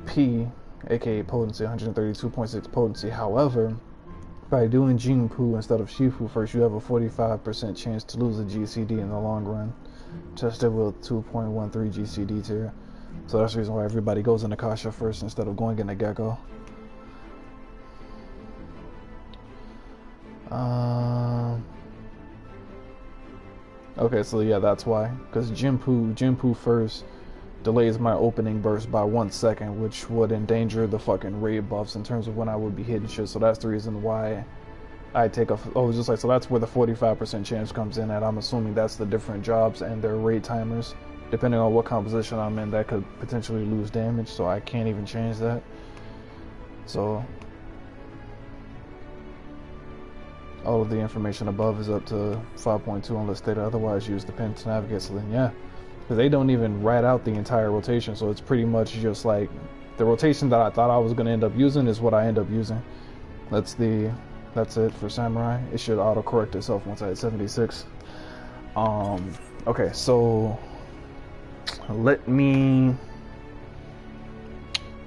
P aka potency, 132.6 potency. However, by doing Jinpu instead of Shifu first, you have a 45% chance to lose a GCD in the long run. Tested with 2.13 GCD tier. So that's the reason why everybody goes into Kasha first instead of going into Gecko. Okay, so yeah, that's why. Because Jinpu first delays my opening burst by 1 second, which would endanger the fucking raid buffs in terms of when I would be hitting shit. So that's the reason why I take a. Oh, just like so. That's where the 45% chance comes in, and I'm assuming that's the different jobs and their raid timers, depending on what composition I'm in. That could potentially lose damage, so I can't even change that. So all of the information above is up to 5.2 unless stated otherwise. Use the pen to navigate. So then, yeah, because they don't even write out the entire rotation, so it's pretty much just like the rotation that I thought I was going to end up using is what I end up using. That's it for Samurai. It should auto-correct itself once I hit 76. Okay, so let me...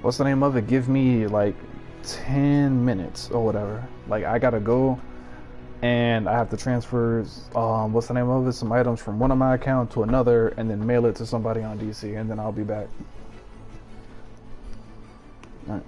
What's the name of it? Give me like 10 minutes or whatever. Like, I gotta go and I have to transfer, what's the name of it? Some items from one of my accounts to another and then mail it to somebody on DC, and then I'll be back. All right.